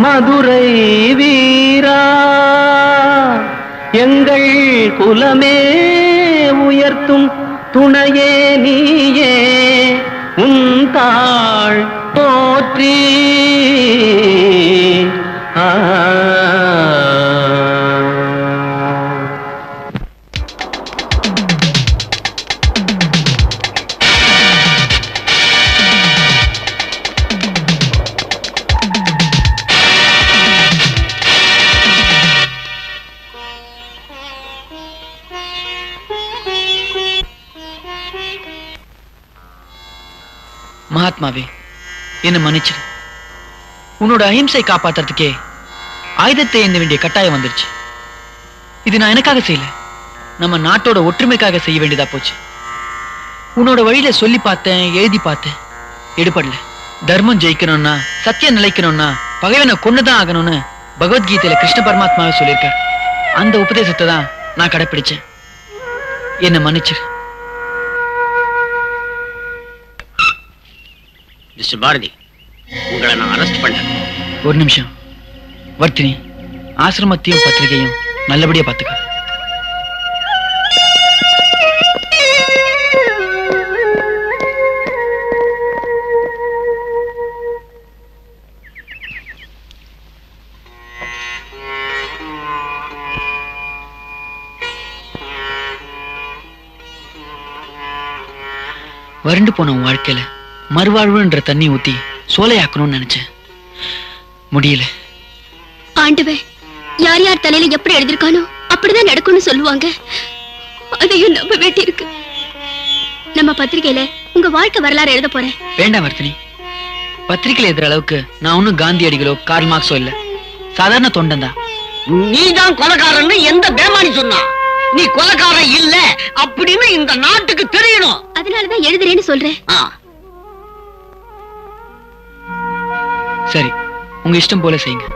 மதுரை வீரா எங்கள் குலமே உயர்த்தும் துணையே நீயே உன் தாள் போற்றி மகாத்மாவே, என்ன மன்னிச்சிரு. உன்னோட அஹிம்சை காப்பாத்துறதுக்கே ஆயுதத்தை எண்ண வேண்டிய கட்டாயம் வந்துருச்சு. இது நான் எனக்காக செய்யல, நம்ம நாட்டோட ஒற்றுமைக்காக செய்ய வேண்டியதா போச்சு. உன்னோட வழியில சொல்லி பார்த்தேன், எழுதி பார்த்தேன், எடுபடல. தர்மம் ஜெயிக்கணும்னா, சத்தியம் நிலைக்கணும்னா பகைவனை கொண்டுதான் ஆகணும்னு பகவத்கீதையில கிருஷ்ண பரமாத்மாவே சொல்லியிருக்கார். அந்த உபதேசத்தை தான் நான் கடைப்பிடிச்சேன். என்ன மன்னிச்சிரு. மிஸ்டர் பாரதி, உங்களை நான் அரெஸ்ட் பண்ணேன். ஒரு நிமிஷம். வர்த்தினி, ஆசிரமத்தையும் பத்திரிகையும் நல்லபடியா பாத்துக்க. வறண்டு போன உன் வாழ்க்கையில மறுவாழ்வுன்ற தண்ணி ஊத்தி சோலையாக்கணும்னு நினைச்சேன், முடியல. ஆண்டவே, யார் யார் தலையில எப்படி எழுதிருக்கானோ அப்படிதான் நடக்கும்னு சொல்லுவாங்க. அதையும் நம்ப வேண்டியிருக்கு. நம்ம பத்திரிகையில உங்க வாழ்க்கை வரலாறு எழுத போறேன். வேண்டாம் வர்த்தினி, பத்திரிகையில எழுதுற அளவுக்கு நான் ஒன்னும் காந்தியடிகளோ கார்ல் மார்க்ஸோ இல்ல, சாதாரண தொண்டன் தான். நீதான் கொலைக்காரன்னு எந்த பேமானி சொன்னா? நீ கொலைக்காரன் இல்ல அப்படின்னு இந்த நாட்டுக்கு தெரியணும். அதனாலதான் எழுதுறேன்னு சொல்றேன். சரி, உங்க இஷ்டம் போல செய்யுங்க.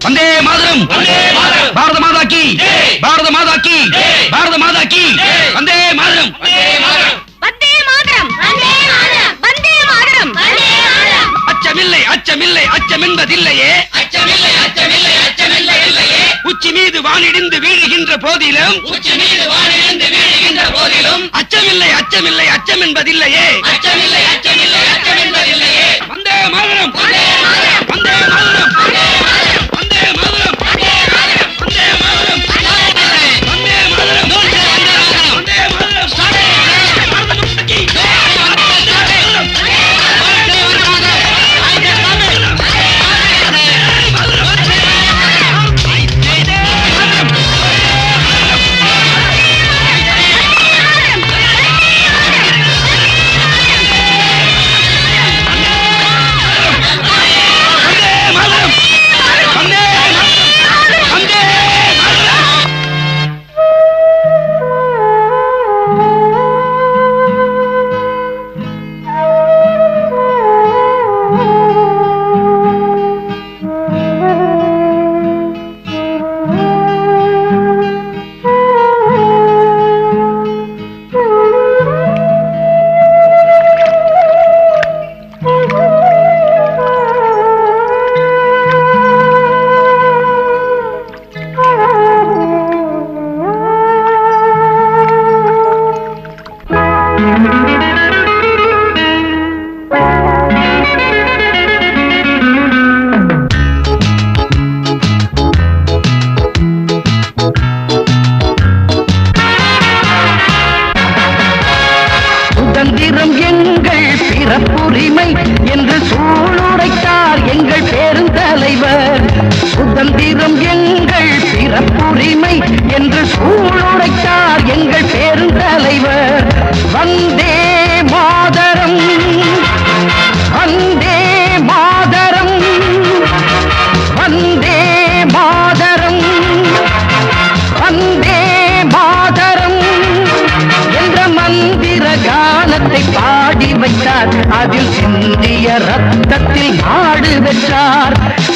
வந்தே மாதரம், பாரத மாதா கி, பாரத மாதா கி, பாரத மாதா கி, வந்தே மாதரம், வந்தே மாதரம், வந்தே மாதரம். அச்சமில்லை அச்சமில்லை அச்சம் என்பதில்லையே, அச்சமில்லை அச்சமில்லை அச்சம் என்பதில்லையே. உச்சி மீது வானிடிந்து வீழுகின்ற போதிலும், உச்சி மீது வானிடிந்து வீழுகின்ற போதிலும் அச்சமில்லை அச்சமில்லை அச்சம் என்பதில்லையே, அச்சமில்லை அச்சமில்லை அச்சம் என்பதில்லையே. வந்தே மாதரம், வந்தே மாதரம், வந்தே மாதரம், வந்தே மாதரம், வந்தே மாதரம், வந்தே மாதரம், வந்தே மாதரம், வந்தே மாதரம், வந்தே மாதரம்.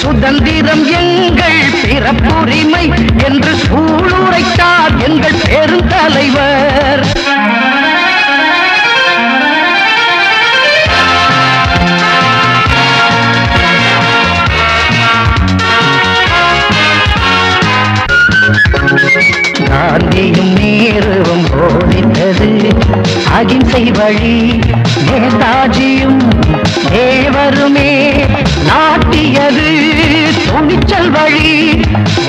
சுதந்திரம் எங்கள் பிறப்புரிமை என்று சூளுரைத்தார் எங்கள் பெருந்தலைவர். அகிம்சை வழி நேதாஜியும் தேவருமே நாட்டியது துணிச்சல் வழி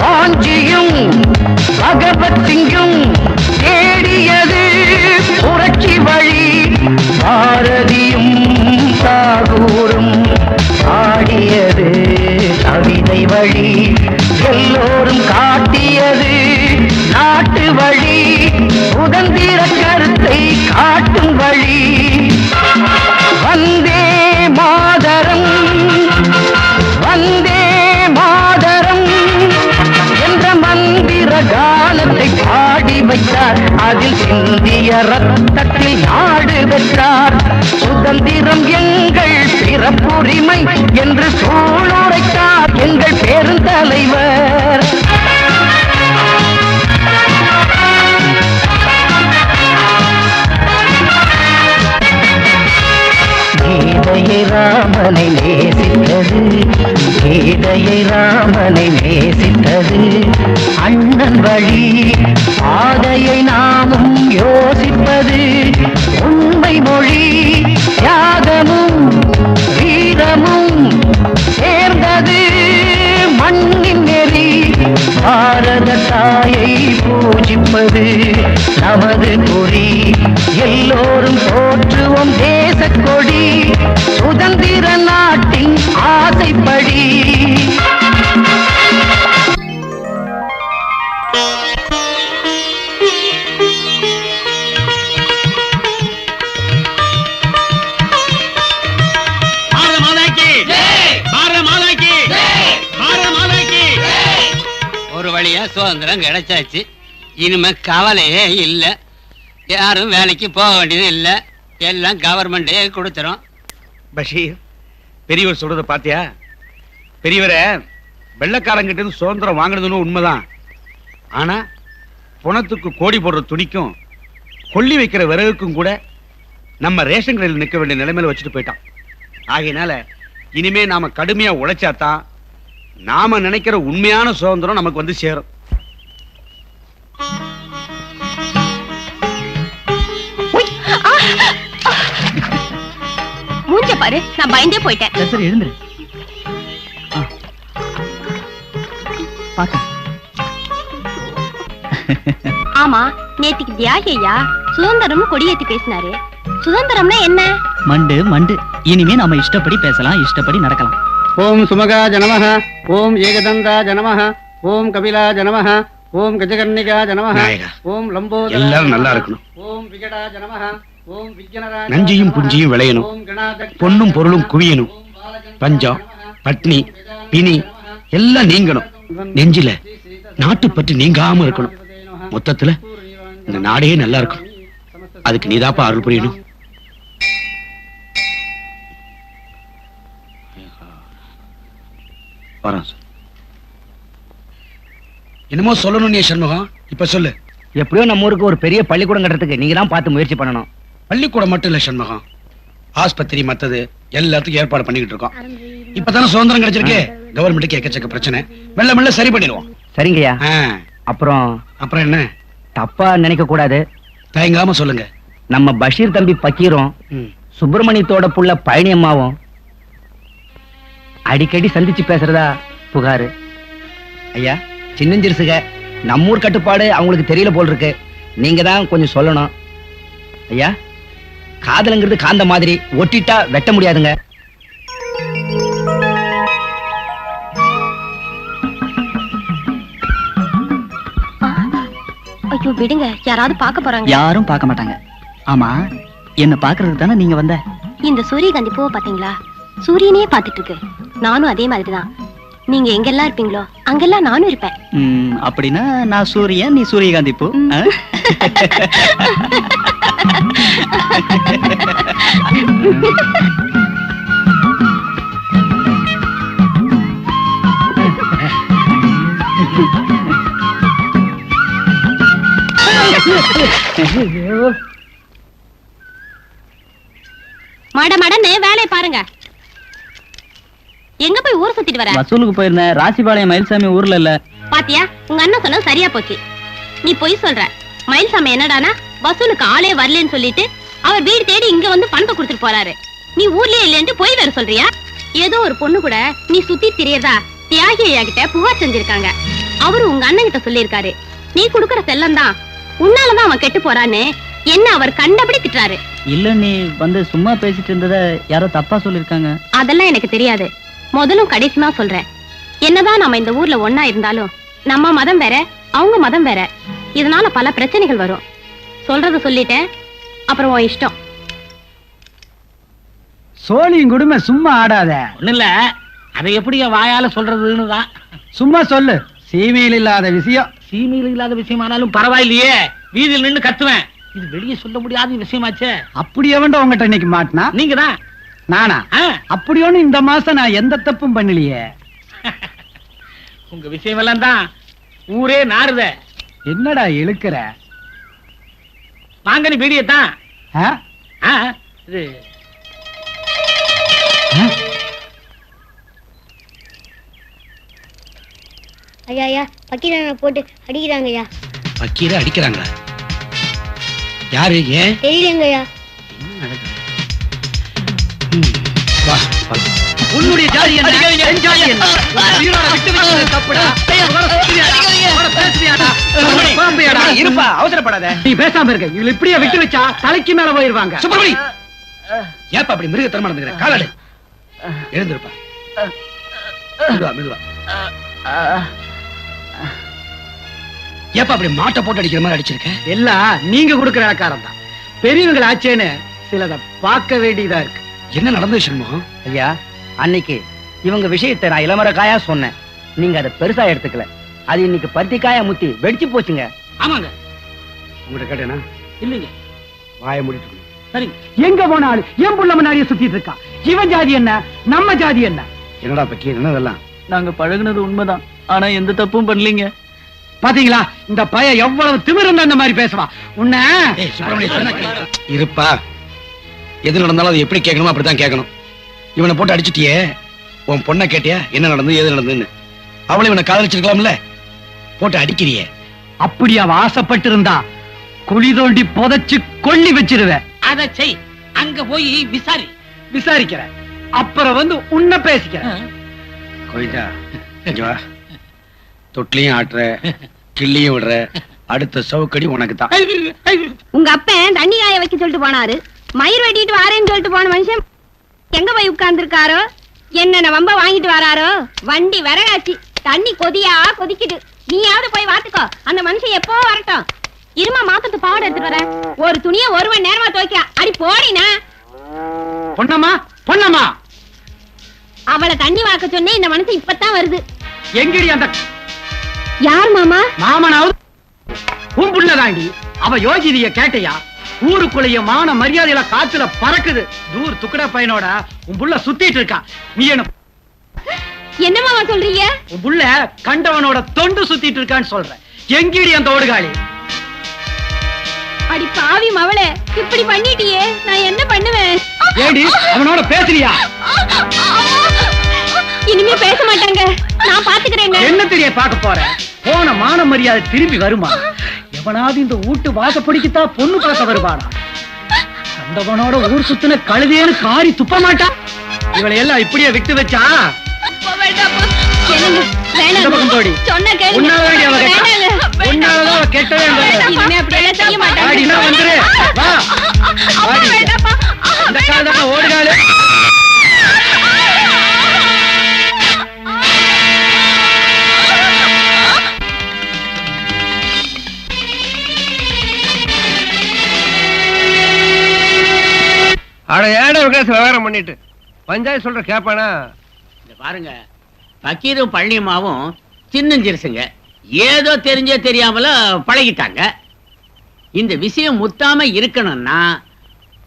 வாஞ்சியும் பகவத் சிங்கும் தேடியது புரட்சி வழி பாரதியும் தாகூரும் ஆடியது கவிதை வழி எல்லோரும் காட்டியது நாட்டு வழி சுதந்திர கருத்தை காட்டும் வழி வந்தே மாதரம் வந்தே மாதரம் என்ற மந்திர கானத்தை பாடி வைத்தார் அதில் சிந்திய ரத்தத்தில் நாடு பெற்றார் சுதந்திரம் எங்கள் பிறப்புரிமை என்று சூளுரைத்தார் எங்கள் பெருந்தலைவர் கீதையை ராமனை நேசித்தது கீதையை ராமனை நேசித்தது அண்ணன் வழி பாதையை நாமும் யோசிப்பது உண்மை மொழி தியாகமும் வீரமும் சேர்ந்தது மண்ணின் நெறி பாரத தாயை பூஜிப்பது நமது குறி எல்லோரும் போற்றுவோம் தேச கொடி சுதந்திர நாட்டின் ஆசைப்படி ஒரு வழியா சுதந்திரம் கிடைச்சாச்சு. இனிமே கவலையே இல்ல. யாரும் வேலைக்கு போக வேண்டியது இல்ல. எல்லாம் கவர்மெண்டே கொடுத்துரும். பஷீர், பெரியவர் சொல்றத பாத்தியா? பெரியவரை வெள்ளக்காரங்கிட்ட இருந்து சுதந்திரம் வாங்கினதுன்னு உண்மைதான். ஆனா பணத்துக்கு கோடி போடுற துணிக்கும் கொல்லி வைக்கிற விறகுக்கும் கூட நம்ம ரேஷன் கடையில் நிற்க வேண்டிய நிலைமையில வச்சுட்டு போயிட்டான். ஆகையினால இனிமே நாம கடுமையா உழைச்சாதான் நாம நினைக்கிற உண்மையான சுதந்திரம் நமக்கு வந்து சேரும். மூஞ்ச பாரு, நான் பயந்தே போயிட்டேன். சரி எழுந்துரு. ஆமா, நேத்திக்கு தியாகியா சுதந்திரம்னு கொடியேத்தி பேசினாரு. சுதந்திரம்னா என்ன? மண்டு மண்டு. இனிமே நாம இஷ்டப்படி பேசலாம், இஷ்டப்படி நடக்கலாம். ஓம் சுமகாஜ நமஹ, ஓம் ஏகதந்தாஜ நமஹ, ஓம் கபிலாஜ நமஹ, ஓம் கஜகர்ணிகாஜ நமஹ, நாயகா, ஓம் லம்போதராஜ எல்லாரும் நல்லா இருக்கணும். ஓம் விகடாஜ நமஹ, ஓம் விக்னராஜ நஞ்சியும் புஞ்சியும் விளையணும், பொன்னும் பொருளும் குவியணும், பஞ்சம் பட்னி பிணி எல்லாம் நீங்கணும், நெஞ்சில நாட்டு பற்றி நீங்காம இருக்கணும். மொத்தத்துல இந்த நாடே நல்லா இருக்கணும். அதுக்கு நீதாப்பா அருள் புரியணும். என்னமோ சொல்லணும் நீ சண்முகம், இப்ப சொல்லு. எப்படியோ நம்ம ஊருக்கு ஒரு பெரிய பள்ளிக்கூடம் கட்டுறதுக்கு நீங்க தான் பார்த்து முயற்சி பண்ணணும். பள்ளிக்கூடம் மட்டும் இல்ல சண்முகம், ஆஸ்பத்திரி மத்தது எல்லாத்துக்கும் ஏற்பாடு பண்ணிக்கிட்டு இருக்கோம். இப்பதானே சுதந்திரம் கிடைச்சிருக்கு. கவர்மெண்ட்டுக்கு எக்கச்சக்க பிரச்சனை, மெல்ல மெல்ல சரி பண்ணிடுவோம். சரிங்கய்யா. அப்புறம் அப்புறம் என்ன? தப்பா நினைக்க கூடாது, தயங்காம சொல்லுங்க. நம்ம பஷீர் தம்பி பக்கீரும் சுப்பிரமணியத்தோட புள்ள பழனி அம்மாவும் அடிக்கடி சந்திச்சு பேசுறதா புகாரு. ஐயா, சின்னஞ்சிறுசுக நம்மூர் கட்டுப்பாடு அவங்களுக்கு தெரியல போல் இருக்கு. நீங்க தான் கொஞ்சம் சொல்லணும். ஐயா, காதலுங்கிறது காந்த மாதிரி, ஒட்டிட்டா வெட்ட முடியாதுங்க. ஐயோ விடுங்க, யாராவது பார்க்க போறாங்க. யாரும் பார்க்க மாட்டாங்க. ஆமா, என்ன பாக்குறதுக்கு தானே நீங்க வந்த? இந்த சூரியகாந்தி பூவை பாத்தீங்களா? சூரியனே பாத்துட்டு இருக்கு. நானும் அதே மாதிரிதான். நீங்க எங்கெல்லாம் இருப்பீங்களோ அங்கெல்லாம் நானும் இருப்பேன். அப்படின்னா நான் சூரியன், நீ சூரியகாந்தி பூ. மட மடன்னு வேலையை பாருங்க. எங்க போய் ஊர் சுத்திட்டு வர? வசூலுக்கு போயிருந்தேன். ராசிபாளையம் மயில்சாமி ஊர்ல இல்ல. பாத்தியா, உங்க அண்ணன் சொன்ன சரியா போச்சு. நீ பொய் சொல்ற. மயில்சாமி என்னடானா வசூலுக்கு ஆளே வரலன்னு சொல்லிட்டு அவர் வீடு தேடி இங்க வந்து பணத்தை கொடுத்துட்டு போறாரு. நீ ஊர்லயே இல்லைன்னு போய் வேற சொல்றியா? ஏதோ ஒரு பொண்ணு கூட நீ சுத்தி திரியதா தியாகி ஐயா கிட்ட புகார் செஞ்சிருக்காங்க. அவரு உங்க அண்ணன் கிட்ட சொல்லிருக்காரு, நீ குடுக்கற செல்லம் தான் உன்னாலதான் அவன் கெட்டு போறான்னு என்ன அவர் கண்டபடி திட்டுறாரு. இல்ல நீ வந்து சும்மா பேசிட்டு இருந்தத யாரோ தப்பா சொல்லிருக்காங்க. அதெல்லாம் எனக்கு தெரியாது. முதலும் கடைசிமா சொல்றேன், என்னதான் நம்ம இந்த ஊர்ல ஒன்னா இருந்தாலும் நம்ம மதம் வேற அவங்க மதம் வேற. இதனால பல பிரச்சனைகள் வரும். சொல்றத சொல்லிட்டேன், அப்புறம் உன் இஷ்டம். சோழியும் குடுமை சும்மா ஆடாத. ஒண்ணு இல்ல, அதை எப்படி வாயால சொல்றதுன்னு தான். சும்மா சொல்லு. சீமையில் இல்லாத விஷயம். சீமையில் இல்லாத விஷயமானாலும் பரவாயில்லையே, வீதியில் நின்னு கத்துவேன். இது வெளியே சொல்ல முடியாத விஷயமாச்சே. அப்படி எவன்டா உங்ககிட்ட இன்னைக்கு மாட்டினா? நீங்க தான். நானா? அப்படி ஒண்ணு இந்த மாசம் நான் எந்த தப்பும் பண்ணலையே. உங்க விஷயம் எல்லாம் தான் ஊரே நாறுத. என்னடா இழுக்கிற? வாங்கனி பீடியத்தான். இது ஐயா ஐயா பக்கீர போட்டு அடிக்கிறாங்க ஐயா. பக்கீர அடிக்கிறாங்களா? யாரு? ஏன் தெரியலங்க ஐயா. வா வா. உன்னுடைய ஜாதி என்ன? என் ஜாதி என்ன? உயிரோட விட்டு விட்டு தப்புடா. பேசுறியாடா? இருப்பா, அவசரப்படாத. நீ பேசாம இருக்க. இவள இப்படியே விட்டு வச்சா தலைக்கு மேல போயிருவாங்க. சுப்பிரமணி, ஏப்பா அப்படி மிருகத்தனமா நடந்துக்கிற? காலாடு எழுந்திருப்பா. மெதுவா மெதுவா. ஏப்பா அப்படி மாட்டை போட்டு அடிக்கிற மாதிரி அடிச்சிருக்க? எல்லாம் நீங்க கொடுக்கிற இலக்காரம் தான். பெரியவங்களை ஆச்சேன்னு சிலதை பார்க்க வேண்டியதா இருக்கு. என்ன நடந்தது சண்முகம்? ஐயா, அன்னைக்கு இவங்க விஷயத்தை நான் இளமரக்காயா சொன்னேன். நீங்க அதை பெருசா எடுத்துக்கல. அது இன்னைக்கு பருத்திக்காயா முத்தி வெடிச்சு போச்சுங்க. ஆமாங்க. உங்கள்கிட்ட கேட்டேனா? இல்லைங்க. வாயை மூடிட்டு இருக்கணும். சரி, எங்க போனாலும் என் புள்ள முன்னாடியே சுத்திட்டு இருக்கான். இவன் ஜாதி என்ன, நம்ம ஜாதி என்ன? என்னடா பக்கீர், என்ன இதெல்லாம்? நாங்க பழகுனது உண்மைதான், ஆனா எந்த தப்பும் பண்ணலீங்க. பாத்தீங்களா, இந்த பையன் எவ்வளவு திமிருந்தா இந்த மாதிரி பேசுவான். உன்ன ஏய், சுப்பிரமணிய, சொன்னா கேளு. இருப்பா, எது நடந்தாலும் அது எப்படி கேட்கணுமோ அப்படித்தான் கேட்கணும். இவனை போட்டு அடிச்சிட்டியே, உன் பொண்ணை கேட்டியா என்ன நடந்தது ஏது நடந்ததுன்னு? அவளை இவனை காதலிச்சிருக்கலாம்ல, போட்டு அடிக்கிறியே. அப்படி அவ ஆசைப்பட்டு இருந்தா குழி தோண்டி புதைச்சு கொள்ளி வச்சிருவேன். அதை செய். அங்க போய் விசாரிக்கிறேன். அப்புறம் வந்து உன்னை பேசிக்கிறேன். கோயிதா, இங்க வா. தொட்டிலையும் ஆட்டுற, கிள்ளியும் விடுற, அடுத்த சவுக்கடி உனக்கு தான். உங்க அப்பன் தண்ணி காய வைக்க சொல்லிட்டு போனாரு. மயிர் வெட்டிட்டு வாரேன்னு சொல்லிட்டு போன மனுஷன் எங்க போய் உட்கார்ந்து இருக்காரோ, என்னென்ன வம்ப வாங்கிட்டு வராரோ. வண்டி வரகாச்சு, தண்ணி கொதியா கொதிக்குது. நீயாவது போய் வாத்துக்கோ. அந்த மனுஷன் எப்போ வரட்டும். இருமா, மாத்தத்து பாவாடை எடுத்துட்டு வரேன். ஒரு துணியை ஒரு மணி நேரமா துவைக்க. அடி போடினா. பொன்னம்மா, பொன்னம்மா, அவளை தண்ணி வாக்க சொன்னே இந்த மனுஷன் இப்பதான் வருது. எங்கடி அந்த யார் மாமா? மாமனாவது உன் புள்ளதாண்டி. அவ யோகிதிய கேட்டையா? ஊருக்குள்ளைய மான மரியாதையில காத்துல பறக்குது. தூர் துக்கடா பையனோட உன் புள்ள சுத்திட்டு இருக்கா. நீ என்ன மாமா சொல்றீங்க? உன் புள்ள கண்டவனோட தொண்டு சுத்திட்டு இருக்கான்னு சொல்ற. எங்கடி அந்த ஓடுகாளி? அடி பாவி மவளே, இப்படி பண்ணிட்டியே, நான் என்ன பண்ணுவேன்? ஏடி அவனோட பேசுறியா? இனிமே பேச மாட்டாங்க, நான் பாத்துக்கிறேங்க. என்ன தெரிய பார்க்க போற? போன மான மரியாதை திரும்பி வருமா? எவனாவது இந்த வீட்டு வாசப்படிக்குத்தான் பொண்ணு பார்க்க வருவானா? கண்டவனோட ஊர் சுத்தின கழுதேன்னு காரி துப்ப மாட்டா? இவளை எல்லாம் இப்படியே விட்டு வச்சா சொன்ன கேளுங்க. உன்னாலதான் அவ கெட்டவே இனிமே அப்படியெல்லாம் செய்ய மாட்டாங்க. வந்துரு. வா, இந்த கால் தான் ஓடுகாலு. அட ஏட ஒரு கேஸ் விவகாரம் பண்ணிட்டு பஞ்சாயத்து சொல்ற கேப்பானா? இந்த பாருங்க, பக்கீரும் பழனியம்மாவும் சின்னஞ்சிருசுங்க. ஏதோ தெரிஞ்சோ தெரியாமல பழகிட்டாங்க. இந்த விஷயம் முத்தாம இருக்கணும்னா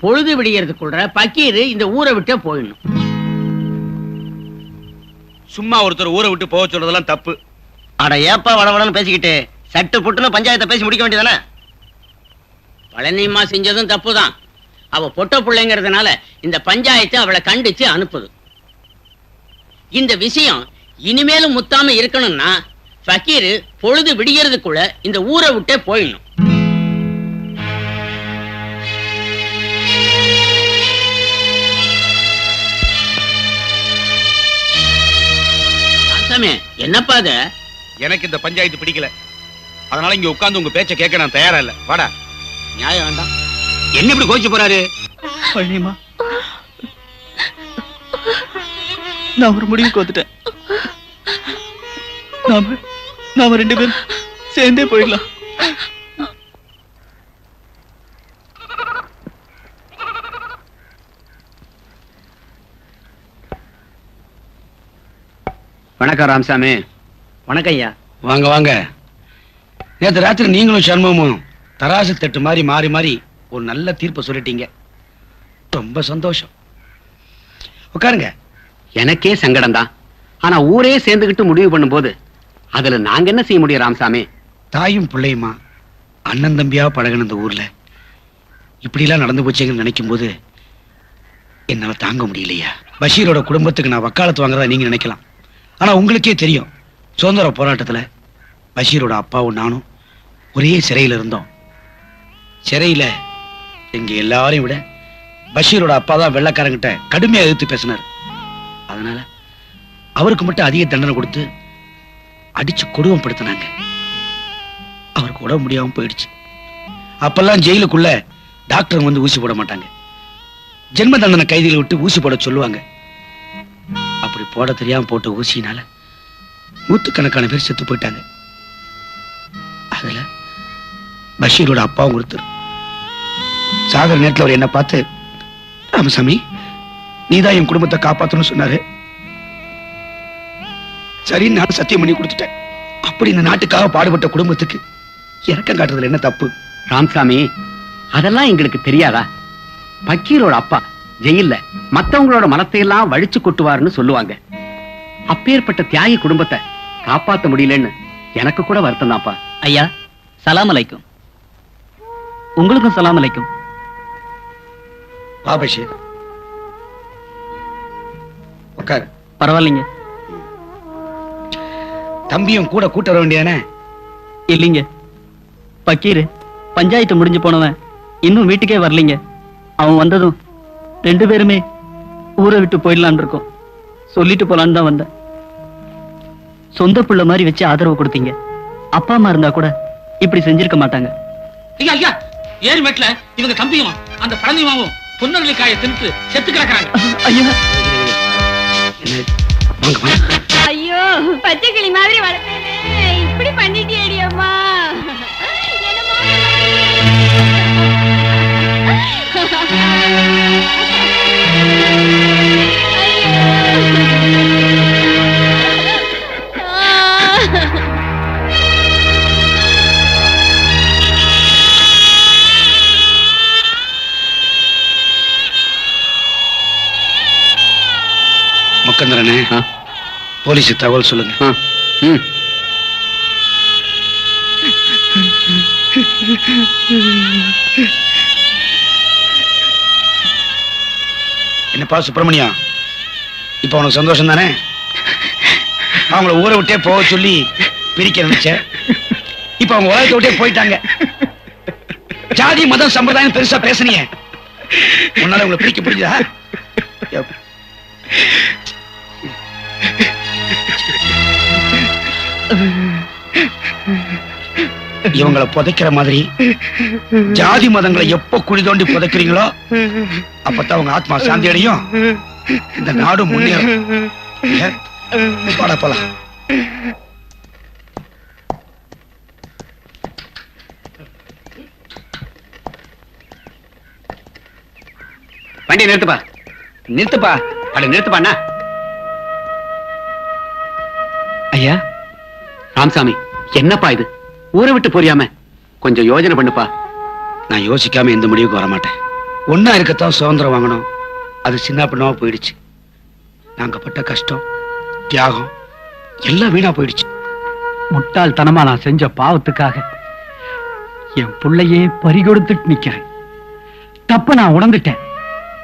பொழுது விடியறதுக்குள்ள பக்கீரு இந்த ஊரை விட்டே போயிடணும். சும்மா ஒருத்தர் ஊரை விட்டு போக சொல்றதெல்லாம் தப்பு. அட ஏப்பா வடவடன்னு பேசிக்கிட்டு சட்டு புட்டுன்னு பஞ்சாயத்தை பேசி முடிக்க வேண்டியதானே? பழனியம்மா செஞ்சதும் தப்புதான். அவ பொட்ட பிள்ளைங்கிறதுனால இந்த பஞ்சாயத்து அவளை கண்டிச்சு அனுப்புது. இந்த விஷயம் இனிமேலும் முத்தாம இருக்கணும்னா பக்கீரு பொழுது விடியறதுக்குள்ள இந்த ஊரை விட்டே போயிடணும். ராமசாமி என்னப்பா அது? எனக்கு இந்த பஞ்சாயத்து பிடிக்கல. அதனால இங்க உட்கார்ந்து உங்க பேச்ச கேட்க நான் தயாரா இல்ல. வாடா. நியாயம் வேண்டாம். என்ன இப்படி கோச்சு போறாரு? பழனியம்மா, நான் ஒரு முடிவுக்கு வந்துட்டேன். நாம 2 பேரும் சேர்ந்தே போயிடலாம். வணக்கம் ராமசாமி. வணக்கம் ஐயா. வாங்க வாங்க. நேத்து ராத்திரி நீங்களும் சண்முகமும் தராசு தட்டு மாதிரி மாறி மாறி ஒரு நல்ல தீர்ப்பை சொல்லிட்டீங்க. ரொம்ப சந்தோஷம். உட்காருங்க. எனக்கே சங்கடம் தான். ஆனா ஊரே சேர்ந்துகிட்டு முடிவு பண்ணும்போது அதுல நாங்க என்ன செய்ய முடியும் ராமசாமி? தாயும் பிள்ளையுமா அண்ணன் தம்பியா பழகின இந்த ஊர்ல இப்படி எல்லாம் நடந்து போச்சுங்கன்னு நினைக்கும் போது என்னால தாங்க முடியலையா. பஷீரோட குடும்பத்துக்கு நான் வக்காலத்து வாங்குறதா நீங்க நினைக்கலாம். ஆனா உங்களுக்கே தெரியும், சுதந்திர போராட்டத்துல பஷீரோட அப்பாவும் நானும் ஒரே சிறையில இருந்தோம். சிறையில எங்க எல்லாரையும் விட பஷீரோட அப்பா தான் வெள்ளைக்காரங்கிட்ட கடுமையா எதிர்த்து பேசினார். அதனால அவருக்கு மட்டும் அதிக தண்டனை கொடுத்து அடிச்சு கொடுமைப்படுத்தினாங்க. அவருக்கு உடம்பு முடியாம போயிடுச்சு. அப்பெல்லாம் ஜெயிலுக்குள்ள டாக்டர் வந்து ஊசி போட மாட்டாங்க. ஜென்ம தண்டனை கைதிகளை விட்டு ஊசி போட சொல்லுவாங்க. அப்படி போட தெரியாம போட்ட ஊசினால நூத்துக்கணக்கான பேர் செத்து போயிட்டாங்க. அதுல பஷீரோட அப்பாவும் ஒருத்தர். சாகர நேரத்தில் அவர் என்ன பார்த்து, ராமசாமி நீதான் என் குடும்பத்தை காப்பாத்தணும்னு சொன்னாரு. சரி, நான் சத்தியம் பண்ணி கொடுத்துட்டேன். அப்படி இந்த நாட்டுக்காக பாடுபட்ட குடும்பத்துக்கு இறக்கம் காட்டுறதுல என்ன தப்பு? ராமசாமி, அதெல்லாம் எங்களுக்கு தெரியாதா? பக்கீரோட அப்பா ஜெயில்ல மத்தவங்களோட மனத்தை எல்லாம் வழிச்சு கொட்டுவாருன்னு சொல்லுவாங்க. அப்பேற்பட்ட தியாகி குடும்பத்தை காப்பாத்த முடியலன்னு எனக்கு கூட வருத்தம் தான்ப்பா. ஐயா, சலாம் அலைக்கும். உங்களுக்கும் சலாம் அலைக்கும். வா பஷீர், உட்காரு. பரவாயில்லைங்க. தம்பியும் கூட கூட்ட வர வேண்டியானே? இல்லைங்க, பக்கீரு பஞ்சாயத்து முடிஞ்சு போனவன் இன்னும் வீட்டுக்கே வரலீங்க. அவன் வந்ததும் 2 பேருமே ஊரை விட்டு போயிடலான் இருக்கோம். சொல்லிட்டு போலான்னு தான் வந்தேன். சொந்த புள்ள மாதிரி வச்சு ஆதரவு கொடுத்தீங்க. அப்பா அம்மா இருந்தா கூட இப்படி செஞ்சிருக்க மாட்டாங்க. ஐயா ஐயா, ஏறு மெட்ல இவங்க தம்பியும் அந்த பழனிமாவும் பொன்னொழி காய தின்னுட்டு செத்து கிடக்குறாங்க. ஐயா, என்ன? வாங்க வாங்க. ஐயோ, பச்சை கிளி மாதிரி வளர்த்தேனே, இப்படி பண்ணிட்டியேடி அம்மா. முக்கந்தரனே, போலீஸ் தகவல் சொல்லுங்க. என்னப்பா சுப்பிரமணியம், இப்ப உனக்கு சந்தோஷம் தானே? அவங்கள ஊரை விட்டே போக சொல்லி பிரிக்க நினைச்ச. இப்ப அவங்க உலகத்தை விட்டே போயிட்டாங்க. ஜாதி மதம் சம்பிரதாயம் பெருசா பேசுனீங்க. உன்னால உங்களை பிரிக்க முடியுதா? இவங்களை புதைக்கிற மாதிரி ஜாதி மதங்களை எப்ப குழி தோண்டி புதைக்கிறீங்களோ அப்பதான் அவங்க ஆத்மா சாந்தி அடையும், இந்த நாடு முன்னேறும். பாடா போலாம். வண்டி நிறுத்துப்பா. நிறுத்துப்பா. அட நிறுத்துப்பாண்ணா. ஐயா, ராமசாமி, என்னப்பா இது? ஊரை விட்டு போறியாம கொஞ்சம் யோசனை பண்ணுப்பா. நான் யோசிக்காம எந்த முடிவுக்கு வர மாட்டேன். ஒன்னா இருக்கத்தான் சுதந்திரம் வாங்கணும். அது சின்ன பின்னமா போயிடுச்சு. நாங்க பட்ட கஷ்டம், தியாகம் எல்லாம் வீணா போயிடுச்சு. முட்டாள்தனமா நான் செஞ்ச பாவத்துக்காக என் பிள்ளையே பறிகொடுத்துட்டு நிக்கிறேன். தப்ப நான் உணர்ந்துட்டேன்.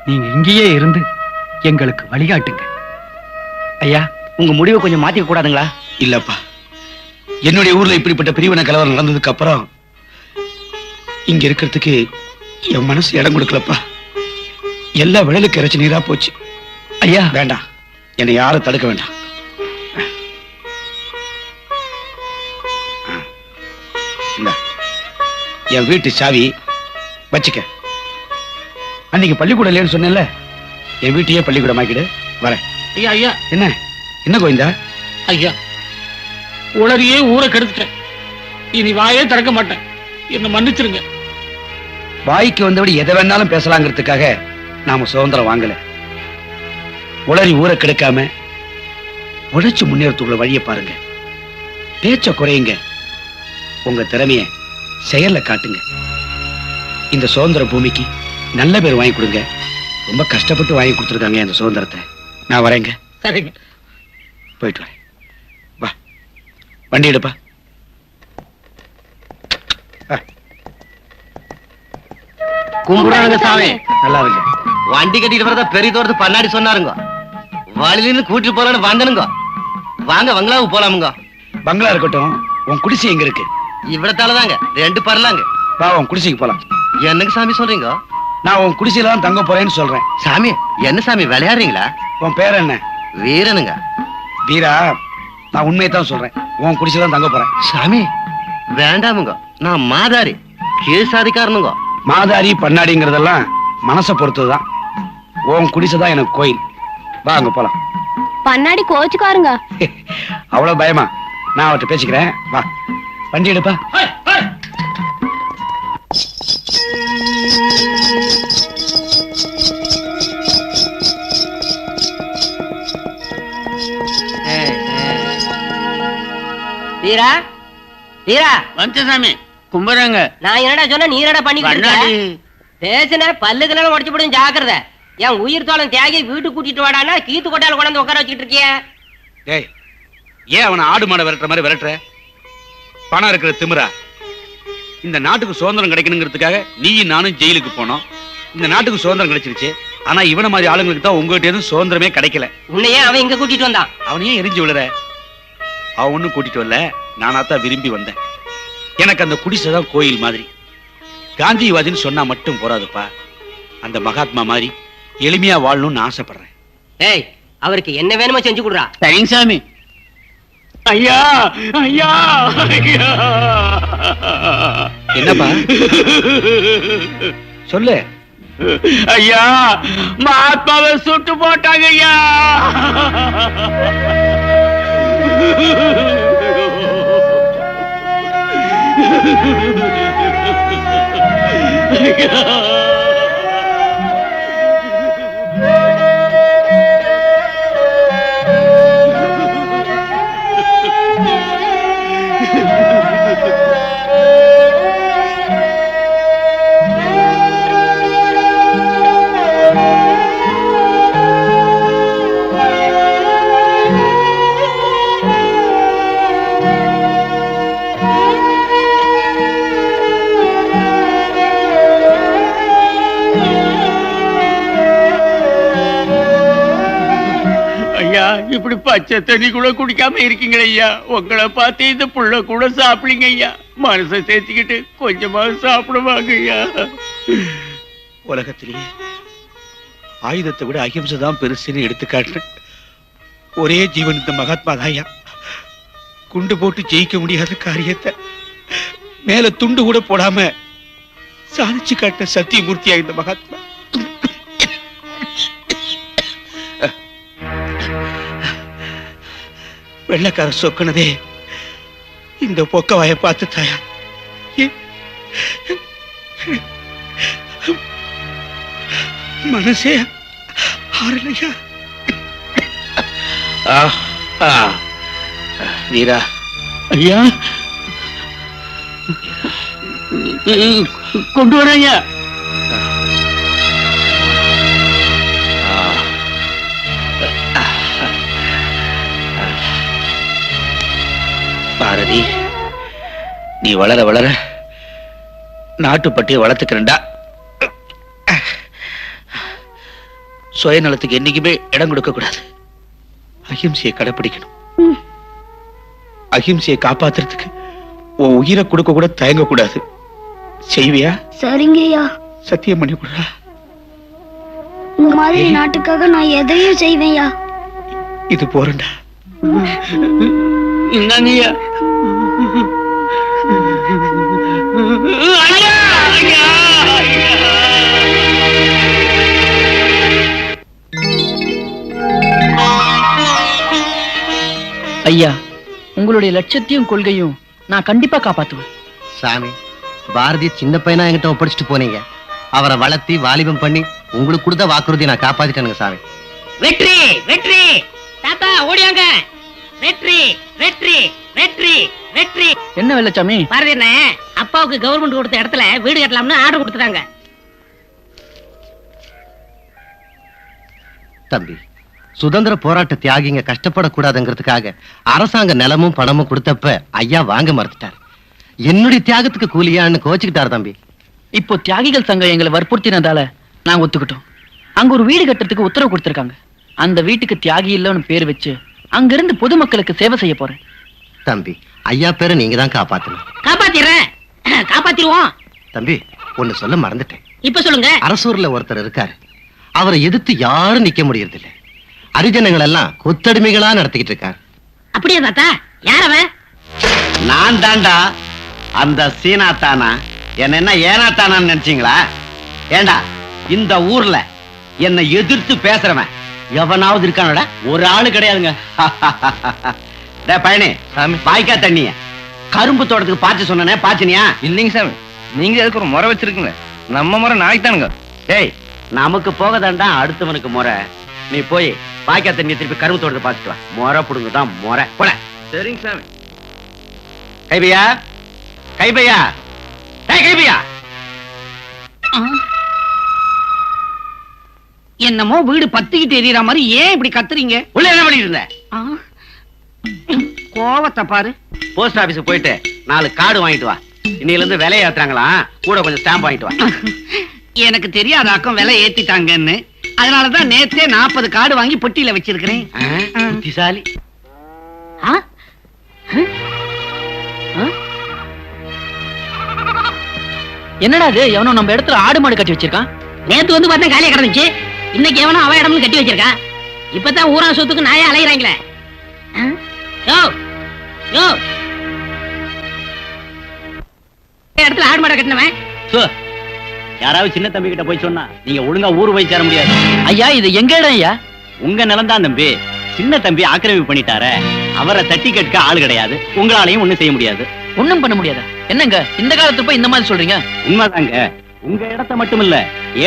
நீங்க இங்கேயே இருந்து எங்களுக்கு வழிகாட்டுங்க. ஐயா, உங்க முடிவை கொஞ்சம் மாத்திக்க கூடாதுங்களா? இல்லப்பா, என்னுடைய ஊர்ல இப்படிப்பட்ட பிரிவினை கலவரம் நடந்ததுக்கு அப்புறம் இங்க இருக்கிறதுக்கு என் மனசு இடம் கொடுக்கலப்பா. எல்லா விடலுக்கு இறைச்சி நீரா போச்சு. ஐயா வேண்டாம், என்னை யாரும் தடுக்க வேண்டாம். என் வீட்டு சாவி வச்சுக்க. அன்னைக்கு பள்ளிக்கூடம் இல்லைன்னு சொன்னேன்ல, என் வீட்டையே பள்ளிக்கூடம் ஆக்கிடு. வரேன். ஐயா ஐயா, என்ன என்ன கோவிந்தா? ஐயா உளறியே ஊரை கெடுத்துட்டேன். இனி வாயே திறக்க மாட்டேன். என்ன மன்னிச்சிருங்க. வாய்க்கு வந்தபடி எதை வேணாலும் பேசலாங்கிறதுக்காக நாம சுதந்திரம் வாங்கல. உளறி ஊரை கெடுக்காம உழைச்சு முன்னேறத்துக்குள்ள வழியை பாருங்க. பேச்ச குறையுங்க. உங்க திறமைய செயல்ல காட்டுங்க. இந்த சுதந்திர பூமிக்கு நல்ல பேர் வாங்கி கொடுங்க. ரொம்ப கஷ்டப்பட்டு வாங்கி கொடுத்துருக்காங்க இந்த சுதந்திரத்தை. நான் வரேங்க. சரிங்க, போயிட்டு வரேன். வா, வண்டி எடுப்பா. கும்பிடுறாங்க சாமி. நல்லா இருங்க. வண்டி கட்டிட்டு வரதா பெரிய தோட்டத்து பன்னாடி சொன்னாருங்க. வழியிலிருந்து கூட்டிட்டு போலான்னு வந்தனுங்க. வாங்க பங்களாவுக்கு போலாமுங்க. பங்களா இருக்கட்டும், உன் குடிசை எங்க இருக்கு? இவ்வளத்தாலதாங்க 2 பரலாங்க. வா, உன் குடிசைக்கு போலாம். என்னங்க சாமி சொல்றீங்க? நான் உன் குடிசையில தான் தங்க போறேன்னு சொல்றேன். சாமி என்ன சாமி விளையாடுறீங்களா? உன் பேர் என்ன? வீரனுங்க. வீரா, நான் உண்மையை தான் சொல்றேன். உன் குடிசையில தான் தங்க போறேன். சாமி வேண்டாமுங்க, நான் மாதாரி கேசாதிக்காரனுங்க. மாதாரி பண்ணாடிங்கிறதெல்லாம் மனசை பொறுத்ததுதான். உன் குடிசை தான் எனக்கு கோயில். வா, அங்க போலாம். பண்ணாடி கோச்சுக்காருங்க. அவ்வளவு பயமா? நான் அவர்கிட்ட பேசிக்கிறேன். வா, வண்டி எடுப்பா. வீரா வீரா வந்து சாமி கும்பிடுறாங்க. நான் என்னடா சொன்ன நீ என்னடா பண்ணிட்டு பேசுன பல்லுக்கெல்லாம் உடச்சு போடும். ஜாக்கிரதை. என் உயிர் தோழன் தியாகி வீட்டுக்கு கூட்டிட்டு வாடானா கீத்து கொட்டால கொண்டாந்து உட்கார வச்சுட்டு இருக்கிய. ஏய், ஏன் அவனை ஆடு மாடை விரட்டுற மாதிரி விரட்டுற? பணம் இருக்கிற திமிரா? இந்த நாட்டுக்கு சுதந்திரம் கிடைக்கணுங்கிறதுக்காக நீயும் நானும் ஜெயிலுக்கு போனோம். இந்த நாட்டுக்கு சுதந்திரம் கிடைச்சிருச்சு. ஆனா இவன மாதிரி ஆளுங்களுக்கு தான் உங்ககிட்ட இருந்து சுதந்திரமே கிடைக்கல. உன்னையே அவன் இங்க கூட்டிட்டு வந்தான். அவனையே எரிஞ்சு விழுற. அவன் ஒண்ணும் கூட்டிட்டு வரல, நானாத்தான் விரும்பி வந்தேன். எனக்கு அந்த குடிசைதான் கோயில் மாதிரி. காந்திவாதின்னு சொன்னா மட்டும் போறாதுப்பா. அந்த மகாத்மா மாதிரி எளிமையா வாழணும்னு ஆசைப்படுறேன். ஏய், அவருக்கு என்ன வேணுமோ செஞ்சு கொடுறா. சரிங்க சாமி. ஐயா ஐயா ஐயா. என்னப்பா சொல்லு. ஐயா, மகாத்மாவை சுட்டு போட்டாங்க ஐயா. இப்படி பச்சை தண்ணி கூட குடிக்காம இருக்கீங்களே ஐயா. உங்களை பார்த்து இந்த புள்ள கூட சாப்பிடுங்க ஐயா. மனசை சேர்த்துக்கிட்டு கொஞ்சமா சாப்பிடுவாங்க ஐயா. உலகத்திலேயே ஆயுதத்தை விட அகிம்சை தான் பெருசுன்னு எடுத்துக்காட்டுறேன். ஒரே ஜீவன் இந்த மகாத்மா தாயா. குண்டு போட்டு ஜெயிக்க முடியாத காரியத்தை மேல துண்டு கூட போடாம சாதிச்சு காட்ட சத்தியமூர்த்தியா இந்த மகாத்மா. வெள்ளக்கார சொக்கனதே இந்த பொக்கவாய பார்த்து தாயா. மனசே ஆறலையா. வீரா ஐயா, கொண்டு வர ஐயா. பாரதி, நீ வளர வளர நாட்டுப்பட்டியை வளர்த்துக்கிறண்டா. சுயநலத்துக்கு என்னைக்குமே இடம் கொடுக்க கூடாது. அஹிம்சையை கடைபிடிக்கணும். அஹிம்சையை காப்பாத்துறதுக்கு உன் உயிரை கொடுக்க கூட தயங்க கூடாது. செய்வியா? சரிங்கய்யா. சத்தியம் பண்ணி கொடுறா. இந்த மாதிரி நாட்டுக்காக நான் எதையும் செய்வேன்யா. இது போறண்டா. என்னங்கய்யா? ஐயா ஐயா, உங்களுடைய லட்சியத்தையும் கொள்கையும் நான் கண்டிப்பா காப்பாத்துவேன். சாமி, பாரதி சின்ன பையனா என்கிட்ட ஒப்படைச்சிட்டு போனீங்க. அவரை வளர்த்தி வாலிபம் பண்ணி உங்களுக்கு கொடுத்த வாக்குறுதியை நான் காப்பாத்திட்டேனுங்க சாமி. வெற்றி வெற்றி தாத்தா ஓடியாங்க. வெற்றி வெற்றி வெற்றி வெற்றி. என்ன வெள்ளச்சாமி? பாரதி என்ன அப்பாவுக்கு கவர்மெண்ட் கொடுத்த இடத்துல வீடு கட்டலாம்னு ஆர்டர் கொடுத்துட்டாங்க. தம்பி, சுதந்திர போராட்ட தியாகிங்க கஷ்டப்படக்கூடாதுங்கிறதுக்காக அரசாங்க நிலமும் பணமும் கொடுத்தப்ப ஐயா வாங்க மறுத்துட்டார். என்னுடைய தியாகத்துக்கு கூலியான்னு கோச்சுக்கிட்டார் தம்பி. இப்போ தியாகிகள் சங்கம் எங்களை வற்புறுத்தினதால நாங்க ஒத்துக்கிட்டோம். அங்க ஒரு வீடு கட்டுறதுக்கு உத்தரவு கொடுத்திருக்காங்க. அந்த வீட்டுக்கு தியாகி இல்லன்னு பேர் வச்சு அங்கிருந்து பொதுமக்களுக்கு சேவை செய்ய போறேன். தம்பி, ஐயா பேரை நீங்க தான் காப்பாத்தணும். காப்பாத்திடுறேன், காப்பாத்திடுவோம். தம்பி, ஒண்ணு சொல்ல மறந்துட்டேன். இப்ப சொல்லுங்க. அரசூர்ல ஒருத்தர் இருக்காரு. அவரை எதிர்த்து யாரும் நிக்க முடியறதில்லை. அரிஜனங்கள் எல்லாம் கொத்தடிமைகளா நடத்திக்கிட்டு இருக்காரு. அப்படியே தாத்தா? யார் அவன்? நான் தாண்டா அந்த சீனாத்தானா. என்ன ஏனாத்தானான்னு நினைச்சீங்களா? ஏண்டா, இந்த ஊர்ல என்னை எதிர்த்து பேசுறவன் எவனாவது இருக்கானடா? ஒரு ஆளு கிடையாதுங்க. டேய் பழனி, வாய்க்கா தண்ணிய கரும்பு தோட்டத்துக்கு பாய்ச்ச சொன்னனே, பாய்ச்சினியா? இல்லைங்க சாமி, நீங்க எதுக்கு ஒரு முறை வச்சிருக்கீங்க? நம்ம முறை நாளைக்கு தானுங்க. டேய், நமக்கு போகதாண்டா அடுத்தவனுக்கு முறை. நீ போய் வாய்க்கா தண்ணியை திருப்பி கரும்பு தோட்டத்தை பாய்ச்சிட்டு வா. முறை புடுங்க தான் முறை. போல. சரிங்க சாமி. கைபையா, கைபையா, டேய் கைபையா. என்னமோ வீடு பத்திக்கிட்டு எரியற மாதிரி ஏன் இப்படி கத்துறீங்க? உள்ள என்ன பண்ணிட்டு இருந்த? கோவத்தை பாரு. போஸ்ட் ஆபீஸ் போயிட்டு 4 கார்டு வாங்கிட்டு வா. இன்னையில இருந்து விலை ஏத்துறாங்களா, கூட கொஞ்சம் ஸ்டாம்ப் வாங்கிட்டு வா. எனக்கு தெரியாதாக்கும் விலை ஏத்திட்டாங்கன்னு. அதனாலதான் நேத்தே 40 கார்டு வாங்கி பொட்டியில வச்சிருக்கிறேன். புத்திசாலி. என்னடா இது? எவனோ நம்ம இடத்துல ஆடு மாடு கட்டி வச்சிருக்கான். நேத்து வந்து பார்த்தா காலியா கிடந்துச்சு. இன்னைக்கு எவனோ அவ இடம்னு கட்டி வச்சிருக்கான். இப்பதான் ஊரா சொத்துக்கு நாயே அலைகிறாங்களே. யோ யோ, இடத்துல ஆடு மாடு கட்டினவன் யாராவது சின்ன தம்பி கிட்ட போய் சொன்னா நீங்க ஒழுங்கா ஊரு போய் சேர முடியாது. ஐயா, இது எங்க இடம் ஐயா? உங்க நிலம் தான் தம்பி. சின்ன தம்பி ஆக்கிரமிப்பு பண்ணிட்டார. அவரை தட்டி கேட்க ஆள் கிடையாது. உங்களாலையும் ஒண்ணும் செய்ய முடியாது. ஒண்ணும் பண்ண முடியாதா? என்னங்க இந்த காலத்துல போய் இந்த மாதிரி சொல்றீங்க? உண்மைதாங்க. உங்க இடத்தை மட்டும் இல்ல,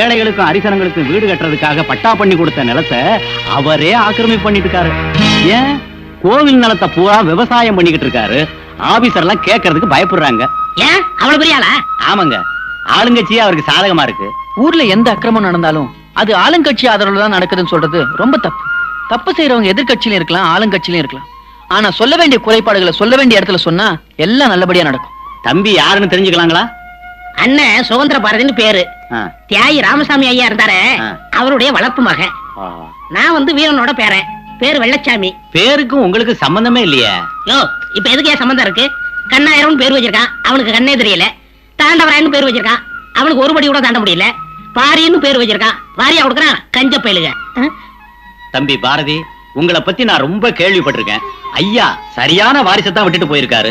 ஏழைகளுக்கும் அரிசனங்களுக்கும் வீடு கட்டுறதுக்காக பட்டா பண்ணி கொடுத்த நிலத்தை அவரே ஆக்கிரமிப்பு பண்ணிட்டு இருக்காரு. ஏன், கோவில் நிலத்தை பூரா விவசாயம் பண்ணிக்கிட்டு இருக்காரு. ஆபீசர் எல்லாம் கேட்கறதுக்கு பயப்படுறாங்க. ஏன் அவ்வளவு பெரிய ஆளா? ஆமாங்க, ஆளுங்கட்சியே அவருக்கு சாதகமா இருக்கு. ஊர்ல எந்த அக்கிரமம் நடந்தாலும் அது ஆளுங்கட்சி ஆதரவுல தான் நடக்குதுன்னு சொல்றது ரொம்ப தப்பு. தப்பு செய்யறவங்க எதிர்கட்சியிலும் இருக்கலாம், ஆளுங்கட்சியிலும் இருக்கலாம். ஆனா சொல்ல வேண்டிய குறைபாடுகளை சொல்ல வேண்டிய இடத்துல சொன்னா எல்லாம் நல்லபடியா நடக்கும். தம்பி யாருன்னு தெரிஞ்சுக்கலாங்களா? அண்ணன் சுதந்திர பாரதின்னு பேரு. தியாகி ராமசாமி ஐயா இருந்தாரு, அவருடைய வளர்ப்பு மகன். நான் வந்து வீரனோட பேரன். பேரு வெள்ளச்சாமி. பேருக்கும் உங்களுக்கு சம்பந்தமே இல்லையே. யோ, இப்ப எதுக்கு ஏன் சம்பந்தம் இருக்கு? கண்ணாயிரம் பேர் வச்சிருக்கான், அவனுக்கு கண்ணே தெரியல. தாண்டவராயன்னு பேர் வச்சிருக்கான், அவனுக்கு ஒரு படி கூட தாண்ட முடியல. பாரின்னு பேர் வச்சிருக்கான், வாரியா கொடுக்கறான் கஞ்ச பயிலுக. தம்பி பாரதி, உங்களை பத்தி நான் ரொம்ப கேள்விப்பட்டிருக்கேன். ஐயா சரியான வாரிசத்தான் விட்டுட்டு போயிருக்காரு.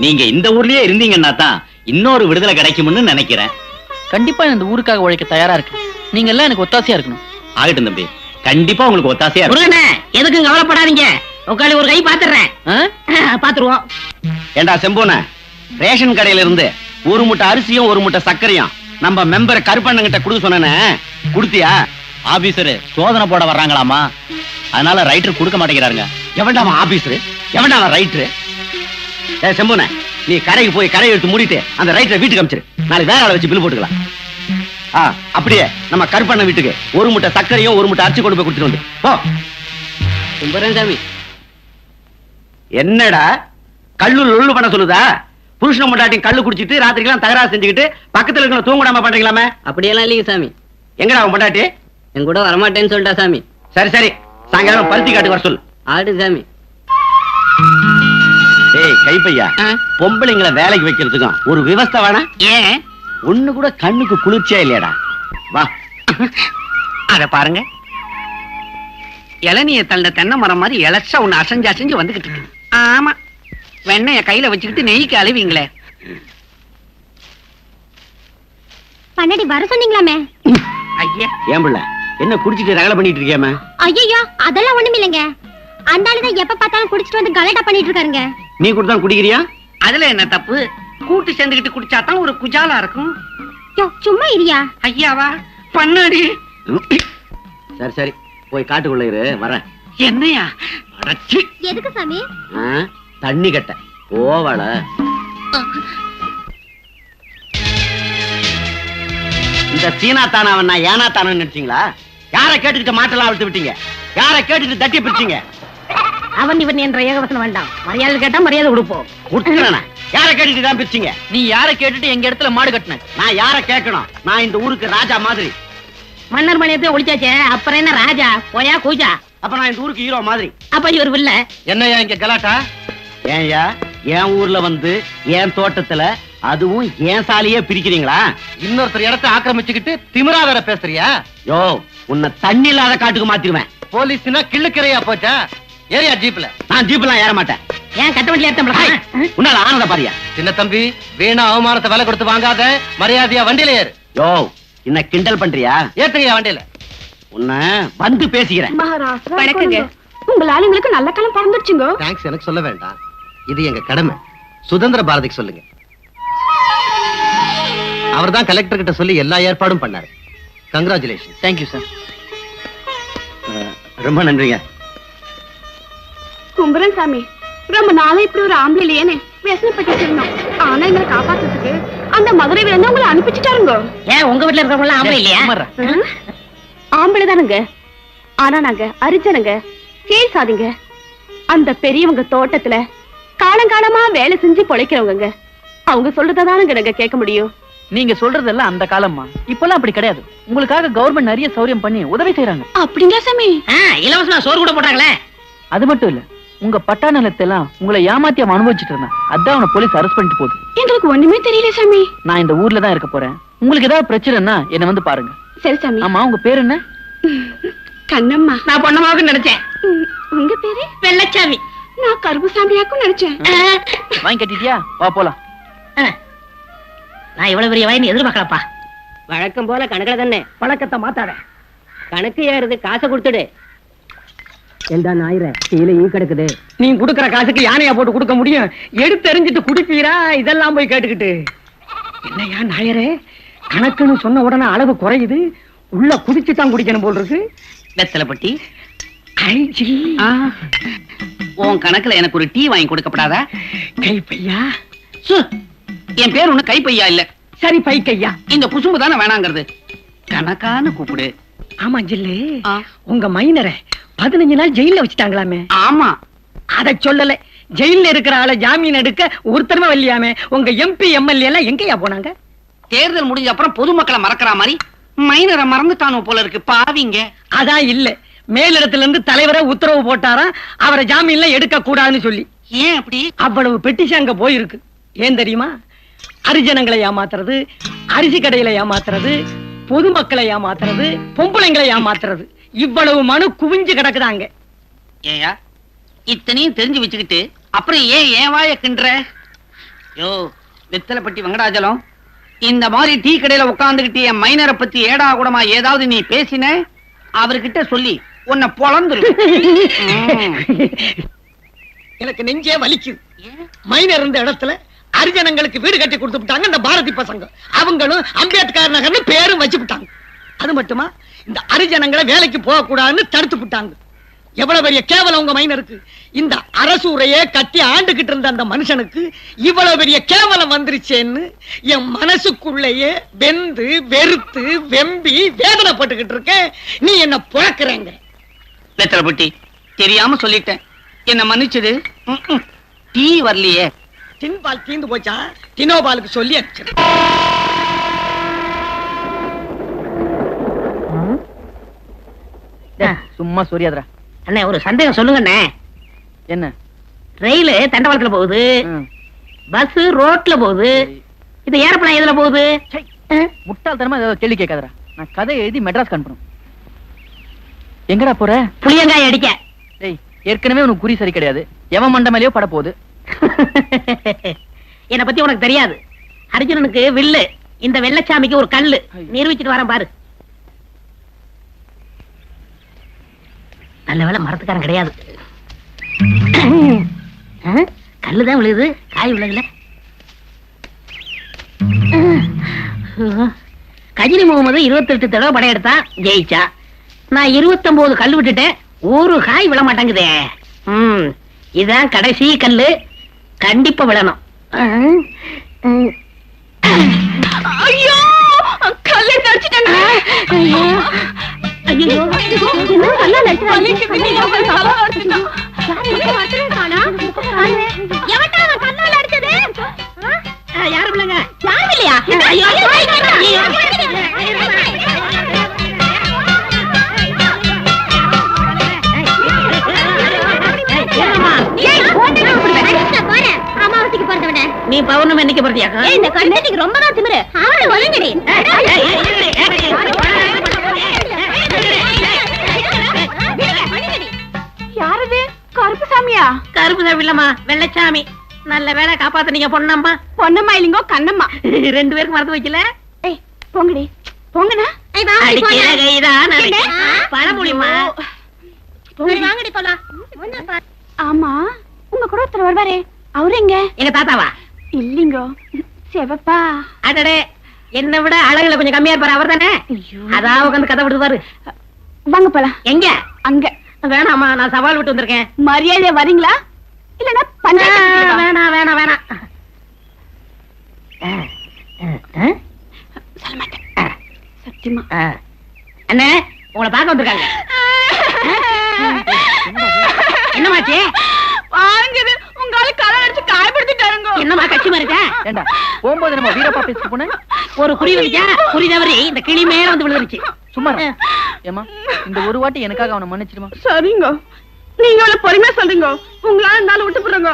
நீங்க இந்த ஊர்லயே இருந்தீங்கன்னா தான் இன்னொரு விடுதலை கிடைக்கும்னு நினைக்கிறேன். கண்டிப்பா இந்த ஊருக்காக உழைக்க தயாரா இருக்கு. நீங்க எல்லாம் எனக்கு ஒத்தாசையா இருக்கணும். ஆகட்டும் தம்பி, கண்டிப்பா உங்களுக்கு ஒத்தாசையா இருக்கு. எதுக்கும் கவலைப்படாதீங்க, உட்காந்து ஒரு கை பாத்துறேன். பாத்துருவோம். ஏண்டா செம்போன, ரேஷன் கடையில இருந்து ஒரு முட்டை அரிசியும் ஒரு முட்டை சர்க்கரையும் நம்ம மெம்பர் கருப்பண்ணங்கிட்ட கொடுக்க சொன்னேன்னு கொடுத்தியா? ஆபீசரு சோதனை போட வர்றாங்களாமா, அதனால ரைட்டர் கொடுக்க மாட்டேங்கிறாருங்க. எவன்டா அவன் ஆபீசரு, எவன்டா அவன் ரைட்டரு? ஏ செம்போன, நீ கடைக்கு போய் கடையை எடுத்து மூடிட்டு அந்த ரைட்டரை வீட்டுக்கு அமிச்சிரு. நாளைக்கு வேற ஆளை வச்சு பில் போட்டுக்கலாம். அப்படியே நம்ம கருப்பண்ண வீட்டுக்கு ஒரு முட்டை சர்க்கரையும் ஒரு முட்டை அரிசி கொண்டு போய் கொடுத்துட்டு வந்து போ. சாமி, என்னடா கல்லு லொல்லு பண்ண சொல்லுதா? புருஷன் முண்டாட்டி கல்லு குடிச்சிட்டு ராத்திரிக்கெல்லாம் தகராறு செஞ்சுக்கிட்டு பக்கத்துல இருக்கிற தூங்குடாம பண்றீங்களாமே? அப்படியெல்லாம் இல்லைங்க சாமி. எங்கடா அவன் முண்டாட்டி? என் கூட வரமாட்டேன்னு சொல்லிட்டா சாமி. சரி சரி, சாயங்காலம் பருத்தி காட்டுக்கு வர சொல்லு. ஆடு சாமி. ஏய் கைப்பையா, பொம்பளைங்களை வேலைக்கு வைக்கிறதுக்கும் ஒரு விவஸ்தை வேணா? ஏன் ஒண்ணு கூட கண்ணுக்கு குளிர்ச்சியா இல்லையாடா? வா. அத பாருங்க, இளநிய தள்ள தென்னை மரம் மாதிரி இலச்சா ஒண்ணு அசைஞ்சு அசைஞ்சு வந்துகிட்டு இருக்கு. ஆமா, வெண்ணைய கையில வச்சுக்கிட்டு நெய்க்கு அழுவீங்களே. பண்ணடி வர சொன்னீங்களாமே. ஐயா ஏன் பிள்ளை என்ன குடிச்சிட்டு ரகலை பண்ணிட்டு இருக்கியாமே? ஐயோ, அதெல்லாம் ஒண்ணுமில்லைங்க. அந்த ஆளுதான் எப்ப பார்த்தாலும் குடிச்சிட்டு வந்து கலாட்டா பண்ணிட்டு இருக்காருங்க. நீ கூட தான் குடிக்கிறியா? அதுல என்ன தப்பு? கூட்டு சேர்ந்துகிட்டு குடிச்சாதான் ஒரு குஜாலா இருக்கும். யோ சும்மா இரியா. ஐயாவா பண்ணாடி. சரி சரி போய் காட்டுக்குள்ள இரு, வரேன். என்னையா? எதுக்கு சாமி? தண்ணி கட்ட போவல. இந்த சீனா தானவன் நான் ஏனா தானு நினைச்சீங்களா? யார கேட்டுக்கிட்டு மாட்டெல்லாம் அழுத்து விட்டீங்க? யார கேட்டுக்கிட்டு தட்டி பிடிச்சீங்க? அவன் இவன் என்ற ஏகவசனம் வேண்டாம். மரியாதை கேட்டா மரியாதை கொடுப்போம். கொடுத்துறேன். யார கேட்டுக்கிட்டு தான் பிடிச்சீங்க? நீ யார கேட்டுட்டு எங்க இடத்துல மாடு கட்டின? நான் யார கேட்கணும்? நான் இந்த ஊருக்கு ராஜா மாதிரி. மன்னர் மணியத்தை ஒழிச்சாச்சே, அப்புறம் என்ன ராஜா போயா கூஜா? அப்ப நான் இந்த ஊருக்கு ஹீரோ மாதிரி. அப்ப இவர் இல்ல. என்னையா இங்க கலாட்டா? ஏன்யா என் ஊர்ல வந்து என் தோட்டத்துல அதுவும் ஏன் சாலியே பிரிக்கிறீங்களா? இன்னொருத்தர் இடத்தை ஆக்கிரமிச்சுக்கிட்டு திமிரா வேற பேசுறியா? யோ உன்னை தண்ணி இல்லாத காட்டுக்கு மாத்திருவேன். போலீஸ்னா கிள்ளுக்கிறையா போச்சா? ஏரியா ஜீப்ல. நான் ஜீப்லாம் ஏற மாட்டேன். ஏன் கட்ட வண்டியில ஏத்த? உன்னால ஆனத பாரியா? சின்ன தம்பி, வீணா அவமானத்தை விலை கொடுத்து வாங்காத, மரியாதையா வண்டியில ஏறு. யோ என்ன கிண்டல் பண்றியா? ஏத்துறியா வண்டியில? உன்னை வந்து பேசிக்கிறேன். வணக்கங்க. உங்க ஆளுங்களுக்கு நல்ல காலம் பிறந்துருச்சுங்க. தேங்க்ஸ் எனக்கு சொல்ல வேண்டாம், இது எங்க கடமை. சுதந்திர பாரதிக்கு சொல்லுங்க. அவர் தான் கலெக்டர் கிட்ட சொல்லி எல்லா ஏற்பாடும் பண்ணாரு. கங்க்ராச்சுலேஷன். Thank you sir. ரொம்ப நன்றிங்க. கும்பரன் சாமி, ரொம்ப நாளா இப்படி ஒரு ஆம்பளை இல்லையேன்னு வேசனைப்பட்டு இருந்தோம். ஆனா எங்களை காப்பாத்துறதுக்கு அந்த மதுரை வீரன் உங்களை அனுப்பிச்சுட்டாருங்க. ஏன் உங்க வீட்டுல இருக்கிறவங்க ஆம்பளை இல்லையா? ஆம்பளை தானுங்க, ஆனா நாங்க அரிஜனங்க, கேள் சாதிங்க. அந்த பெரியவங்க தோட்டத்துல காலங்காலமா வேலை செஞ்சு பொழைக்கிறவங்க. அவங்க சொல்றதானுங்க நாங்க கேட்க முடியும். நீங்க சொல்றதெல்லாம் அந்த காலம்மா. இப்பெல்லாம் அப்படி கிடையாது. உங்களுக்காக கவர்மெண்ட் நிறைய சௌரியம் பண்ணி உதவி செய்யறாங்க. அப்படிங்களா சாமி? இலவசமா சோறு கூட போட்டாங்களே. அது மட்டும் இல்ல, உங்க பட்டா நிலத்தெல்லாம் உங்களை ஏமாத்தி அவன் அனுபவிச்சுட்டு இருந்தான். அதான் அவனை போலீஸ் அரெஸ்ட் பண்ணிட்டு போகுது. எங்களுக்கு ஒண்ணுமே தெரியல சாமி. நான் இந்த ஊர்ல தான் இருக்க போறேன். உங்களுக்கு ஏதாவது பிரச்சனைன்னா என்ன வந்து பாருங்க. சரி சாமி. ஆமா உங்க பேர் என்ன? கண்ணம்மா. நான் பொண்ணமாவுக்கு நினைச்சேன். உங்க பேரு? வெள்ளச்சாமி. நான் கருப்புசாமியாக்கும் நினைச்சேன். வாங்கி கட்டிட்டியா? வா போலாம். நான் இவ்வளவு பெரிய வாயின்னு எதிர்பார்க்கலப்பா. வழக்கம் போல கணக்குல தானே. பழக்கத்தை மாத்தாத. கணக்கு ஏறுது, காசை கொடுத்துடு. எந்த ஞாயிற கீழே ஈ கிடக்குது. நீ குடுக்கற காசுக்கு யானையா போட்டு கொடுக்க முடியும்? எடுத்து எறிஞ்சிட்டு குடிப்பீரா? இதெல்லாம் போய் கேட்டுக்கிட்டு என்னையா நாயரே, கணக்குன்னு சொன்ன உடனே அளவு குறையுது. உள்ள குடிச்சு தான் குடிக்கணும் போல் இருக்கு. வெத்தலைப்பட்டி, ஐஜி, உன் கணக்குல எனக்கு ஒரு டீ வாங்கி கொடுக்கப்படாதா? கைப்பையா? என் பேர் ஒண்ணு கைப்பையா இல்ல. சரி பைக்கையா. இந்த குசும்பு தானே வேணாங்கிறது. கணக்கான்னு கூப்பிடு. ஆமா ஜில்லு, உங்க மைனரை 15 நாள் ஜெயில வச்சுட்டாங்களாமே. ஆமா, அத சொல்லல. ஜெயில இருக்கிற ஆளை ஜாமீன் எடுக்க ஒருத்தருமே வரலையாமே. உங்க எம்பி எம்எல்ஏ எல்லாம் எங்கயா போனாங்க? தேர்தல் முடிஞ்ச அப்புறம் பொதுமக்களை மறக்கிற மாதிரி மைனரை மறந்துட்டானோ போல இருக்கு பாவிங்க. அதான் இல்ல, மேலிடத்துல இருந்து தலைவரை உத்தரவு போட்டாராம் அவரை ஜாமீன்ல எடுக்க கூடாதுன்னு சொல்லி. ஏன் அப்படி? அவ்வளவு பெட்டிஷன் அங்க போயிருக்கு. ஏன் தெரியுமா? ஹரிஜனங்களை ஏமாத்துறது, அரிசி கடையில ஏமாத்துறது, பொதுமக்களை ஏமாத்துறது, பொம்பளைங்களை ஏமாத்துறது, இவ்வளவு மனு குவிஞ்சு கிடக்குதாங்க. ஏயா இத்தனையும் தெரிஞ்சு வச்சுக்கிட்டு அப்புறம் ஏன் வாய கின்ற? யோ வெத்தலைப்பட்டி வெங்கடாஜலம், இந்த மாதிரி டீ கடையில உட்கார்ந்துகிட்டு என் மைனரை பத்தி ஏடா கூடமா ஏதாவது நீ பேசின அவர்கிட்ட சொல்லி உன்னை பொழந்துரு. எனக்கு நெஞ்சே வலிக்குது. மைனர் இருந்த இடத்துல ஹரிஜனங்களுக்கு வீடு கட்டி கொடுத்து விட்டாங்க இந்த பாரதி பசங்க. அவங்களும் அம்பேத்கர் நகர்னு பேரும் வச்சு விட்டாங்க. அது மட்டுமா, இந்த ஹரிஜனங்களை வேலைக்கு போக கூடாதுன்னு தடுத்து விட்டாங்க. எவ்வளவு பெரிய கேவலம் உங்க மைனருக்கு. இந்த அரசூரையே கட்டி ஆண்டுகிட்டு இருந்த அந்த மனுஷனுக்கு இவ்வளவு பெரிய கேவலம் வந்துருச்சேன்னு என் மனசுக்குள்ளேயே வெந்து வெறுத்து வெம்பி வேதனைப்பட்டுக்கிட்டு இருக்கேன். நீ என்ன புழக்கிறேங்க. வெத்தலைப்பட்டி தெரியாம சொல்லிட்டேன், என்ன மன்னிச்சது. டீ வரலையே. டின்பால் தீந்து போச்சா? டினோபாலுக்கு சொல்லி அனுப்பிச்சிரு. சும்மா சொரியாதரா. அண்ணே ஒரு சந்தேகம் சொல்லுங்கண்ணே. என்ன? ரயில் தண்டவாளத்துல போகுது, பஸ் ரோட்ல போகுது, இது ஏரோப்ளேன் எதுல போகுது? முட்டாள்தனமா ஏதாவது கேள்வி கேட்காதரா. நான் கதை எழுதி மெட்ராஸ் அனுப்பணும். எங்கடா போற? புளியங்காய் அடிக்க. ஏற்கனவே உனக்கு குறி சரி கிடையாது. எவன் மண்ட மேலேயோ பட போகுது. என்னை பத்தி உனக்கு தெரியாது. அர்ஜுனனுக்கு வில்லு, இந்த வெள்ளச்சாமிக்கு ஒரு கல்லு. நிரூபிச்சுட்டு வரேன் பாரு. நல்ல வேளை மரத்துக்காரன் கிடையாது. கல்லுதான் விழுது, காய் விழுகல. கஜினி முகமது 28 தடவை படையெடுத்தா ஜெயிச்சா. நான் 29 கல் விட்டுட்டேன், ஒரு காய் விழ மாட்டேங்குதே. இதான் கடைசி கல்லு, கண்டிப்பா விழணும். ஐயோ, கல்லை நடிச்சிட்டாங்க. ஐயோ ஐயோ, கல்லை அடிச்சது யாரும் இல்லைங்க. யாரும் இல்லையா? அமாவாசைக்கு பிறந்தவன நீ பௌர்ணமி என்னைக்கு பிறந்தியாக்கா? இந்த கண்ணத்துக்கு ரொம்ப தான் திமிரு. அவனை ஒழுங்கடி. யாரது? கருப்புசாமியா? கருப்புசாமி இல்லம்மா, வெள்ளச்சாமி. நல்ல வேலை காப்பாத்துனீங்க பொன்னம்மா. பொன்னம்மா இல்லைங்கோ, கண்ணம்மா. 2 பேருக்கு மறந்து வைக்கல. ஏய் போங்கடி, போங்கண்ணா. பழமொழிமா வாங்கடி போலாம். ஆமா, உங்க கூட ஒருத்தர் வருவாரே, அவரு எங்க? எங்க தாத்தாவா? இல்லீங்கோ, செவப்பா. அடடே, என்னை விட அழகுல கொஞ்சம் கம்மியா இருப்பாரு அவர் தானே? அதான் உட்காந்து கதை விடுவாரு. வாங்க போலாம். எங்க? அங்க. வேணாமா, நான் சவால் விட்டு வந்திருக்கேன். மரியாதையா வரீங்களா இல்லன்னா வேணாம் வேணாம் வேணாம் சொல்ல மாட்டேன் சத்தியமா. அண்ணே, உங்களை பார்க்க வந்திருக்காங்க. என்னமாச்சு? வாங்குது உங்களால கலை அடிச்சு காயப்படுத்திட்டாருங்க. என்னமா கட்சி மாறிட்டா? ஏண்டா போகும்போது நம்ம வீரப்பா பேசிட்டு போன ஒரு குறி வலிச்சா, குறி தவறி இந்த கிளி மேல வந்து விழுந்துருச்சு. சும்மா ஏமா, இந்த ஒரு வாட்டி எனக்காக அவனை மன்னிச்சிடுமா? சரிங்க, நீங்க அவளை பொறுமையா சொல்றீங்க, உங்களால இருந்தாலும் விட்டு போடுங்க.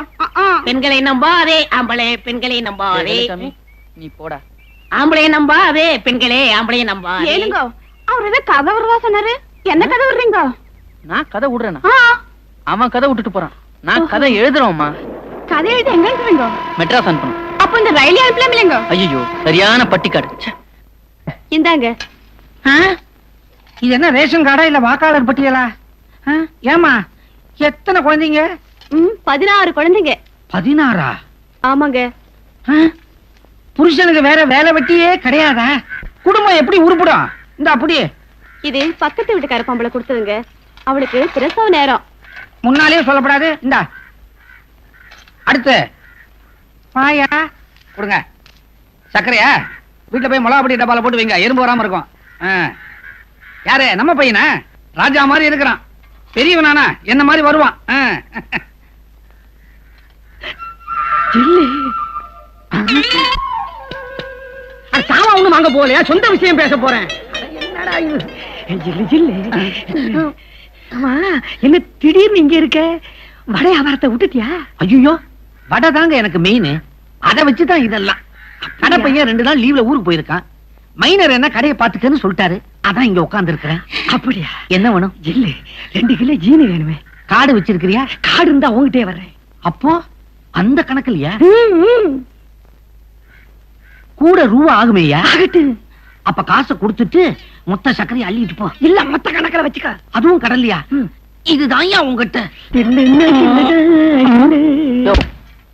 பெண்களை நம்பாதே ஆம்பளை, பெண்களை நம்பாதே. நீ போடா. ஆம்பளைய நம்பாதே பெண்களே, ஆம்பளைய நம்பாதே. ஏனுங்க, அவர் ஏதோ கதை விடுறதா சொன்னாரு. என்ன கதை விடுறீங்க? நான் கதை விடுறேனா? அவன் கதை விட்டுட்டு போறான், நான் கதை எழுதுறோம்மா. கதை எழுதி எங்க இருக்கிறீங்க? மெட்ராஸ் அனுப்பணும். அப்ப இந்த ரயில் அனுப்பலாம் இல்லைங்க? ஐயோ, சரியான பட்டிக்காடு. இந்தாங்க. இது என்ன ரேஷன் கார்டா இல்ல வாக்காளர் பட்டியலா? ஏமா, எத்தனை குழந்தைங்க? 16 குழந்தைங்க. 16? ஆமாங்க. புருஷனுக்கு வேற வேலை வெட்டியே கிடையாதா? குடும்பம் எப்படி உருப்படும்? இந்த அப்படியே இது பக்கத்து வீட்டுக்கார பொம்பளை கொடுத்ததுங்க, அவளுக்கு பிரசவ நேரம். முன்னாலே சொல்லப்படாது. இந்த அடுத்து மாயா கொடுங்க. சர்க்கரையா? வீட்டுல போய் மிளகா பொடி டப்பால போட்டு வைங்க, எறும்பு வராம இருக்கும். யாரு? நம்ம பையனா? ராஜா மாதிரி இருக்கிறான், பெரியவனானா என்ன மாதிரி வருவான். சாமா ஒண்ணும் வாங்க போகலையா? சொந்த விஷயம் பேச போறேன். என்னடா இது? ஜில்லு ஜில்லு. ஆமா, என்ன திடீர்னு இங்க இருக்க? வடை வியாபாரத்தை விட்டுட்டியா? ஐயோ, வடை தாங்க எனக்கு மெயின். அதை வச்சுதான் இதெல்லாம். கடை பையன் 2 நாள் லீவ்ல ஊருக்கு போயிருக்கான். மைனர் என்ன கடையை பாத்துக்கன்னு சொல்லிட்டாரு, அதான் இங்க உட்கார்ந்து இருக்கிறேன். அப்படியா? என்ன வேணும்? இல்ல, 2 கிலோ ஜீனி வேணுமே. காடு வச்சிருக்கிறியா? காடு இருந்தா உங்ககிட்டே வர்றேன். அப்போ அந்த கணக்குலயா? கூட ரூபா ஆகுமேயா? ஆகட்டு. அப்ப காசை கொடுத்துட்டு மொத்த சர்க்கரையை அள்ளிட்டு போ. இல்ல, மொத்த கணக்குல வச்சுக்க. அதுவும் கடல்லையா? இதுதான் உங்ககிட்ட.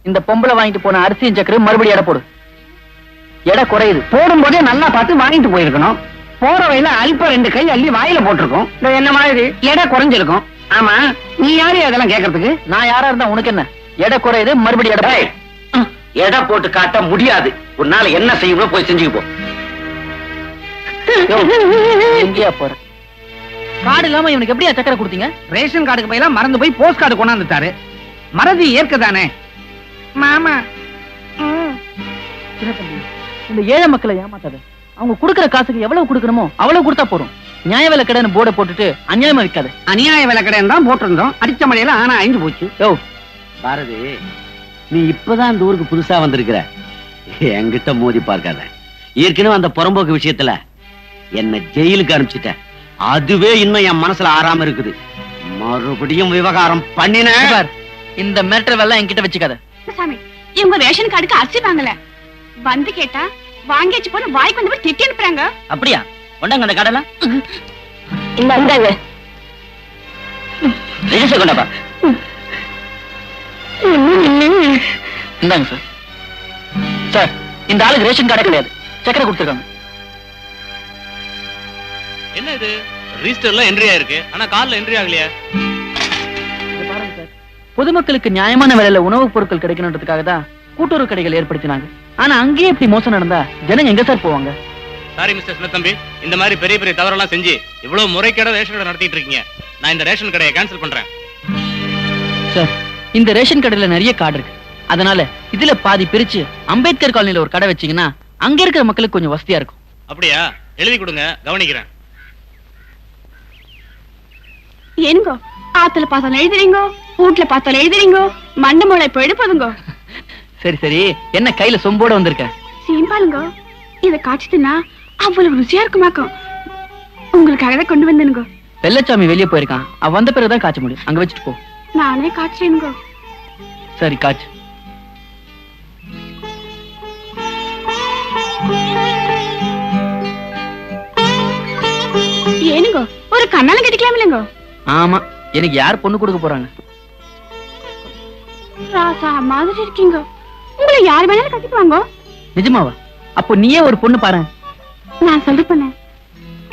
இந்த பொம்பளை வாங்கிட்டு போன அரிசியும் சக்கரை மறுபடியும் எடை போடு. எடை குறையுது. போடும் போதே நல்லா பார்த்து வாங்கிட்டு போயிருக்கணும். போற வயல அல்ப 2 கை அள்ளி வாயில போட்டிருக்கோம். என்ன மாதிரி எடை குறைஞ்சிருக்கும். ஆமா, நீ யாரு அதெல்லாம் கேட்கறதுக்கு? நான் யாரா இருந்தா உனக்கு என்ன? எடை குறையுது, மறுபடியும் எடை. எடை போட்டு காட்ட முடியாது. ஒரு நாள் என்ன செய்யணும் போய் செஞ்சுக்கு போ. எங்கேயா போற? கார்டு இல்லாம இவனுக்கு எப்படியா சக்கரை கொடுத்தீங்க? ரேஷன் கார்டுக்கு பையெல்லாம் மறந்து போய் போஸ்ட் கார்டு கொண்டாந்துட்டாரு. மறதி ஏற்கதானே மாமா. இந்த ஏழை மக்களை ஏமாத்தாத. அவங்க குடுக்கற காசுக்கு எவ்வளவு கொடுக்கணுமோ அவ்வளவு கொடுத்தா போறோம். நியாய விலை கடைன்னு போர்டை போட்டுட்டு அநியாயமா விற்காத. அநியாய விலை கடைன்னு தான் போட்டிருந்தோம். அடிச்ச மழையில ஆனா அழிஞ்சு போச்சு. யோ பாரதி, நீ இப்பதான் இந்த ஊருக்கு புதுசா வந்திருக்கிற, என்கிட்ட மோதி பார்க்காத. ஏற்கனவே அந்த புறம்போக்கு விஷயத்துல என்ன ஜெயிலுக்கு அனுப்பிச்சிட்ட. அதுவே இன்னும் என் மனசுல ஆறாம இருக்குது. மறுபடியும் விவகாரம் பண்ணின இந்த மேட்டர் எல்லாம் என்கிட்ட வச்சுக்காத. சாமி, இவங்க ரேஷன் கார்டுக்கு அரிசி வாங்கல, வந்து கேட்டா வாங்கிச்சு போன வாய்க்கு வந்து திட்டி அனுப்புறாங்க. அப்படியா? கொண்டாங்க அந்த கடலை. கொண்டாப்பா. இந்தாங்க சார். சார், இந்த ஆளுக்கு ரேஷன் கார்டே கிடையாது, சக்கரை கொடுத்துருக்காங்க. என்ன இது ரிஜிஸ்டர்ல என்ட்ரி ஆயிருக்கு, ஆனா கார்ல என்ட்ரி ஆகலையா? பாருங்க சார், பொதுமக்களுக்கு நியாயமான விலையில உணவுப் பொருட்கள் கிடைக்கணுன்றதுக்காக தான் கூட்டுறவு கடைகள் ஏற்படுத்தினாங்க. ஆனா அங்கேயே இப்படி மோசம் நடந்தா ஜனங்க எங்க சார் போவாங்க? சாரி மிஸ்டர் சின்னத்தம்பி, இந்த மாதிரி பெரிய பெரிய தவறெல்லாம் செஞ்சு இவ்வளவு முறைகேட ரேஷன் கடை நடத்திட்டு இருக்கீங்க. நான் இந்த ரேஷன் கடையை கேன்சல் பண்றேன். சார், இந்த ரேஷன் கடையில நிறைய கார்டு இருக்கு. அதனால இதுல பாதி பிரிச்சு அம்பேத்கர் காலனில ஒரு கடை வச்சீங்கன்னா அங்க இருக்கிற மக்களுக்கு கொஞ்சம் வசதியா இருக்கும். அப்படியா? எழுதி கொடுங்க, கவனிக்கிறேன். ஏனுங்கோ ஆத்துல பார்த்தாலும் எழுதுறீங்கோ, வீட்டுல பார்த்தாலும் எழுதுறீங்கோ, மண்ட மூளை போயிடுப்பதுங்கோ. சரி சரி, என்ன கையில சொம்போட வந்திருக்க? சீம்பாலுங்கோ, இத காய்ச்சிட்டுனா அவ்வளவு ருசியா இருக்குமாக்கும். உங்களுக்காக தான் கொண்டு வந்தேனுங்கோ. வெள்ளச்சாமி வெளியே போயிருக்கான், அவ வந்த பிறகுதான் காய்ச்ச முடியும். அங்க வச்சுட்டு போ. நானே காய்ச்சேனுங்கோ. சரி, காய்ச்சு. ஏனுங்கோ ஒரு கண்ணால கட்டிக்கலாம் இல்லைங்கோ? ஆமா, எனக்கு யார் பொண்ணு கொடுக்க போறாங்க? ராசா மாதிரி இருக்கீங்க, உங்களை யார் வேணாலும் கட்டிக்குவாங்க. நிஜமாவா? அப்போ நீயே ஒரு பொண்ணு பாரு. நான் சொல்ற பொண்ணு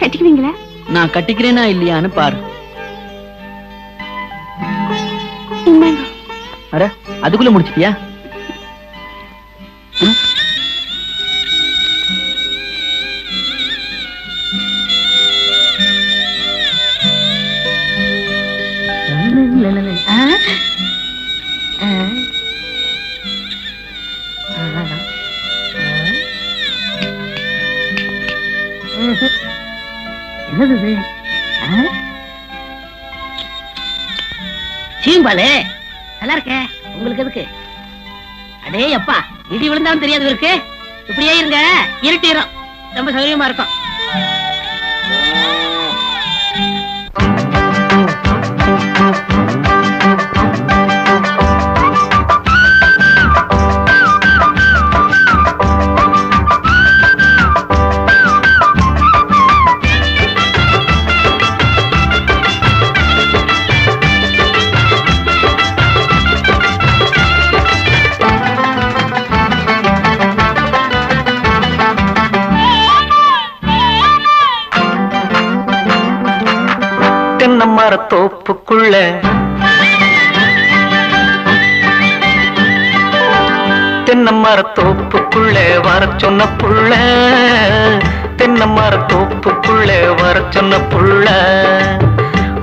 கட்டிக்குவீங்களா? நான் கட்டிக்கிறேனா இல்லையான்னு பாரு. அட, அதுக்குள்ள முடிச்சிட்டியா? என்னது சீம்பாலே? நல்லா இருக்க, உங்களுக்கு எதுக்கு? அடே அப்பா, இடி விழுந்தாலும் தெரியாது இருக்கு. இப்படியே இருங்க, இருட்டிடும், ரொம்ப சௌகரியமா இருக்கும். தோப்புக்குள்ள தென்னமர தோப்புக்குள்ள வர சொன்ன புள்ள, தென்னமர தோப்புக்குள்ள வர சொன்ன புள்ள,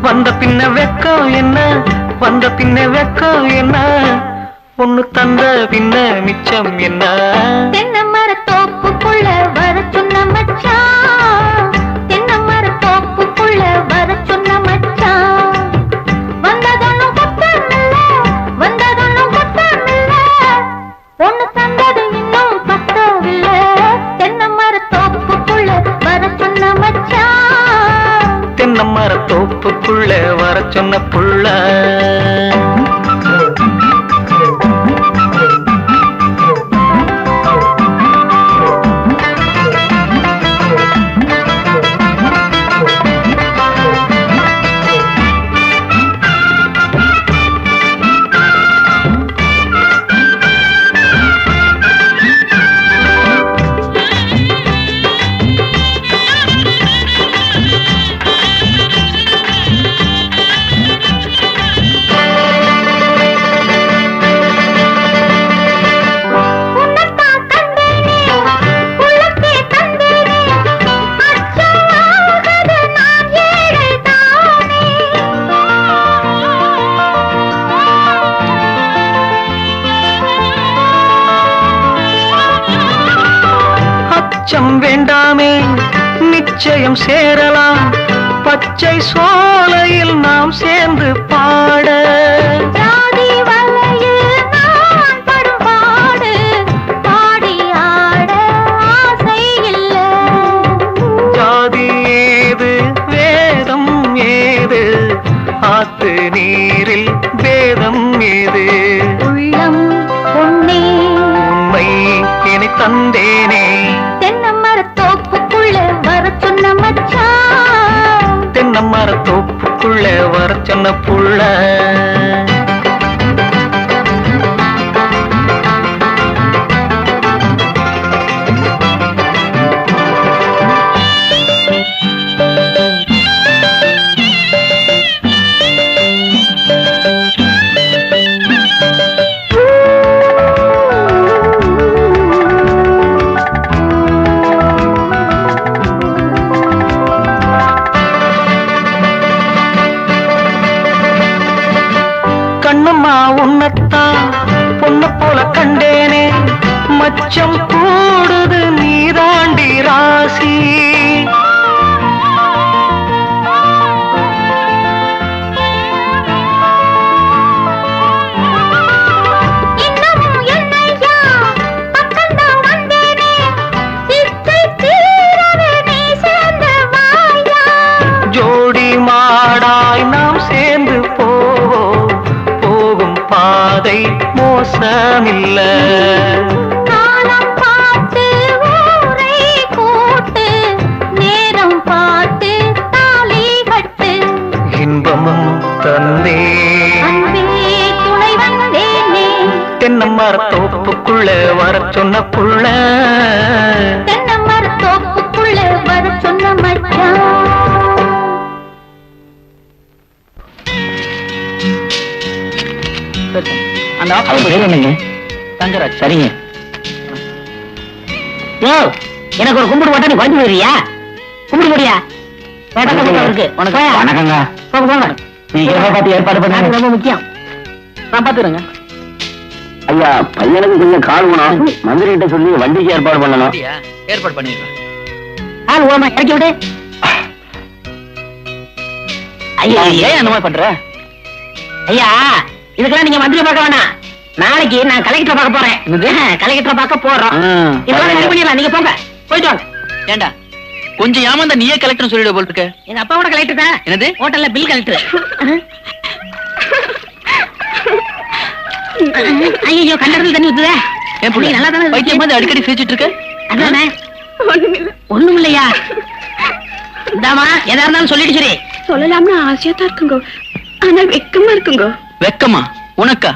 வந்த பின்ன வெக்கம் என்ன, வந்த பின்ன வெக்கம் என்ன, ஒண்ணு தந்த பின்ன மிச்சம் என்ன? தென்னமர தோப்புக்குள்ள வர சொன்ன மச்சான், தென்னமர தோப்புக்குள்ள வர சொன்ன மச்சான், வந்ததொன்னும் குத்தமில்ல, வந்ததொன்னும் குத்தமில்ல, ஒண்ணு தந்தது இன்னும் பத்தவில்ல, தென்னமர தோப்புக்குள்ள வர சொன்ன மச்சான், தென்னமர தோப்புக்குள்ள வர சொன்ன புள்ள. வேண்டாமே நிச்சயம் சேரலாம், பச்சை சோலையில் நாம் சேர்ந்து பாட, ஜாதி வலையில் நான் படும் பாடு, பாடி ஆட ஆசை இல்ல, ஜாதி ஏது வேதம் ஏது, ஆத்து நீரில் வேதம் ஏது, உள்ளம் பொன்னே உண்மை இனி தந்தேனே, தென்னமர தோப்புக்குள்ள வர சொன்ன மச்சான், தென்னமர தோப்புக்குள்ள வர சொன்ன புள்ள. அச்சம் கூடுது நீதாண்டி ராசி. ஜோடி மாடாய் நாம் சேர்ந்து போவோம், போகும் பாதை மோசமில்ல. காலம் பார்த்து ஊரை கூட்டு, நேரம் பார்த்து தாலி கட்டு. இன்பமும் தந்தே அன்பே துணை வந்தேனே, தென்னமரத்தோப்புக்குள்ள வர சொன்ன புள்ள. தென்னமரத்தோப்புக்குள்ள வர சொன்ன மச்சான். அந்த பேர் என்னங்க? தங்கராஜ். சரிங்க. யோ, எனக்கு ஒரு கும்பிடு போட்டா நீ குறைஞ்சு போயிடுறியா? கும்பிடு போடியா? இருக்கு. வணக்கங்க. போங்க போங்க. நீங்க பார்த்து ஏற்பாடு பண்ண ரொம்ப முக்கியம். நான் பாத்துறேங்க. ஐயா, பையனுக்கு கொஞ்சம் கால் குணம், மந்திரி கிட்ட சொல்லி வண்டிக்கு ஏற்பாடு பண்ணணும். ஏற்பாடு பண்ணிடுறேன். ஆள் ஓமா இறக்கி விடு. ஐயா, ஏன் அந்த மாதிரி பண்ற? ஐயா, இதுக்கெல்லாம் நீங்க மந்திரி பார்க்க வேணாம். நாளைக்கு நான் கலெக்டரை பார்க்க போறேன். கலெக்டரை பார்க்க போறோம். இதெல்லாம் சரி பண்ணிடலாம். நீங்க போங்க, போயிட்டு வாங்க. ஏண்டா கொஞ்சம் ஏமாந்தா நீயே கலெக்டர் சொல்லிட போல் இருக்க. எங்க அப்பாவோட கலெக்டர் தான். என்னது? ஹோட்டல்ல பில் கலெக்டர். ஐயோ, கண்டறதுல தண்ணி ஊத்துதே. நல்லா தானே பைத்தியம் மாதிரி அடிக்கடி சிரிச்சிட்டு இருக்க. அதானே, ஒண்ணும் இல்லையா? இந்தாமா, எதா இருந்தாலும் சொல்லிட்டு சரி. சொல்லலாம்னு ஆசையா தான் இருக்குங்க, ஆனா வெக்கமா இருக்குங்க. வெக்கமா? உனக்கா?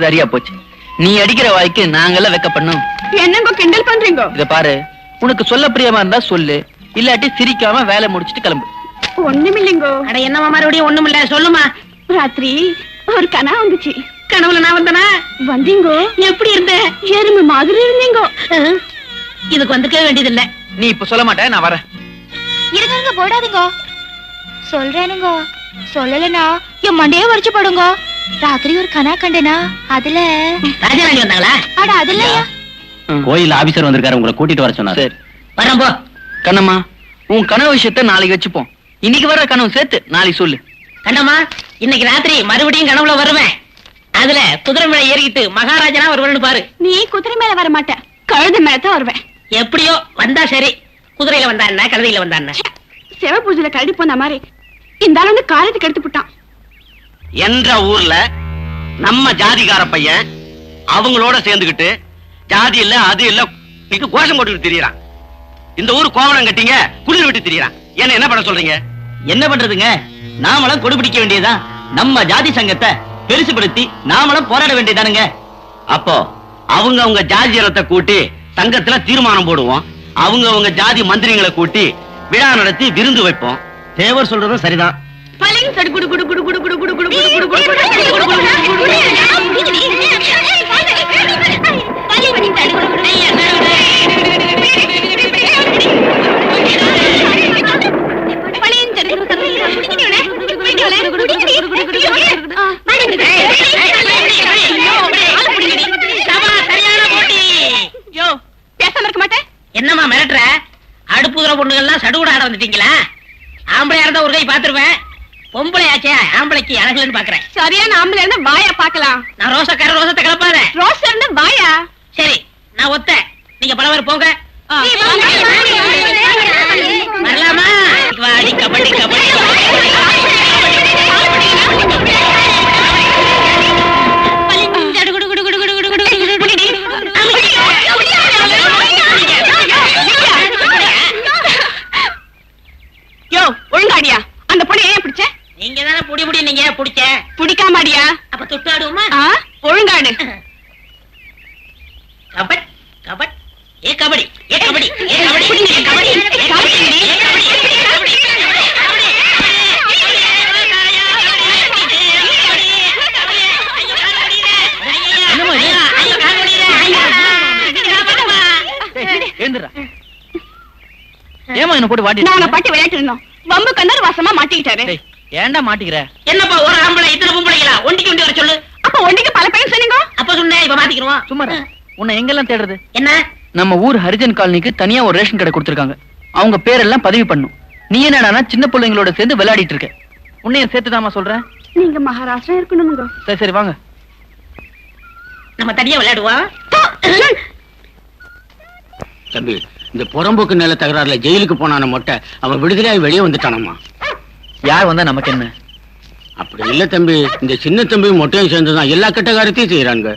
சரியா போச்சு. நீ அடிக்கிற வாய்க்கு நாங்கெல்லாம் வெக்க பண்ணோம். என்னங்க கிண்டல் பண்றீங்க? இத பாரு, உனக்கு சொல்ல பிரியமா இருந்தா சொல்லு, இல்லாட்டி சிரிக்காம வேலை முடிச்சிட்டு கிளம்பு. ஒண்ணுமில்லைங்க. அட என்னமா மறுபடியும் ஒண்ணும் இல்ல, சொல்லுமா. ராத்திரி ஒரு கனவு வந்துச்சு. கனவுல நான் வந்தனா? வந்தீங்க. எப்படி இருந்த? எருமை மாதிரி இருந்தீங்க. இதுக்கு வந்துக்கவே வேண்டியது இல்ல. நீ இப்ப சொல்ல மாட்டேன், நான் வரேன். இருங்க, போடாதீங்க. சொல்றேனுங்க, சொல்லலனா என் மண்டையே வரிச்சு படுங்க. ராத்திரி ஒரு கனா கண்டனா, அதுல ராஜாராணி வந்தாங்களா? அட அதுலயா? கோயில் ஆபீசர் வந்திருக்காரு, உங்களை கூட்டிட்டு வர சொன்னாரு. சரி வரேன் போ. கண்ணம்மா, உன் கனவு விஷயத்த நாளைக்கு வச்சுப்போம். இன்னைக்கு வர கனவு சேர்த்து நாளைக்கு சொல்லு. கண்ணம்மா, இன்னைக்கு ராத்திரி மறுபடியும் கனவுல வருவேன். அதுல குதிரை மேல ஏறிக்கிட்டு மகாராஜனா வருவேன்னு பாரு. நீ குதிரை மேல வர மாட்டேன், கழுதை மேல தான் வருவேன். எப்படியோ வந்தா சரி. குதிரையில வந்தா என்ன, கழுதையில வந்தா என்ன? செவ பூஜையில கழடி போன மாதிரி இந்த ஆள் வந்து காரியத்துக்கு எடுத்து போட்டான். என்ற ஊர்ல நம்ம ஜாதிகார பையன் அவங்களோட சேர்ந்துகிட்டு ஜாதி இல்ல அது இல்ல கோஷம் போட்டுக்கிட்டு திரியறான். இந்த ஊர் கோவணம் கட்டிங்க குளிர் விட்டு திரியறான். என்ன பண்ண சொல்றீங்க? என்ன பண்றதுங்க, நாமளும் கொடுபிடிக்க வேண்டியதா. நம்ம ஜாதி சங்கத்தை பெருசுபடுத்தி நாமளும் போராட வேண்டியதானுங்க. அப்போ அவங்க ஜாதியரத்தை கூட்டி சங்கத்துல தீர்மானம் போடுவோம். அவங்க ஜாதி மந்திரிகளை கூட்டி விழா நடத்தி விருந்து வைப்போம். தேவர் சொல்றதும் சரிதான். என்னமா மிரட்டுற? அடுப்புதுற பொண்ணுகள்லாம் சடுகுட ஆட வந்துட்டீங்களா? ஆம்பளையா இருந்தா ஒரு கை பாத்துருவேன், பொம்பளை ஆச்சே ஆம்பளைக்கு அழகுலன்னு பாக்குறேன். சரியான ஆம்பளை இருந்தா வாயா பாக்கலாம். நான் ரோசக்கார ரோசத்தை கிளப்பாத. ரோஸ் இருந்தா வாயா. சரி, நான் ஒத்த, நீங்க பல பேர் போங்க. வரலாமா? வாடி கபடி கபடி. ஒழுங்காடியா, அந்த பொண்ணு ஏன் பிடிச்ச? நீங்க தானே புடி நீங்க பிடிச்ச. பிடிக்காமாடியா? அப்ப தொட்டு ஆடுவோமா? ஒழுங்காடு. கபட் கபட் ஏ கபடி ஏ கபடி ஏ கபடி ஏ கபடி ஏ கபடி ஏ கபடி. ஏமா என்ன போட்டு வாட்டி? நாங்க பாட்டி விளையாட்டு இருந்தோம், வம்பு கண்ணர் வாசமா மாட்டிக்கிட்டாரு. ஏன்டா மாட்டிக்கிற? என்னப்பா ஒரு ஆம்பளை இத்தனை பொம்பளைங்களா? ஒண்டிக்கு ஒண்டி வர சொல்லு. அப்ப ஒண்டிக்கு பல பையன் சொன்னீங்க. அப்ப சொன்னேன், இப்ப மாத்திக்கிறோம். சும்மா உன்னை எங்கெல்லாம் தேடுறது? என்ன நம்ம ஊர் ஹரிஜன் காலனிக்கு தனியா ஒரு ரேஷன் கடை கொடுத்திருக்காங்க. அவங்க பேரெல்லாம் பதிவு பண்ணும். நீ என்னடானா சின்ன பிள்ளைங்களோட சேர்ந்து விளையாடிட்டு இருக்க. உன்னையும் சேர்த்துதாமா சொல்றேன். நீங்க மகாராஷ்டிரா இருக்கணுங்க. சரி சரி வாங்க, நம்ம தனியா விளையாடுவோம். தம்பி, இந்த புறம்போக்கு நில தகராறுல ஜெயிலுக்கு போனான மொட்டை அவன் விடுதலையாகி வெளியே வந்துட்டானம்மா. யார் வந்தா நமக்கு என்ன? அப்படி இல்ல தம்பி, இந்த சின்ன தம்பி மொட்டையும் சேர்ந்துதான் எல்லா கெட்ட காரியத்தையும் செய்யறாங்க.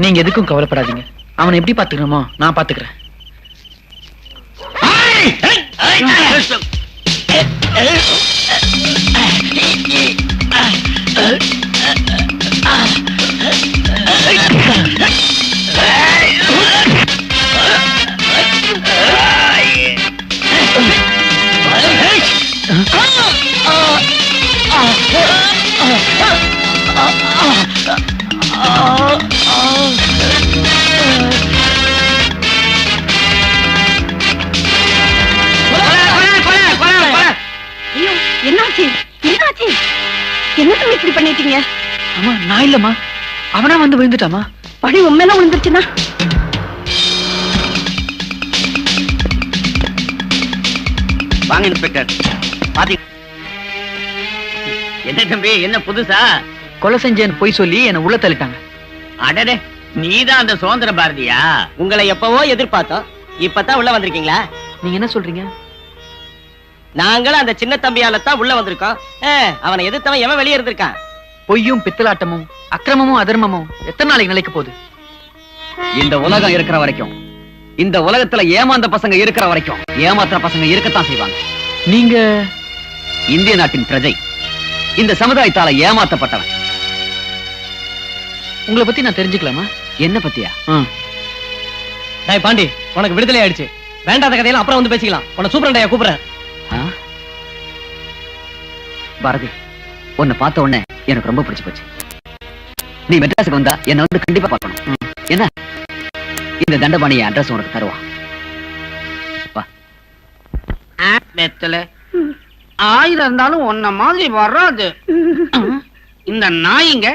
நீங்க எதுக்கும் கவலைப்படாதீங்க. அவனை எப்படி பாத்துக்கணுமோ நான் பாத்துக்கிறேன். என்னாச்சு என்னாச்சு? என்ன தம்பி இப்படி பண்ணிட்டீங்க? அம்மா நான் இல்லம்மா, அவனா வந்து விழுந்துட்டாமா. படி உண்மையில விழுந்துருச்சுன்னா? வாங்க இன்ஸ்பெக்டர். என்ன தம்பி, என்ன புதுசா? கொலை செஞ்சேன்னு போய் சொல்லி என்ன உள்ள தள்ளிட்டாங்க. அடடே, நீதான் அந்த சுதந்திர பாரதியா? உங்களை எப்பவோ எதிர்பார்த்தோம், இப்பதான் உள்ள வந்திருக்கீங்களா? நீங்க என்ன சொல்றீங்க? நாங்களும் அந்த சின்ன தம்பியால தான் உள்ள வந்திருக்கோம். அவனை எதிர்த்தவன் எவன் வெளியே இருந்திருக்கான்? பொய்யும் பித்தலாட்டமும் அக்கிரமமும் அதர்மமும் எத்தனை நாளைக்கு நிலைக்க போகுது? இந்த உலகம் இருக்கிற வரைக்கும், இந்த உலகத்துல ஏமாந்த பசங்க இருக்கிற வரைக்கும் ஏமாத்துற பசங்க இருக்கத்தான் செய்வாங்க. நீங்க இந்திய நாட்டின் பிரஜை, இந்த சமுதாயத்தால ஏமாத்தப்பட்டவன். உங்களை பத்தி நான் தெரிஞ்சுக்கலாமா? என்ன பத்தியா? டேய் பாண்டி, உனக்கு விடுதலை ஆயிடுச்சு. வேண்டாத கதையெல்லாம் அப்புறம் வந்து பேசிக்கலாம். உன்னை சூப்பரண்டையா கூப்பிடுறேன். பாரதி, உன்னை பார்த்த உடனே எனக்கு ரொம்ப பிடிச்சு போச்சு. நீ மெட்ராஸுக்கு வந்தா என்ன வந்து கண்டிப்பா பார்க்கணும். என்ன, இந்த தண்டபாணிய அட்ரஸ் உனக்கு தருவா. வெத்தல 1000 இருந்தாலும் ஒன்ன மாதிரி வராது. இந்த நாய்ங்க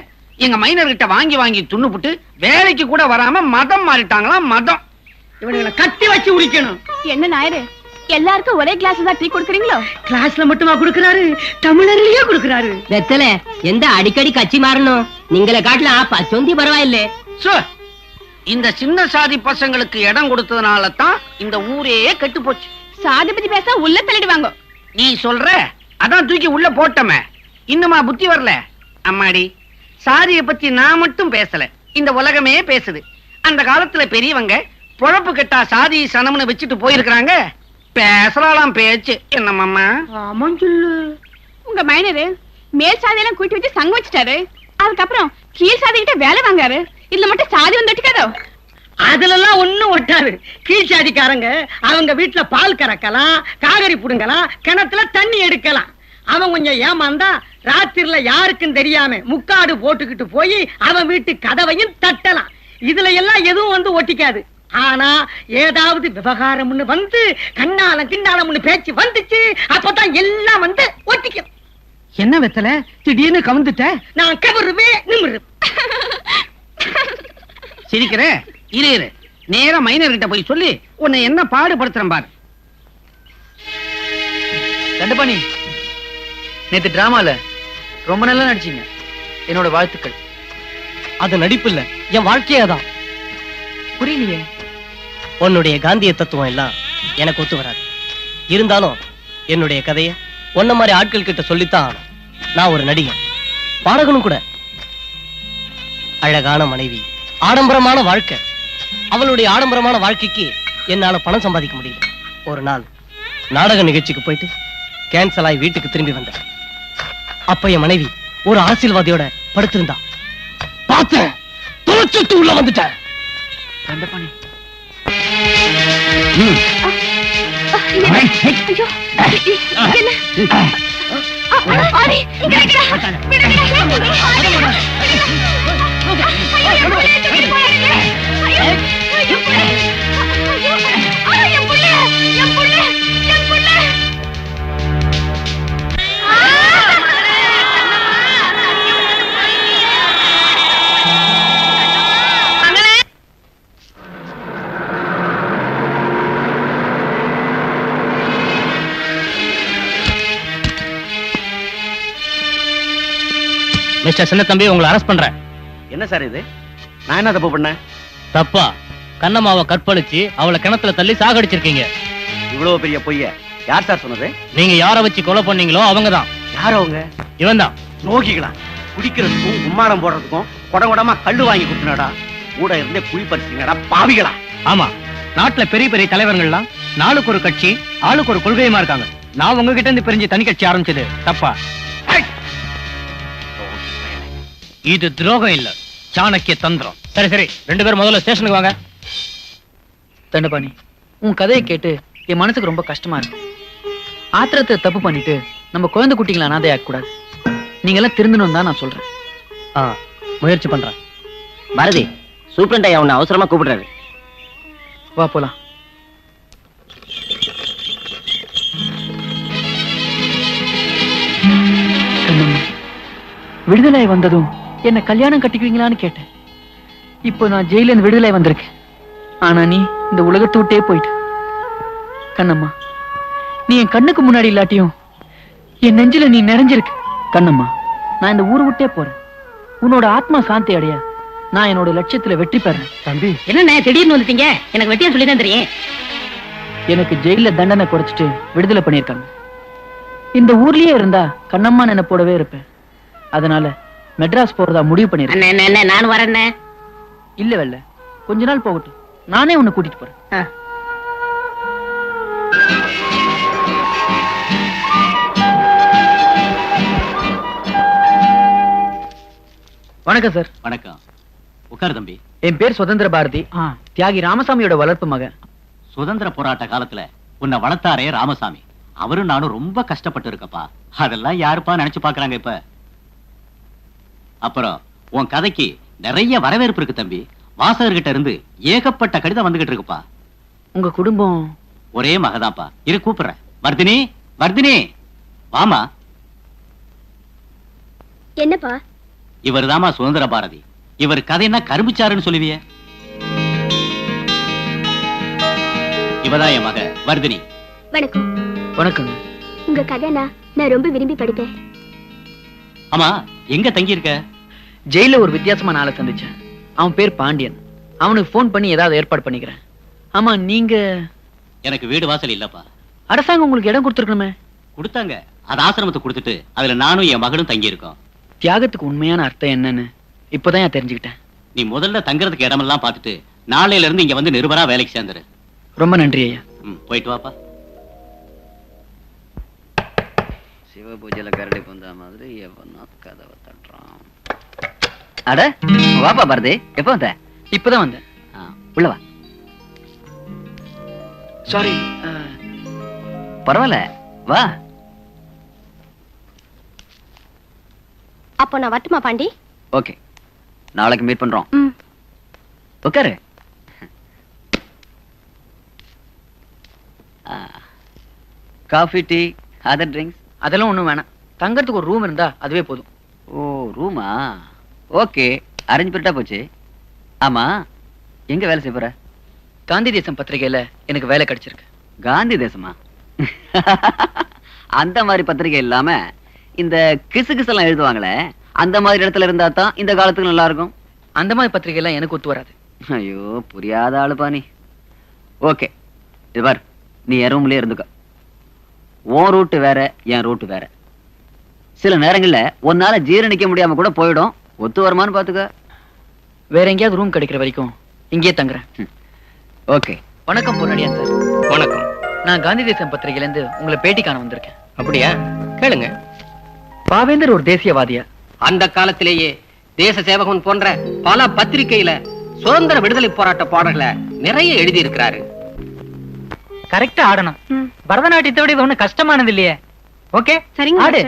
எங்க மைனர் கிட்ட வாங்கி வாங்கி துண்ணுபுட்டு வேலைக்கு கூட வராம மதம் மாறிட்டாங்களா? மதம். இவனுங்களை கட்டி வச்சு உரிக்கணும். என்ன நாயரு, எல்லாருக்கும் ஒரே கிளாஸ் தான் டீ கொடுக்குறீங்களோ? கிளாஸ்ல மட்டுமா கொடுக்கறாரு, தமிழர்லயே கொடுக்கறாரு. வெத்தல எந்த அடிக்கடி கட்சி மாறணும்? நீங்கள காட்டலாம் பச்சொந்தி பரவாயில்லை. இந்த சின்ன சாதி பசங்களுக்கு இடம் கொடுத்ததுனால தான் இந்த ஊரே கெட்டு போச்சு. சாதி பத்தி பேச உள்ள தள்ளிடுவாங்க. நீ சொல்ற, அதான் தூக்கி உள்ள போட்டமே. இன்னுமா புத்தி வரல? அம்மாடி, சாதியை பத்தி நான் மட்டும் பேசல, இந்த உலகமே பேசுது. அந்த காலத்துல பெரியவங்க பொழப்பு கெட்டா சாதி சனம்னு வச்சுட்டு போயிருக்கிறாங்க. பேசலாம் பேச்சு. என்னம்மா? ஆமாம் சொல்லு. உங்க மைனரு மேல் சாதியெல்லாம் கூட்டி வச்சு சங்கம் வச்சுட்டாரு. அதுக்கப்புறம் கீழ் சாதி கிட்ட வேலை வாங்காரு. இதுல மட்டும் சாதி வந்து ஒட்டிக்காதோ? அதுல எல்லாம் ஒண்ணும் ஒட்டாது. கீழ் சாதிக்காரங்க அவங்க வீட்டுல பால் கறக்கலாம், காகரி புடுங்கலாம், கிணத்துல தண்ணி எடுக்கலாம். அவன் கொஞ்சம் ஏமாந்தா ராத்திரில யாருக்கும் தெரியாம முக்காடு போட்டுக்கிட்டு போய் அவன் வீட்டு கதவையும் தட்டலாம். இதுல எல்லாம் எதுவும் வந்து ஒட்டிக்காது. ஆனா ஏதாவது விவகாரம்னு வந்து கண்ணாலம் கிண்ணாலம்னு பேச்சு வந்துச்சு, அப்பதான் எல்லாம் வந்து ஒட்டிக்கும். என்ன வெத்தல திடீர்னு கவுந்துட்ட? நான் கவருவே நிமிரு. சிரிக்கிற? இரு, நேரா மைனர் கிட்ட போய் சொல்லி உன்னை என்ன பாடுபடுத்துறேன் பாரு. தண்டபாணி, நேத்து டிராமால ரொம்ப நல்லா நடிச்சீங்க. என்னோட வாழ்த்துக்கள். அது நடிப்பு இல்ல, என் வாழ்க்கையாதான். புரியலையே. உன்னுடைய காந்திய தத்துவம் எல்லாம் எனக்கு ஒத்து வராது. இருந்தாலும் என்னுடைய கதைய ஒன்ன மாதிரி ஆட்கள் கிட்ட சொல்லித்தான் நான் ஒரு நடிகன், பாடகனும் கூட. அழகான மனைவி, ஆடம்பரமான வாழ்க்கை. அவளுடைய ஆடம்பரமான வாழ்க்கைக்கு என்னால பணம் சம்பாதிக்க முடியல. ஒரு நாள் நாடக நிகழ்ச்சிக்கு போயிட்டு கேன்சல் ஆகி வீட்டுக்கு திரும்பி வந்தேன். அப்ப என் மனைவி ஒரு அரசியல்வாதியோட படுத்திருந்தா. பார்த்தேன், தொலைச்சிட்டு உள்ள வந்துட்டேன். தண்டபாணி, மிஸ்டர் சின்ன தம்பி, உங்களை அரெஸ்ட் பண்றேன். என்ன சார் இது? நான் என்ன தப்பு பண்ணேன்? தப்பா? கண்ணம்மாவை கற்பழிச்சு அவளை கிணத்துல தள்ளி சாகடிச்சிருக்கீங்க. இவ்வளவு பெரிய பொய்ய யார் சார் சொன்னது? நீங்க யாரை வச்சு கொலை பண்ணீங்களோ அவங்கதான். யார் அவங்க? இவன் தான். நோக்கிகளா? குடிக்கிறதுக்கும் கும்மாளம் போடுறதுக்கும் குடங்குடமா கல்லு வாங்கி கொடுத்துனடா. கூட இருந்தே குழி பறிச்சிங்கடா பாவிகளா. ஆமா, நாட்டுல பெரிய பெரிய தலைவர்கள்லாம் நாளுக்கு ஒரு கட்சி, ஆளுக்கு ஒரு கொள்கையுமா இருக்காங்க. நான் உங்ககிட்ட இருந்து பிரிஞ்சு தனி கட்சி ஆரம்பிச்சது தப்பா? இது துரோகம் இல்ல, சாணக்கிய தந்திரம். சரி சரி, 2 பேரும் முதல்ல ஸ்டேஷனுக்கு வாங்க. தண்டபாணி, உன் கதையை கேட்டு என் மனசுக்கு ரொம்ப கஷ்டமா இருக்கு. ஆத்திரத்தை தப்பு பண்ணிட்டு நம்ம குழந்தை குட்டிகளை அனாதையாக்க கூடாது. நீங்க எல்லாம் திருந்தணும் தான் நான் சொல்றேன். முயற்சி பண்றேன். பாரதி, சூப்பரண்ட் ஐயா உன்னை அவசரமா கூப்பிடுறாரு. வா போலாம். விடுதலை வந்ததும் என்ன கல்யாணம் கட்டிக்குவீங்களான்னு கேட்டேன். இப்போ நான் ஜெயில இருந்து விடுதலை வந்திருக்கேன். ஆனா நீ இந்த உலகத்தை விட்டே போயிட்டு. கண்ணம்மா, நீ என் கண்ணுக்கு முன்னாடி இல்லாட்டியும் என் நெஞ்சில நீ நிறைஞ்சிருக்கு. கண்ணம்மா, நான் இந்த ஊரை விட்டே போறேன். உன்னோட ஆத்மா சாந்தி அடைய நான் என்னோட லட்சியத்துல வெற்றி பெறேன். தம்பி, என்ன திடீர்னு வந்துட்டீங்க? எனக்கு வெட்டியா சொல்லி தான் தெரியும். எனக்கு ஜெயில தண்டனை குறைச்சிட்டு விடுதலை பண்ணிருக்காங்க. இந்த ஊர்லயே இருந்தா கண்ணம்மா நினைப்போடவே இருப்பேன். அதனால மெட்ராஸ் போறதா முடிவு பண்ணிருக்கேன். நான் வரேன். இல்ல வெல்ல, கொஞ்ச நாள் போகட்டும், நானே உன்னை கூட்டிட்டு போறேன். வணக்கம் சார். வணக்கம். உட்கார் தம்பி. என் பேர் சுதந்திர பாரதி, தியாகி ராமசாமியோட வளர்ப்பு மகன். சுதந்திர போராட்ட காலத்துல உன்னை வளர்த்தாரே ராமசாமி, அவரும் நானும் ரொம்ப கஷ்டப்பட்டு இருக்கப்பா. அதெல்லாம் யாருப்பா நினைச்சு பாக்குறாங்க இப்ப? அப்புறம் உன் கதைக்கு நிறைய வரவேற்பு இருக்கு தம்பி. வாசகர்கிட்ட இருந்து ஏகப்பட்ட கடிதம் வந்துகிட்டு இருக்குப்பா. உங்க குடும்பம்? ஒரே மகதான்ப்பா. இரு கூப்பிடுறேன். வர்தினி, வர்தினி வாமா. என்னப்பா? இவர் தாமா சுதந்திர பாரதி. இவர் கதைன்னா கரும்புச்சாருன்னு சொல்லுவிய. இவதான் என் மக வர்தினி. வணக்கம். வணக்கம். உங்க கதைனா நான் ரொம்ப விரும்பி படிப்பேன். ஆமா, எங்க தங்கி இருக்க? ஜெயில ஒரு வித்தியாசமான ஆளை சந்திச்சேன். அவன் பேர் பாண்டியன். அவனுக்கு போன் பண்ணி ஏதாவது ஏற்பாடு பண்ணிக்கிறேன். ஆமா, நீங்க? எனக்கு வீடு வாசல் இல்லப்பா. அரசாங்கம் உங்களுக்கு இடம் கொடுத்துருக்கணுமே. கொடுத்தாங்க, அது ஆசிரமத்தை கொடுத்துட்டு அதுல நானும் என் மகளும் தங்கி இருக்கோம். தியாகத்துக்கு உண்மையான அர்த்தம் என்னன்னு இப்பதான் தெரிஞ்சுக்கிட்டேன். நீ முதல்ல தங்குறதுக்கு இடமெல்லாம் பார்த்துட்டு நாளையில இருந்து இங்க வந்து நிருபரா வேலைக்கு சேர்ந்துரு. ரொம்ப நன்றி ஐயா. போயிட்டு வாப்பா. சிவ பூஜையில கரடி பந்தா மாதிரி எவனா கதவை தட்டுறான். அட வாப்பா பாரதி, எப்ப வந்த? இப்பதான் வந்தேன். உள்ள வா. சாரி. பரவாயில்ல, வா. அப்போ நான் வரட்டுமா பாண்டி? ஓகே, நாளைக்கு மீட் பண்றோம். உட்காரு. Coffee, tea, other drinks? அதெல்லாம் ஒண்ணும் வேணாம். தங்கறதுக்கு ஒரு ரூம் இருந்தா அதுவே போதும். ஓ, ரூமா? ஓகே, அரேஞ்ச் பண்ணிட்டா போச்சு. ஆமா, எங்க வேலை செய்ய போற? காந்தி தேசம் பத்திரிகையில எனக்கு வேலை கிடைச்சிருக்கு. காந்தி தேசமா? அந்த மாதிரி பத்திரிகை இல்லாம இந்த கிசு எல்லாம் எழுதுவாங்களே, அந்த மாதிரி இடத்துல இருந்தா தான் இந்த காலத்துக்கு நல்லா இருக்கும். அந்த மாதிரி பத்திரிகை எல்லாம் எனக்கு ஒத்து வராது. ஐயோ, புரியாத ஆளுப்பா நீ. ஓகே, இது பார், நீ என் ரூம்லயே இருந்துக்க. உன் ரூட்டு வேற, என் ரூட்டு வேற. சில நேரங்கள்ல உன்னால ஜீரணிக்க முடியாம கூட போயிடும். ஒத்து வருமானு பாத்துக்க. வேற எங்கேயாவது ரூம் கிடைக்கிற வரைக்கும் இங்கேயே தங்குறேன். ஓகே. வணக்கம் பொன்னடியான் சார். வணக்கம். நான் காந்தி தேசம் பத்திரிகையில இருந்து உங்களை பேட்டி காண வந்திருக்கேன். அப்படியா? கேளுங்க. பாவேந்தர் ஒரு தேசியவாதியா? அந்த காலத்திலேயே தேச சேவகன் போன்ற பல பத்திரிகையில சுதந்திர விடுதலை போராட்ட பாடல்களை நிறைய எழுதி இருக்கிறாரு. கரெக்டா ஆடணும். பரதநாட்டியத்தை விட இது ஒண்ணு கஷ்டமானது இல்லையே. ஓகே, சரிங்க. ஆடு.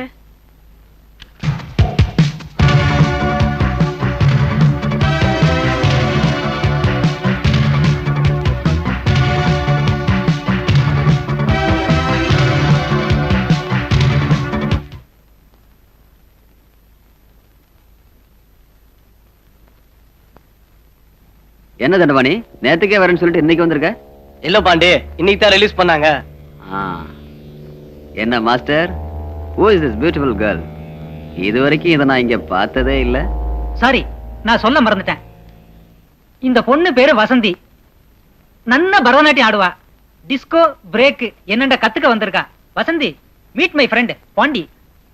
என்ன தண்டபாணி, நேத்துக்கே வரேன்னு சொல்லிட்டு இன்னைக்கு வந்திருக்க? இல்ல பாண்டி, இன்னைக்கு தான் ரிலீஸ் பண்ணாங்க. என்ன master, who is this beautiful girl? இதுவரைக்கும் இதை நான் இங்க பார்த்ததே இல்ல. சாரி, நான் சொல்ல மறந்துட்டேன். இந்த பொண்ணு பேரு வசந்தி. நன்ன பரதநாட்டியம் ஆடுவா. டிஸ்கோ பிரேக் என்னண்ட கத்துக்க வந்திருக்கா. Vasanthi, meet my friend Pandi.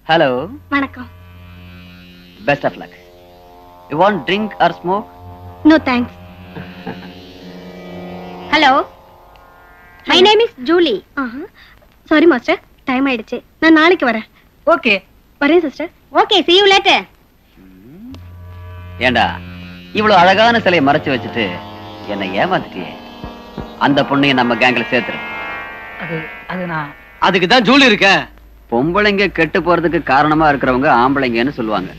Hello. வணக்கம். Best of luck. You want drink or smoke? No thanks. Hello, my name is Julie. Sorry master, time ஆயிடுச்சு. நான் நாளைக்கு வரேன். ஓகே, வரேன் sister. Okay, see you later. ஏண்டா இவ்வளவு அழகான சிலையை மறைச்சு வச்சுட்டு என்னை ஏமாத்திட்டியே. அந்த பொண்ணைய நம்ம கேங்ல சேர்த்துரு. அது நான் அதுக்கு தான் ஜூலி இருக்க. பொம்பளைங்க கெட்டு போறதுக்கு காரணமா இருக்கிறவங்க ஆம்பளைங்கன்னு சொல்லுவாங்க.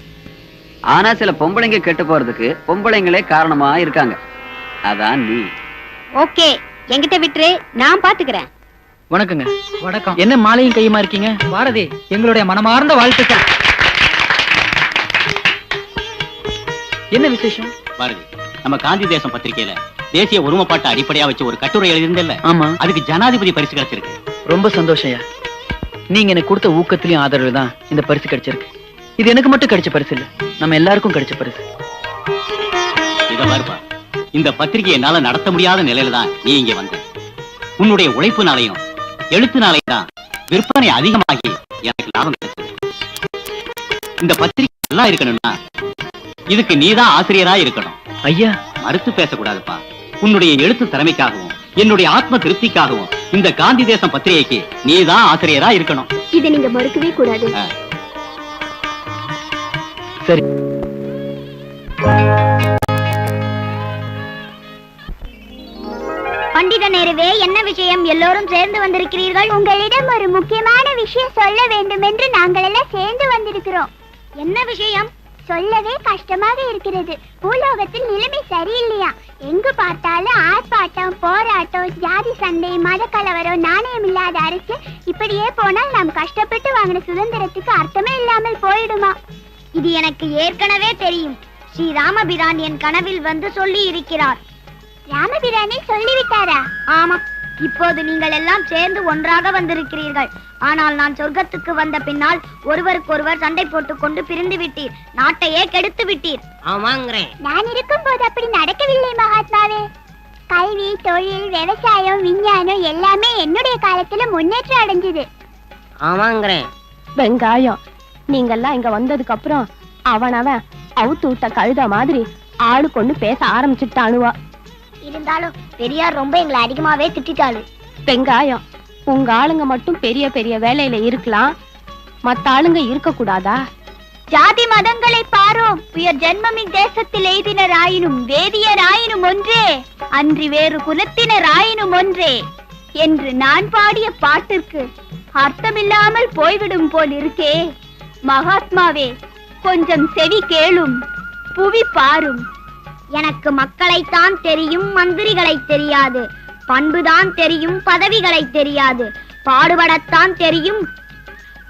ஆனா சில பொம்பளைங்க கெட்டு போறதுக்கு பொம்பளைங்களே காரணமா இருக்காங்க. அதான் நீ. ஓகே, என்கிட்ட விட்டுரு, நான் பாத்துக்கிறேன். வணக்கங்க. வணக்கம். என்ன மாலையும் கையுமா இருக்கீங்க? பாரதி, எங்களுடைய மனமார்ந்த வாழ்த்துக்கள். என்ன விசேஷம்? பாரதி, நம்ம காந்தி தேசம் பத்திரிகையில தேசிய ஒருமைப்பாட்டை அடிப்படையா வச்சு ஒரு கட்டுரை எழுதியிருந்தல்ல? ஆமா. அதுக்கு ஜனாதிபதி பரிசு கிடைச்சிருக்கு. ரொம்ப சந்தோஷம்யா. நீங்க எனக்கு கொடுத்த ஊக்கத்திலையும் ஆதரவு தான் இந்த பரிசு கிடைச்சிருக்கு. இது எனக்கு மட்டும் கிடைச்ச பரிசு இல்ல, நம்ம எல்லாருக்கும் கிடைச்ச பரிசு. இத பாருப்பா, இந்த பத்திரிகை என்னால நடத்த முடியாத நிலையில தான் நீ இங்க வந்த. உன்னுடைய உழைப்புனாலையும் எழுத்துனாலையும் தான் விற்பனை அதிகமாகி எனக்கு லாபம் கிடைச்சது. இந்த பத்திரிகை நல்லா இருக்கணும்னா இதுக்கு நீதான் ஆசிரியரா இருக்கணும். ஐயா, மறுத்து பேசக்கூடாதுப்பா. உன்னுடைய எழுத்து திறமைக்காகவும் என்னுடைய ஆத்ம திருப்திக்காகவும் இந்த காந்தி தேசம் பத்திரிகைக்கு நீதான் ஆசிரியரா இருக்கணும். இதை நீங்க மறுக்கவே கூடாது. சரி. பண்டித நேருவே, என்ன விஷயம்? எல்லோரும் சேர்ந்து வந்திருக்கிறீர்கள். உங்களிடம் ஒரு முக்கியமான விஷயம் சொல்ல வேண்டும் என்று நாங்கள் எல்லாம் சேர்ந்து வந்திருக்கிறோம். என்ன விஷயம்? சொல்லவே கஷ்டமாக இருக்கிறது. பூலோகத்தில் நிலைமை சரியில்லையா? எங்கு பார்த்தாலும் ஆர்ப்பாட்டம், போராட்டம், ஜாதி சண்டை, மத கலவரம், நாணயம் இல்லாத அரசு. இப்படியே போனால் நாம் கஷ்டப்பட்டு வாங்கின சுதந்திரத்துக்கு அர்த்தமே இல்லாமல் போயிடுமா? இது எனக்கு ஏற்கனவே தெரியும். ஸ்ரீ ராமபிரான் என் கனவில் வந்து சொல்லி இருக்கிறார். ராமபிரானே சொல்லிவிட்டாரா? ஆமா. இப்போது நீங்கள் எல்லாம் சேர்ந்து ஒன்றாக வந்திருக்கிறீர்கள். ஆனால் நான் சொர்க்கத்துக்கு வந்த பின்னால் ஒருவருக்கொருவர் சண்டை போட்டுக் கொண்டு பிரிந்து விட்டீர். நாட்டையே கெடுத்து விட்டீர். ஆமாங்கிறேன். நான் இருக்கும் போது அப்படி நடக்கவில்லை மகாத்மாவே. கல்வி, தொழில், விவசாயம், விஞ்ஞானம் எல்லாமே என்னுடைய காலத்துல முன்னேற்றம் அடைஞ்சது. ஆமாங்கிறேன். வெங்காயம், நீங்கெல்லாம் இங்க வந்ததுக்கு அப்புறம் அவனவன் அவுத்து விட்ட கழுத மாதிரி ஆளு கொண்டு பேச ஆரம்பிச்சுட்டானுவா. இருந்தாலும் பெரியார் ரொம்ப எங்களை அதிகமாவே திட்டாளு. வெங்காயம், உங்க ஆளுங்க மட்டும் பெரிய பெரிய வேலையில இருக்கலாம், மத்த ஆளுங்க இருக்க கூடாதா? ஜாதி மதங்களை பாரோம், உயர் ஜென்மமின் தேசத்தில் எய்தினர் ஆயினும் வேதியர் ஆயினும் ஒன்றே, அன்றி வேறு குலத்தினர் ஆயினும் ஒன்றே என்று நான் பாடிய பாட்டிற்கு அர்த்தமில்லாமல் போய்விடும் போல் இருக்கே. மகாத்மாவே, கொஞ்சம் செவி கேளும், புவி பாரும். எனக்கு மக்களைத்தான் தெரியும், மந்திரிகளை தெரியாது. பண்புதான் தெரியும், பதவிகளை தெரியாது. பாடுபடத்தான் தெரியும்,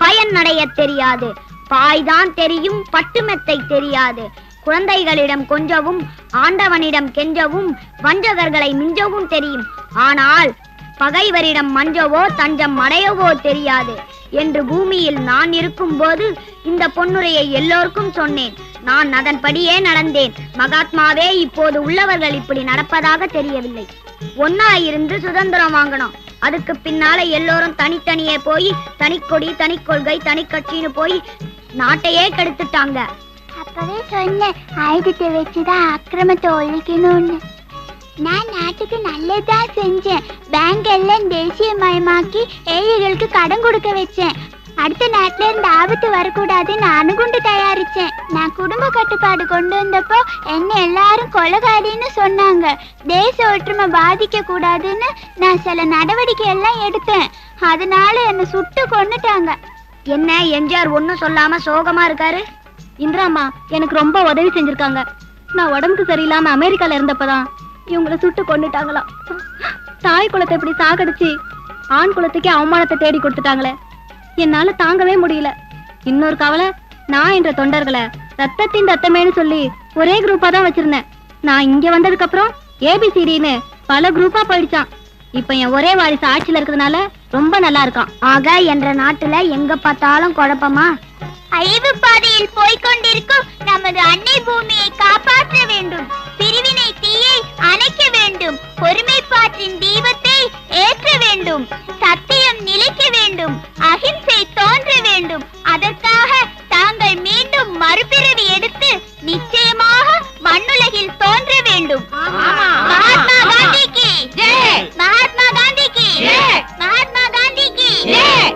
பயன் அடைய தெரியாது. பாய்தான் தெரியும், பட்டுமெத்தை தெரியாது. குழந்தைகளிடம் கொஞ்சவும், ஆண்டவனிடம் கெஞ்சவும், வஞ்சகர்களை மிஞ்சவும் தெரியும். ஆனால் பகைவரிடம் மஞ்சவோ தஞ்சம் அடையவோ தெரியாது என்று பூமியில் நான் இருக்கும் போது இந்த பொன்னுரையை எல்லோருக்கும் சொன்னேன். நான் அதன்படியே நடந்தேன். மகாத்மாவே, இப்போது உள்ளவர்கள் இப்படி நடப்பதாக தெரியவில்லை. ஒன்னா இருந்து சுதந்திரம் வாங்கணும். அதுக்கு பின்னால எல்லோரும் தனித்தனியே போய் தனிக்கொடி, தனி கொள்கை, தனி கட்சின்னு போய் நாட்டையே கெடுத்துட்டாங்க. அப்பவே சொன்ன ஆயுதத்தை வச்சுதான் அக்கிரமத்தை ஒழிக்கணும்னு. நான் நாட்டுக்கு நல்லதான் செஞ்சேன். பேங்க் எல்லாம் தேசியமயமாக்கி ஏழைகளுக்கு கடன் கொடுக்க வச்சேன். அடுத்த நாட்டுல இருந்து ஆபத்து வரக்கூடாதுன்னு அணுகுண்டு தயாரிச்சேன். நான் குடும்ப கட்டுப்பாடு கொண்டு வந்தப்போ என்ன எல்லாரும் கொலைகாரின்னு சொன்னாங்க. தேச ஒற்றுமை பாதிக்க கூடாதுன்னு நான் சில நடவடிக்கை எல்லாம் எடுத்தேன். அதனால என்ன சுட்டு கொன்னுட்டாங்க. என்ன எம்ஜிஆர் ஒன்னும் சொல்லாம சோகமா இருக்காரு? இந்திராமா எனக்கு ரொம்ப உதவி செஞ்சிருக்காங்க. நான் உடம்புக்கு சரியில்லாம அமெரிக்கால இருந்தப்பதான் இவங்களை சுட்டு கொண்டுட்டாங்களாம். தாய் குலத்தை இப்படி சாகடிச்சு ஆண் குலத்துக்கே அவமானத்தை தேடி கொடுத்துட்டாங்களே, என்னால தாங்கவே முடியல. இன்னொரு கவலை, நான் என்ற தொண்டர்களை ரத்தத்தின் ரத்தமேன்னு சொல்லி ஒரே குரூப்பா தான் வச்சிருந்தேன். நான் இங்க வந்ததுக்கு அப்புறம் ஏபிசிடின்னு பல குரூப்பா போயிடுச்சான். இப்ப என் ஒரே வாரிசு ஆட்சியில இருக்கிறதுனால ரொம்ப நல்லா இருக்கான். ஆக என்ற நாட்டுல எங்க பார்த்தாலும் குழப்பமா? அழிவு பாதையில் போய்கொண்டிருக்கும் நமது அன்னை பூமியை காப்பாற்ற வேண்டும். பிரிவினை தீயை அணைக்க வேண்டும். ஒருமைப்பாட்டின் தீபத்தை ஏற்ற வேண்டும். சத்தியம் நிலைக்க வேண்டும். அகிம்சை தோன்ற வேண்டும். அதற்காக தாங்கள் மீண்டும் மறுபிறவி எடுத்து நிச்சயமாக மண்ணுலகில் தோன்ற வேண்டும். மகாத்மா காந்திக்கு ஜெய்! மகாத்மா காந்திக்கு ஜெய்! மகாத்மா காந்திக்கு ஜெய்!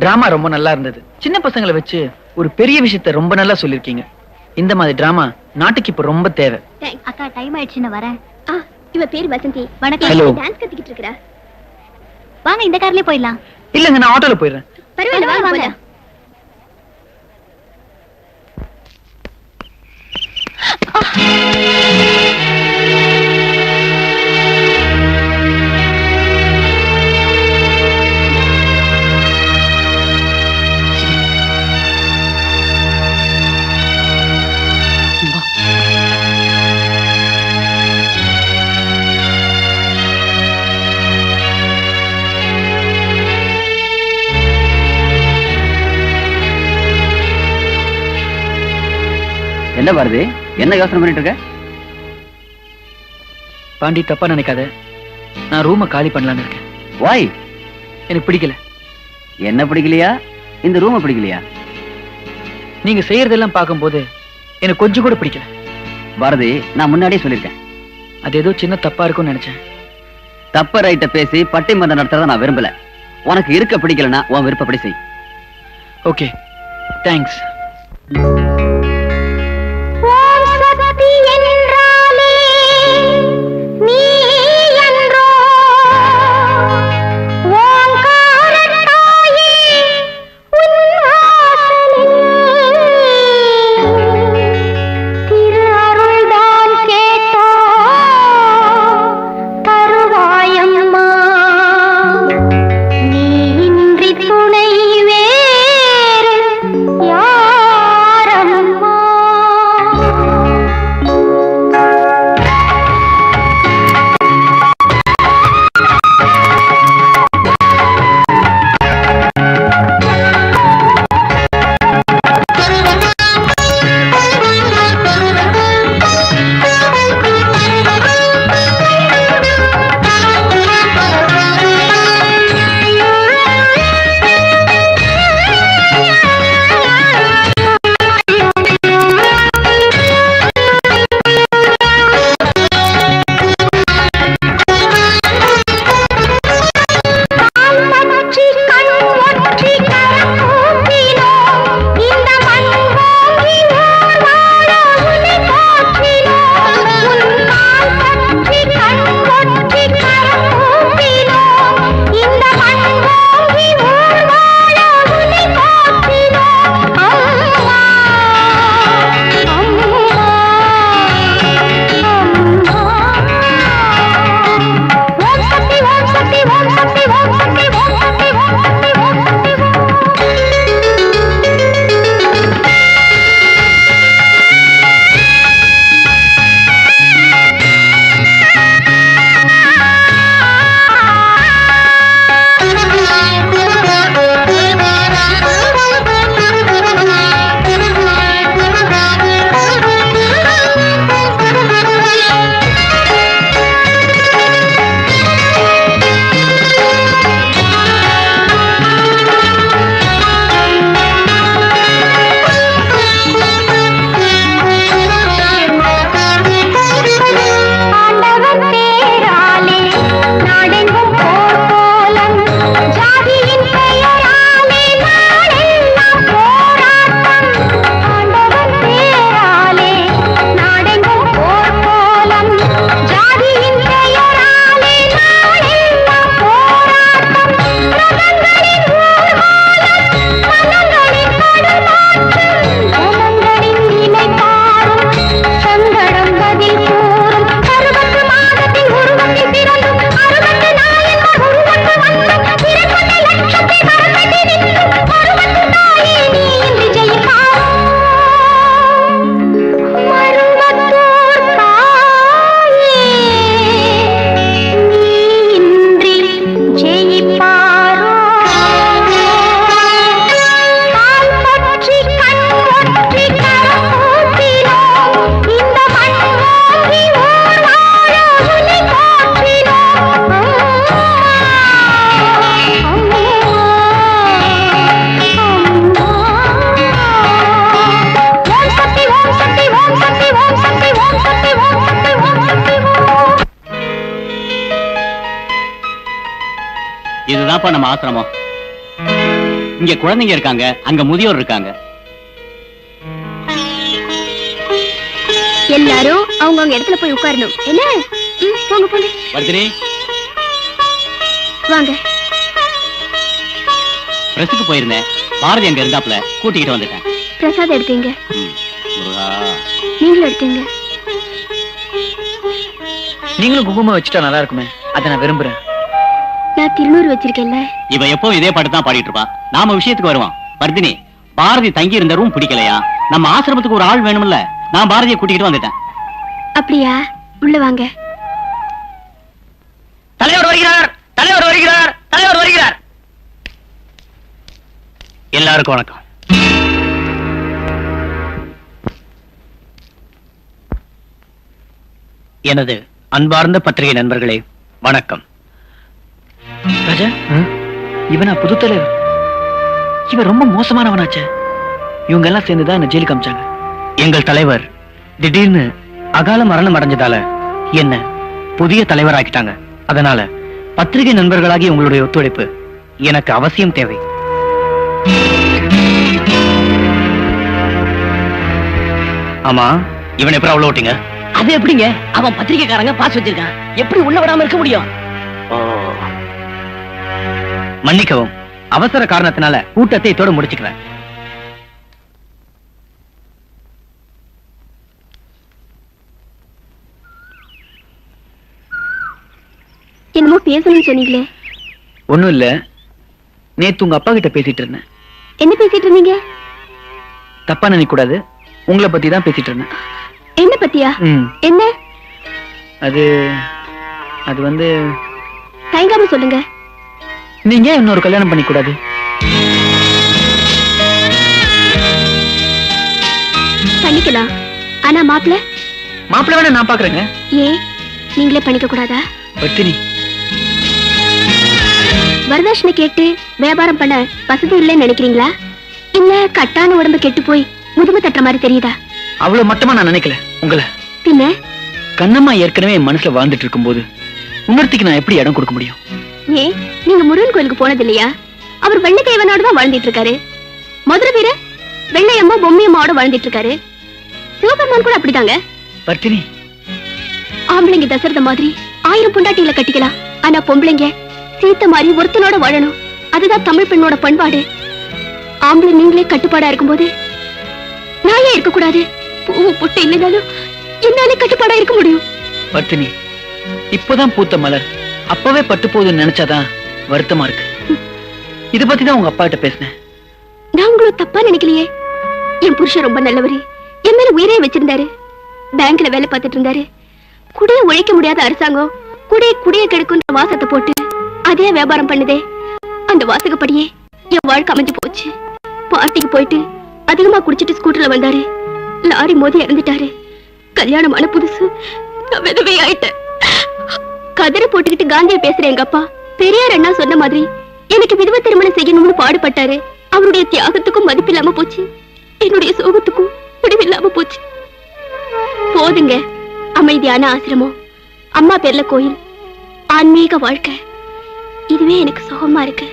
டிராமா ரொம்ப நல்லா இருந்தது. சின்ன பசங்களை வச்சு ஒரு பெரிய விஷயத்தை ரொம்ப நல்லா சொல்லிருக்கீங்க. இந்த மாதிரி டிராமா நாட்டுக்கு இப்ப ரொம்ப தேவை. அக்கா டைம் ஆயிடுச்சுன்னு வரேன். இவ பேர் வசந்தி. வணக்கம். Hello. டான்ஸ் கத்துக்கிட்டு இருக்கறா. வாங்க இந்த கார்லயே போயிடலாம். இல்லங்க, நான் ஆட்டோல போயிடுறேன். பரவாயில்ல வாங்க வாங்க. என்ன பாரதி, என்ன யோசனை பண்ணிட்டு இருக்க? பாண்டி, தப்பா நினைக்காத. நான் ரூமை காலி பண்ணலான்னு இருக்கேன். வாய்? எனக்கு பிடிக்கல. என்ன பிடிக்கலையா? இந்த ரூமை பிடிக்கலையா? நீங்க செய்யறதெல்லாம் பார்க்கும்போது எனக்கு கொஞ்சம் கூட பிடிக்கல. பாரதி, நான் முன்னாடியே சொல்லியிருக்கேன். அது ஏதோ சின்ன தப்பா இருக்கும்னு நினைச்சேன். தப்ப ரைட்ட பேசி பட்டிமன்றம் நடத்துறத நான் விரும்பல. உனக்கு இருக்க பிடிக்கலன்னா உன் விருப்பப்படி செய். Okay, thanks. துணை வேறு யாரா இதுதான்ப்பா நம்ம ஆசிரமம். இங்க குழந்தைங்க இருக்காங்க, அங்க முதியோர் இருக்காங்க. எல்லாரும் அவங்க இடத்துல போய் உட்காரணும். என்ன? போங்க போங்க. வர்தினி, வாங்க. பிரஸுக்கு போயிருந்தேன். பாரதி அங்க இருந்தாப்ல, கூட்டிக்கிட்டு வந்துட்டேன். பிரசாத் எடுத்தீங்க. முருகா, நீங்களும் எடுத்தீங்க. நீங்களும் குங்குமம் வச்சுட்டா நல்லா இருக்குமே, அதை நான் விரும்புறேன். நான் திருநூறு வச்சிருக்கேன்ல. இவ எப்போ இதே பாட்டு தான் பாடிட்டு இருப்பா. நாம விஷயத்துக்கு வருவான். வர்தினி, பாரதி தங்கி இருந்த ரூம் பிடிக்கலையா? நம்ம ஆசிரமத்துக்கு ஒரு ஆள் வேணும்ல, நான் பாரதியை கூட்டிக்கிட்டு வந்துட்டேன். அப்படியா? உள்ள வாங்க. தலைவர் வருகிறார், தலைவர் வருகிறார், தலைவர் வருகிறார். எல்லாருக்கும் வணக்கம். எனது அன்பார்ந்த பத்திரிகை நண்பர்களே, வணக்கம். ராஜா, இவனா புது தலைவர்? இவன் ரொம்ப மோசமானவனாச்சே. இவங்க எல்லாம் சேர்ந்துதான் என்ன ஜெயிலுக்கு அமிச்சாங்க. எங்கள் தலைவர் திடீர்னு அகால மரணம் அடைஞ்சதால என்ன புதிய தலைவராக்கிட்டாங்க. அதனால பத்திரிகை நண்பர்களாகி உங்களுடைய ஒத்துழைப்பு எனக்கு அவசியம் தேவை. ஆமா, இவன் எப்படி அவ்வளவு ஓட்டிங்க? அது எப்படிங்க? அவன் பத்திரிகைக்காரங்க பாஸ் வச்சிருக்கான், எப்படி உள்ள விடாம இருக்க முடியும்? மன்னிக்கவும், அவசர காரணத்தினால கூட்டத்தை இதோட முடிச்சுக்கிறேன். என்னமோ பேசணும்னு சொன்னீங்களே. ஒண்ணும் இல்ல, நேத்து உங்க அப்பா கிட்ட பேசிட்டு இருந்தேன். என்ன பேசிட்டு இருந்தீங்க? தப்பா நினைக்க கூடாது, உங்களை பத்தி தான் பேசிட்டு இருந்தேன். என்ன பத்தியா? என்ன? அது அது வந்து தயங்காம சொல்லுங்க. நீங்க இன்னொரு கல்யாணம் பண்ணிக்க கூடாது. பண்ணிக்கலாம், ஆனா மாப்பிள்ள வேணா நான் பாக்குறேங்க. ஏன் நீங்களே பண்ணிக்க கூடாதா? பத்தினி, வரதட்சணை கேட்டு வியாபாரம் பண்ண வசதி இல்லைன்னு நினைக்கிறீங்களா? இல்ல கட்டான உடம்பு கெட்டு போய் முதுமை தட்டுற மாதிரி தெரியுதா? அவ்வளவு மட்டமா நான் நினைக்கல உங்களை. பின்ன கண்ணம்மா ஏற்கனவே என் மனசுல வாழ்ந்துட்டு இருக்கும் போது உணர்த்திக்கு நான் எப்படி இடம் கொடுக்க முடியும்? ஏன் நீங்க முருகன் கோயிலுக்கு போனது இல்லையா? அவர் வெள்ளை தேவனோட தான் வாழ்ந்துட்டு இருக்காரு. மதுரை வீர வெள்ளையம்மா பொம்மையம்மாவோட வாழ்ந்துட்டு இருக்காரு. சிவபெருமான் கூட அப்படிதாங்க. பத்தினி, ஆம்பளைங்க தசரத மாதிரி 1000 பொண்டாட்டிகளை கட்டிக்கலாம், ஆனா பொம்பளைங்க சீத்த மாதிரி ஒருத்தனோட வாழணும். அதுதான் தமிழ் பெண்ணோட பண்பாடு. ஆம்பளை நீங்களே கட்டுப்பாடா இருக்கும்போது நான் ஏன் இருக்க கூடாது? பூவு பொட்டு இல்லைனாலும் என்னாலே கட்டுப்பாடா இருக்க முடியும். பத்தினி, இப்பதான் பூத்த மலர் அப்பவே பட்டு போகுதுன்னு நினைச்சாதான் வருத்தமா இருக்கு. இத பத்தி தான் உங்க அப்பா கிட்ட பேசினேன். நான் உங்களை தப்பா நினைக்கலையே. என் புருஷன் ரொம்ப நல்லவரு, என் மேல உயிரே வச்சிருந்தாரு. பேங்க்ல வேலை பார்த்துட்டு இருந்தாரு. குடிய உழைக்க முடியாத அரசாங்கம் குடிய கெடுக்குன்ற வாசத்தை போட்டு அதே வியாபாரம் பண்ணுதே. அந்த வாசகப்படியே என் வாழ்க்கை அமைஞ்சு போச்சு. பார்ட்டிக்கு போயிட்டு அதிகமா குடிச்சிட்டு ஸ்கூட்டர்ல வந்தாரு. லாரி மோதி இறந்துட்டாரு. கல்யாணமான புதுசு நான் விதவை ஆயிட்டேன். கதரை போட்டுக்கிட்டு காந்தியை பேசுறேன். எங்க அப்பா பெரியார் அண்ணா சொன்ன மாதிரி எனக்கு விதவை திருமணம் செய்யணும்னு பாடுபட்டாரு. அவருடைய தியாகத்துக்கும் மதிப்பில்லாம போச்சு, என்னுடைய சோகத்துக்கும் முடிவில்லாம போச்சு. போதுங்க, அமைதியான ஆசிரமம், அம்மா பேர்ல கோயில், ஆன்மீக வாழ்க்கை, இதுவே எனக்கு சுகமா இருக்கு.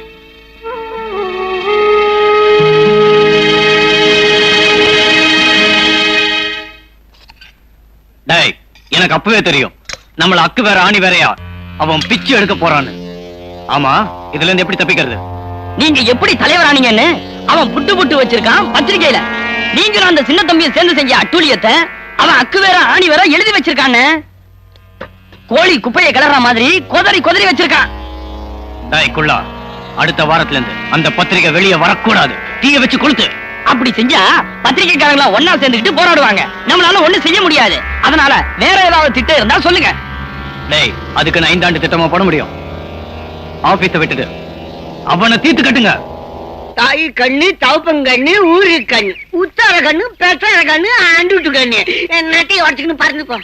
எனக்கு அப்பவே தெரியும் நம்மள அக்கு வேற ஆணி வேறையா அவன் பிச்சு எடுக்க போறான்னு. ஆமா, இதுல இருந்து எப்படி தப்பிக்கிறது? நீங்க எப்படி தலைவரானீங்கன்னு அவன் புட்டு வச்சிருக்கான் பத்திரிகையில. நீங்களும் அந்த சின்ன தம்பியை சேர்ந்து செஞ்ச அட்டூழியத்தை அவன் அக்கு வேற ஆணி வேற எழுதி வச்சிருக்கான்னு. கோழி குப்பையை கிளற மாதிரி கொதறி வச்சிருக்கான். குள்ளா, அடுத்த வாரத்துல இருந்து அந்த பத்திரிகை வெளியே வரக்கூடாது. தீய வச்சு கொளுத்து. அப்படி செஞ்சா பத்திரிகைக்காரங்களா ஒன்னா சேர்ந்துக்கிட்டு போராடுவாங்க. நம்மளால ஒண்ணு செய்ய முடியாது. அதனால வேற ஏதாவது திட்டம் இருந்தா சொல்லுங்க. அதுக்கு நான் 5 ஆண்டு திட்டமா போட முடியும். ஆபீஸ விட்டுட்டு அவனை தீர்த்து கட்டுங்க. தாய் கண்ணு, தவப்பங்கண்ணு, ஊரு கண்ணு, உத்தார கண்ணு, பெற்ற கண்ணு, ஆண்டுட்டு கண்ணு, என்னத்தையும் உடச்சுக்கணும் பறந்துப்போ.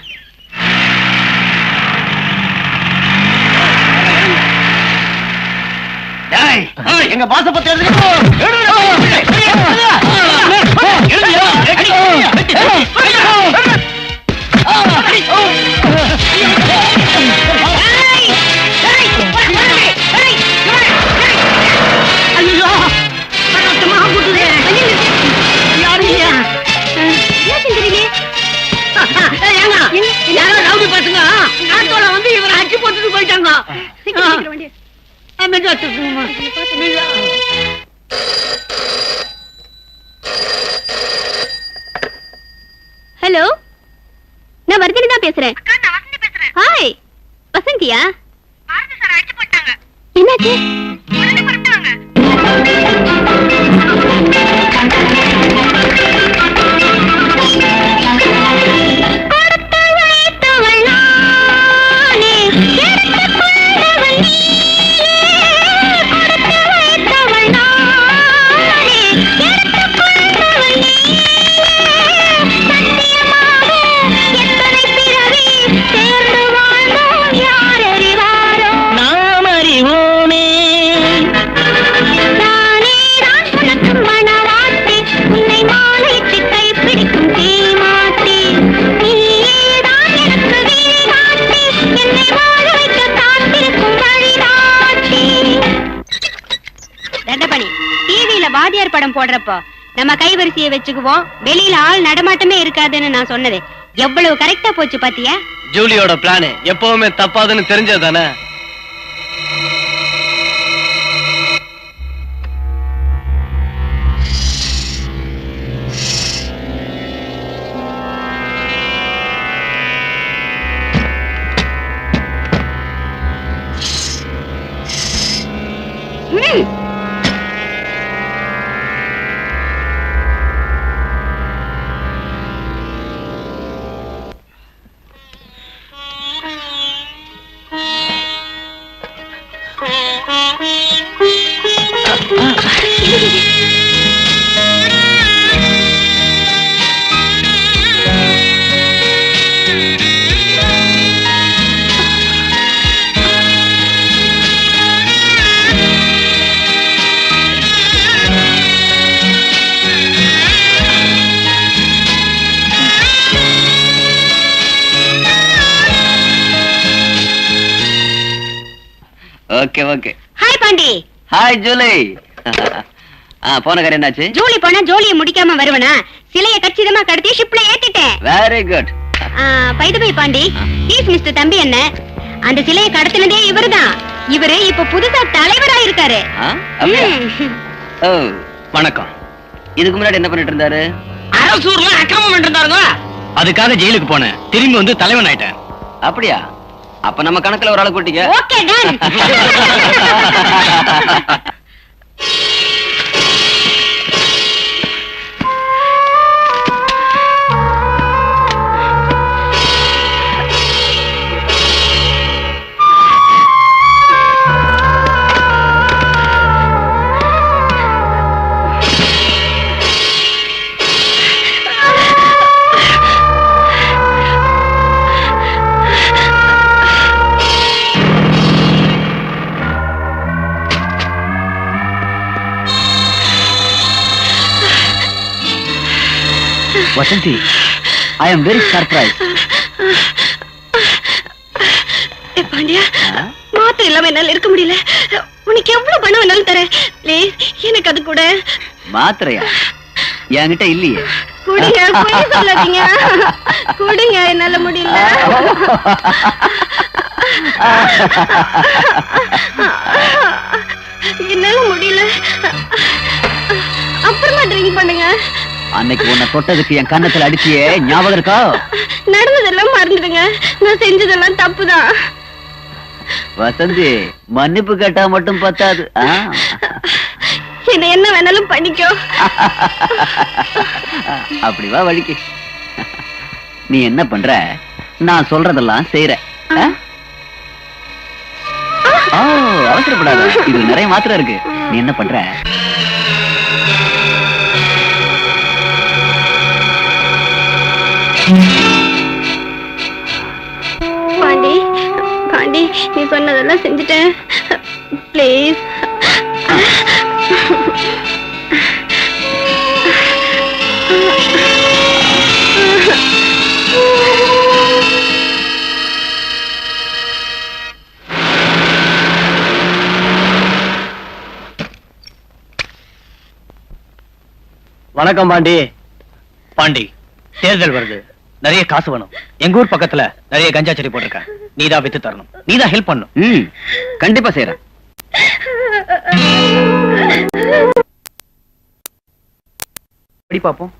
எங்க பாச பத்தி ஹலோ, நான் வர்தினி தான் பேசுறேன். ஹாய், வசந்தியா? என்னாச்சு? வாத்தியார் படம் போடுறப்போ நம்ம கைவரிசையை வச்சுக்குவோம், வெளியில ஆள் நடமாட்டமே இருக்காதுன்னு நான் சொன்னது எவ்வளவு கரெக்டா போச்சு பாத்தியா? ஜூலியோட பிளான் எப்பவுமே தப்பாதுன்னு தெரிஞ்சதுதானே. Okay okay. Hi Pandi. Hi Julie. போன காரியம் என்னாச்சு? ஜூலி போனா ஜோலியை முடிக்காம வருவனா? சிலைய கச்சிதமா கடத்தி ஷிப்ல ஏத்திட்டேன். Very good. By the way Pandi, please mister தம்பி என்ன, அந்த சிலையை கடத்தினதே இவர்தான். இவரு இப்ப புதுசா தலைவரா இருக்காரு. ஓ வணக்கம். இதுக்கு முன்னாடி என்ன பண்ணிட்டு இருந்தாரு? அரசூர்ல அக்கிரமம் பண்ணிட்டு இருந்தாருங்க. அதுக்காக ஜெயிலுக்கு போனேன், திரும்பி வந்து தலைவன் ஆயிட்டேன். அப்படியா? அப்ப நம்ம கணக்குல ஒரு ஆளை கூட்டிக்க. Okay done. Vasanthi, I am very surprised. பாண்டியா, மாத்திரை இல்லாம என்னால இருக்க முடியல. உனக்கு எவ்வளவு பணம் வேணாலும் தரேன், ப்ளீஸ் எனக்கு அது கூட. மாத்திரையா? என்கிட்ட இல்லையே. குடிங்க, போய் சொல்லாதீங்க. குடிங்க, என்னால முடியல. என்னால முடியல. அப்புறமா ட்ரிங்க் பண்ணுங்க. அன்னைக்கு உன்னை தொட்டதுக்கு என் கன்னத்துல அடிச்சியே, ஞாபகம் இருக்கா? நடந்ததெல்லாம் மறந்துடுங்க, நான் செஞ்சதெல்லாம் தப்புதான். வசந்தி, மன்னிப்பு கேட்டா மட்டும் பத்தாது. என்ன என்ன வேணாலும் பண்ணிக்கோ. அப்படி வா வழிக்கு. நீ என்ன பண்ற? நான் சொல்றதெல்லாம் செய்யற. அவசரப்படாத, இது நிறைய மாத்திரை இருக்கு. நீ என்ன பண்ற? பாண்டி, பாண்டி, நீ சொன்னதெல்லாம் செஞ்சுட்டேன், ப்ளீஸ். வணக்கம் பாண்டி. பாண்டி, தேர்தல் வருது, நிறைய காசு வேணும். எங்க ஊர் பக்கத்துல நிறைய கஞ்சா செடி போட்டிருக்கேன், நீதான் வித்து தரணும், நீதான் ஹெல்ப் பண்ணும். கண்டிப்பா செய்யறேன். படி பாப்போம்.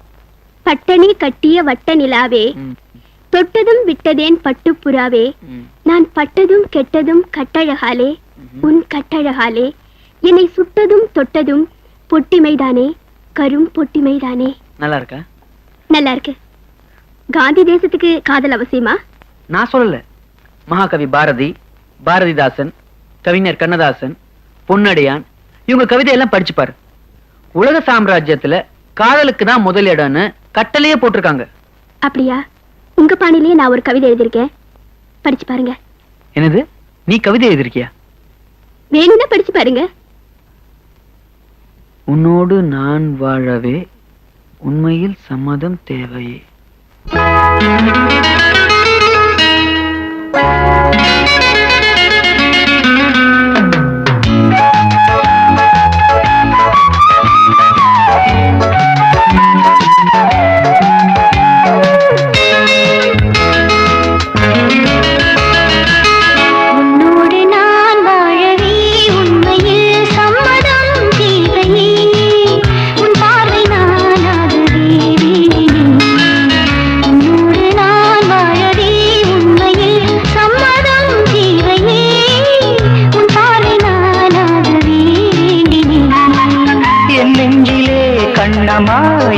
பட்டணி கட்டிய வட்ட நிலாவே, தொட்டதும் விட்டதேன் பட்டுப்புறாவே, நான் பட்டதும் கெட்டதும் கட்டழகாலே, உன் கட்டழகாலே, என்னை சுட்டதும் தொட்டதும் பொட்டிமைதானே, கரும் பொட்டிமைதானே. நல்லா இருக்கா? நல்லா இருக்கு. காந்தி தேசத்துக்கு காதல் அவசியமா? நான் சொல்லல. மகாகவி பாரதி, பாரதிதாசன், கவிஞர் கண்ணதாசன், பொன்னடியான் இவங்க கவிதையெல்லாம் படிச்சு பாரு. உலக சாம்ராஜ்யத்துல காதலுக்கு தான் முதல் இடம்னு கட்டளையே போட்டிருக்காங்க. அப்படியா? உங்க பாணிலேயே நான் ஒரு கவிதை எழுதியிருக்கேன், படிச்சு பாருங்க. என்னது, நீ கவிதை எழுதிருக்கியா? வேணும்னா படிச்சு பாருங்க. உன்னோடு நான் வாழவே உண்மையில் சம்மதம் தேவையே.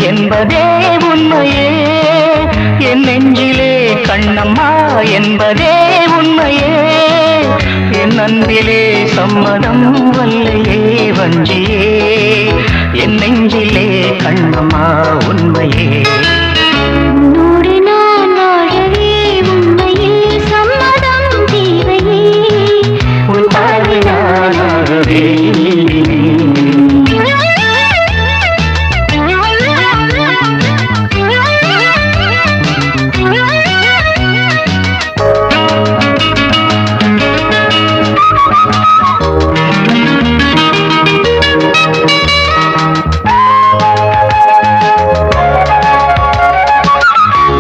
என்பதே உண்மையே, என் நெஞ்சிலே கண்ணம்மா என்பதே உண்மையே, என் அன்பிலே சம்மதம் வல்லையே வஞ்சியே, என் நெஞ்சிலே கண்ணம்மா உண்மையே. உன்னோடு நான் வாழவே உண்மையில் சம்மதம் தேவையே, உன் பார்வை நானாகவே.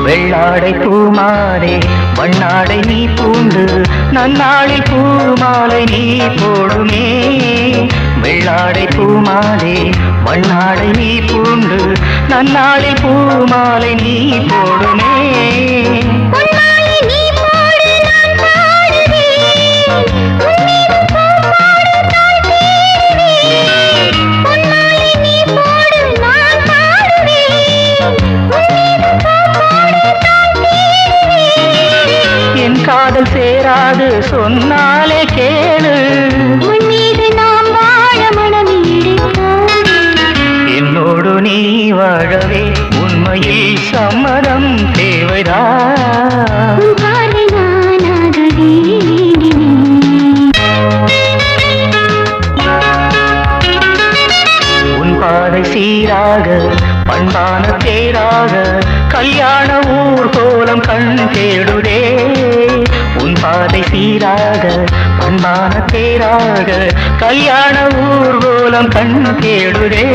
வெள்ளாடை பூமாலே வண்ணாடை நீ பூண்டு நன்னாளில் பூமாலை நீ போடுமே, வெள்ளாடை பூமாலே வண்ணாடை நீ பூண்டு நன்னாளில் பூமாலை நீ போடுமே. காதல் சேராது சொன்னாலே கேளு, உன் மீது நாம் வாழ என்னோடு நீ வாழவே உண்மையில் சம்மதம் தேவைதான். உன் பாதை சீராக பண்பான தேராக கல்யாண ஊர்கோலம் கண் தேடுதே, உன் பாதை சீராக பண்பான தேராக கல்யாண ஊர்கோலம் கண் தேடுதே.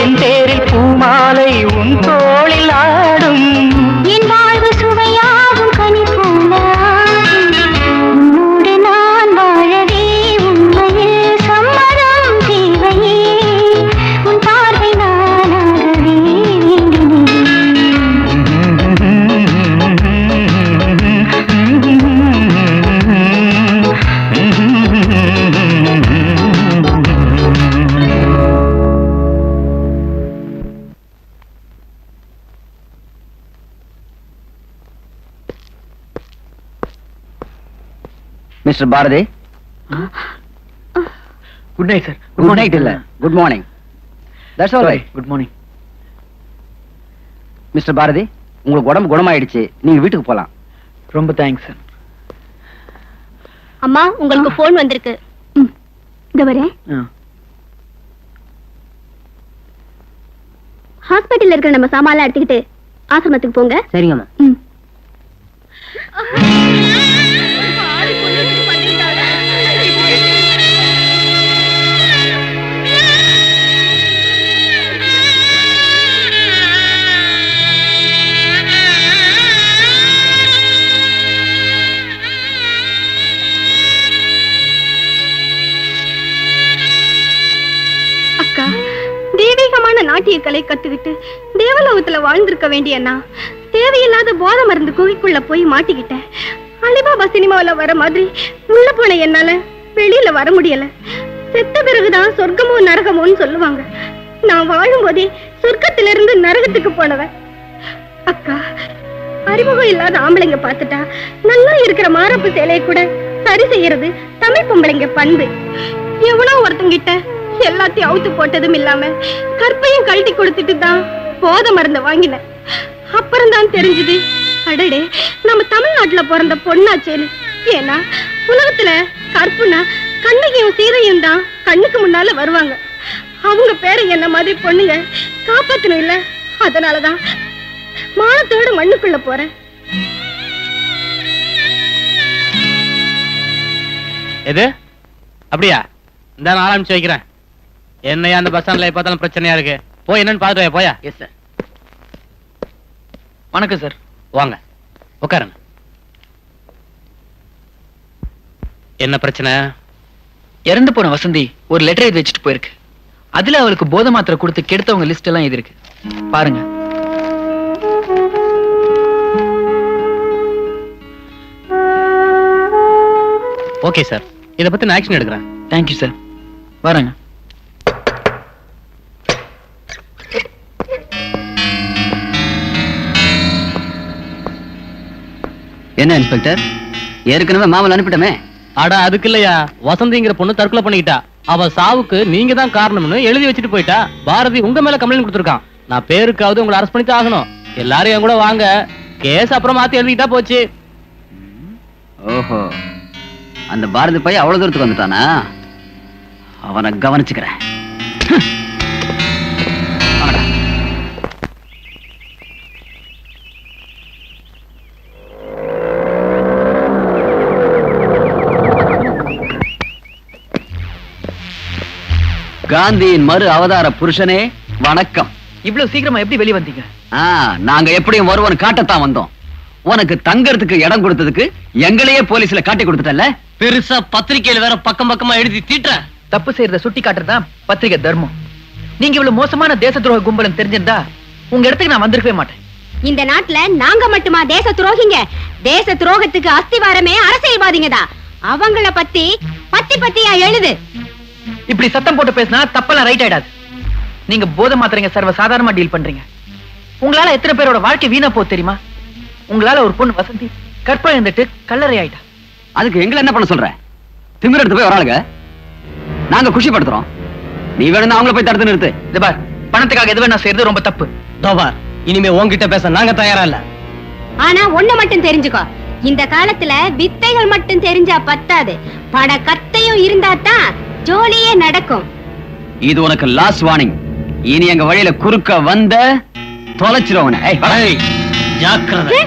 என் தேரில் பூமாலை உன் தோளில் ஆடும், என் வாழ்வு சுவையாகும் கனி போல, உன்னோடு நான் வாழவே உண்மையில் சம்மதம் தேவையே, உன் பார்வை நானாகவே mister Bharathi. Good night sir. Good night இல்ல, good morning. That's all right. Good morning. Mister Bharathi, உங்களுக்கு உடம்பு குணமாயிடுச்சு, நீங்க வீட்டுக்கு போலாம். ரொம்ப தேங்க்ஸ் சார். அம்மா, உங்களுக்கு போன் வந்திருக்கு. இந்த வரேன். ஹாஸ்பிட்டல்ல இருக்கிற நம்ம சாமான்லாம் எடுத்துக்கிட்டு ஆசிரமத்துக்கு போங்க. சரிங்கம்மா. அக்கா, தெய்வீகமான நாட்டிய கலை கத்துக்கிட்டு தேவலோகத்துல வாழ்ந்திருக்க வேண்டிய நான் தேவையில்லாத போதை மருந்து குகைக்குள்ள போய் மாட்டிக்கிட்டேன். அலிபாபா சினிமாவில வர மாதிரி உள்ள போன என்னால வெளியில வர முடியல. செத்த பிறகுதான் சொர்க்கமோ நரகமோன்னு சொல்லுவாங்க. நான் வாழும் போதே சொர்க்கத்திலிருந்து நரகத்துக்கு போனவன். அக்கா, அறிமுகம் இல்லாத ஆம்பளைங்க பார்த்துட்டா நல்லா இருக்கிற மாரப்பு சேலையை கூட சரி செய்யறது தமிழ் பொம்பளைங்க பண்பு. எவ்வளவு ஒருத்தங்கிட்ட எல்லாத்தையும் அவுத்து போட்டதும் இல்லாம கற்பையும் கழட்டி கொடுத்துட்டு தான் போதை மருந்த வாங்கினேன். அப்புறம் தான் தெரிஞ்சது, அடடே நம்ம தமிழ்நாட்டுல பிறந்த பொண்ணாச்சேன்னு. ஏன்னா உலகத்துல கற்புனா கண்ணகியும் சீதையும் தான் கண்ணுக்கு முன்னால வருவாங்க. அவங்க பேரை என்ன மாதிரி பொண்ணுங்க காப்பாத்தணும் இல்ல, அதனாலதான் மானத்தோட மண்ணுக்குள்ள போறேன். எது அப்படியா? இந்த நான் ஆரம்பிச்சு வைக்கிறேன். என்னையா அந்த பஸ் ஸ்டாண்ட்ல பார்த்தாலும் பிரச்சனையா இருக்கு. போய் என்னன்னு பாத்துட்டு போயா. Yes sir. வணக்கம் சார். வாங்க உட்காருங்க. என்ன பிரச்சனை? இறந்து போன வசந்தி ஒரு லெட்டர் எழுதி வச்சுட்டு போயிருக்கு. அதுல அவளுக்கு போதை மாத்திரை கொடுத்து கெடுத்தவங்க லிஸ்ட் எல்லாம் எழுதிருக்கு. பாருங்க. ஓகே சார், இத பத்தி நான் ஆக்ஷன் எடுக்கிறேன். Thank you sir. வரேங்க. என்ன இன்ஸ்பெக்டர், ஏற்கனவே மாமல் அனுப்பிட்டமே. அட அதுக்கு இல்லையா, வசந்திங்கிற பொண்ணு தற்கொலை பண்ணிக்கிட்டா. அவ சாவுக்கு நீங்க தான் காரணம்னு எழுதி வச்சுட்டு போயிட்டா. பாரதி உங்க மேல கம்ப்ளைண்ட் கொடுத்திருக்கான். நான் பேருக்காவது உங்களை அரெஸ்ட் பண்ணிட்டு ஆகணும். எல்லாரும் என் கூட வாங்க. கேஸ் அப்புறம் மாத்தி எழுதிட்டா போச்சு. ஓஹோ, அந்த பாரதி பையன் அவ்வளவு தூரத்துக்கு வந்துட்டானா? அவனை கவனிச்சுக்கிறேன். காந்தியின் மறு அவதார புருஷனே வணக்கம். இவ்வளவு சீக்கிரமா எப்படி வெளியே வந்தீங்க? நாங்க எப்படியும் வருவோன்னு காட்டத்தான் வந்தோம். உனக்கு தங்கறதுக்கு இடம் கொடுத்ததுக்கு எங்களையே போலீஸ்ல காட்டி கொடுத்துட்டல. பெருசா பத்திரிகையில வேற பக்கம் பக்கமா எழுதி தீட்டுற. தப்பு செய்யறத சுட்டி காட்டுறதுதான் பத்திரிகை தர்மம். நீங்க இவ்வளவு மோசமான தேச துரோக கும்பலம் தெரிஞ்சிருந்தா உங்க இடத்துக்கு நான் வந்திருக்கவே மாட்டேன். இந்த நாட்டுல நாங்க மட்டுமா தேச துரோகிங்க? தேச துரோகத்துக்கு அஸ்திவாரமே அரசியல்வாதிங்க தான். அவங்கள பத்தி பத்தியா எழுது. இப்படி சத்தம் போட்டு பேசினா தப்பெல்லாம் ரைட் ஆயிடாது. நீங்க போதை மாத்திரைங்க சர்வ சாதாரணமா டீல் பண்றீங்க. உங்களால எத்தனை பேரோட வாழ்க்கை வீணா போகுது தெரியுமா? உங்களால ஒரு பொண்ணு வசந்தி கற்பனை இருந்துட்டு கல்லறை ஆயிட்டா. அதுக்கு எங்களை என்ன பண்ண சொல்ற? திமிர எடுத்து போய் வராளுங்க. நாங்க குஷிப்படுத்துறோம். நீ வேணும்னா அவங்கள போய் தடுத்து நிறுத்து. இந்த பார், பணத்துக்காக எது வேணா செய்யறது ரொம்ப தப்பு. தோபார், இனிமே உன்கிட்ட பேச நாங்க தயாரா இல்ல. ஆனா ஒண்ணு மட்டும் தெரிஞ்சுக்கோ, இந்த காலத்துல வித்தைகள் மட்டும் தெரிஞ்சா பத்தாது, பட கத்தையும் இருந்தா தான் ஜோலியே நடக்கும். இது உனக்கு லாஸ்ட் வார்னிங். இனி எங்க வழியில குறுக்க வந்த தொலைச்சிருவன. ஜாக்கிரதை.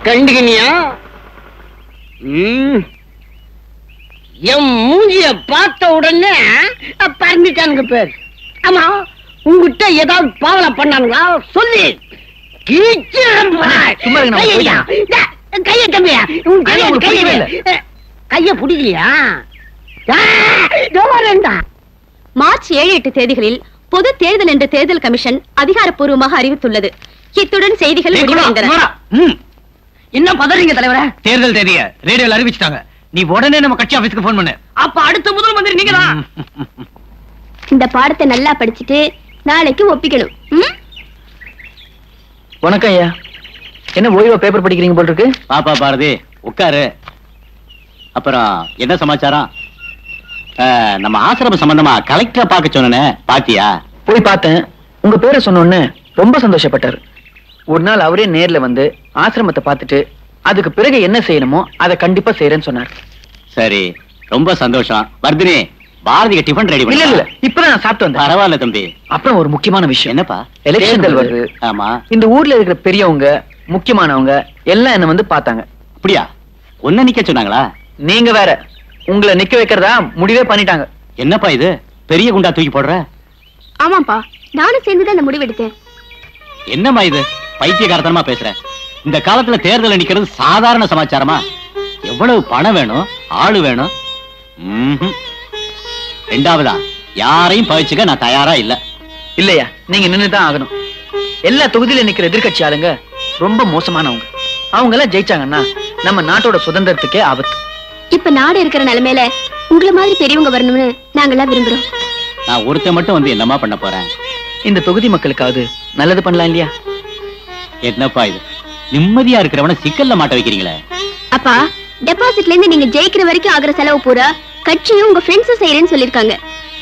கண்டுகினியா? என் மூஞ்சிய பார்த்த உடனே பறந்துட்டானுங்க பேர். ஆமா, உங்ககிட்ட ஏதாவது பாவனை பண்ணானுங்களா? சொல்லி கைய தம்பியா, கைய பிடிக்கலையா? மார்ச் 7-8 தேதிகளில் பொது தேர்தல் என்று தேர்தல் கமிஷன் அதிகாரப்பூர்வமாக அறிவித்துள்ளது. இத்துடன் செய்திகள் முடிவடைந்தன. இன்னும் பதறீங்க தலைவரே. தேர்தல் தேதிய ரேடியோல அறிவிச்சிட்டாங்க. நீ உடனே நம்ம கட்சி ஆபீஸ்க்கு போன் பண்ணு. அப்ப அடுத்த முதல் மந்திரி நீங்க தான். இந்த பாடத்தை நல்லா படிச்சுட்டு நாளைக்கு ஒப்பிக்கணும். வணக்கம் ஐயா. என்ன ஓய்வா பேப்பர் படிக்கிறீங்க போல் இருக்கு? பாப்பா பாரதி உட்காரு. அப்புறம் என்ன சமாச்சாரம்? நம்ம ஆசிரம சம்பந்தமா கலெக்டரை பார்க்க சொன்னே, பாத்தியா? போய் பார்த்தேன். உங்க பேரை சொன்னோன்னு ரொம்ப சந்தோஷப்பட்டாரு. ஒரு நாள் அவரே நேர்ல வந்து ஆசிரமத்தை பார்த்துட்டு அதுக்கு பிறகு என்ன செய்யணுமோ அதை கண்டிப்பா செய்யறேன்னு சொன்னார். சரி, ரொம்ப சந்தோஷம். வர்தினி, பாரதிக்கு டிஃபன் ரெடி பண்ணி. இல்ல இப்பதான் நான் சாப்பிட்டு வந்தேன். பரவாயில்ல தம்பி. அப்புறம் ஒரு முக்கியமான விஷயம். என்னப்பா? எலெக்ஷன் வருது. ஆமா, இந்த ஊர்ல இருக்கிற பெரியவங்க முக்கியமானவங்க எல்லாம் என்ன வந்து பார்த்தாங்க. அப்படியா? ஒன்ன நிக்க சொன்னாங்களா? நீங்க வேற, உங்களை நிக்க வைக்கிறதா முடிவே பண்ணிட்டாங்க. என்னப்பா இது, பெரிய குண்டா தூக்கி போடுற? ஆமாப்பா, நானும் சேர்ந்துதான் அந்த முடிவெடுத்தேன். என்னம்மா இது, பைத்தியக்காரத்தனமா பேசுற? இந்த காலத்துல தேர்தல் நிக்கிறது சாதாரண சமாச்சாரமா? எவ்வளவு பணம் வேணும், ஆளு வேணும்? ரெண்டாவதா, யாரையும் பயிற்சிக்க நான் தயாரா இல்ல. இல்லையா, நீங்க நின்னுதான் ஆகணும். எல்லா தொகுதியில நிக்கிற எதிர்கட்சி ஆளுங்க ரொம்ப மோசமானவங்க. அவங்க எல்லாம் ஜெயிச்சாங்கன்னா நம்ம நாட்டோட சுதந்திரத்துக்கே ஆபத்து. இப்ப நாடு இருக்கிற நிலைமையில உங்களை மாதிரி பெரியவங்க வரணும்னு நாங்கெல்லாம் விரும்புறோம். நான் ஒருத்தன் மட்டும் வந்து என்னமா பண்ண போறேன்? இந்த தொகுதி மக்களுக்காவது நல்லது பண்ணலாம் இல்லையா? என்னப்பா இது, நிம்மதியா இருக்கிறவன சிக்கல்ல மாட்ட வைக்கிறீங்களே. அப்பா, டெபாசிட்ல இருந்து நீங்க ஜெயிக்கிற வரைக்கும் ஆகிற செலவு பூரா கட்சியும் உங்க ஃப்ரெண்ட்ஸும் செய்யறேன்னு சொல்லிருக்காங்க.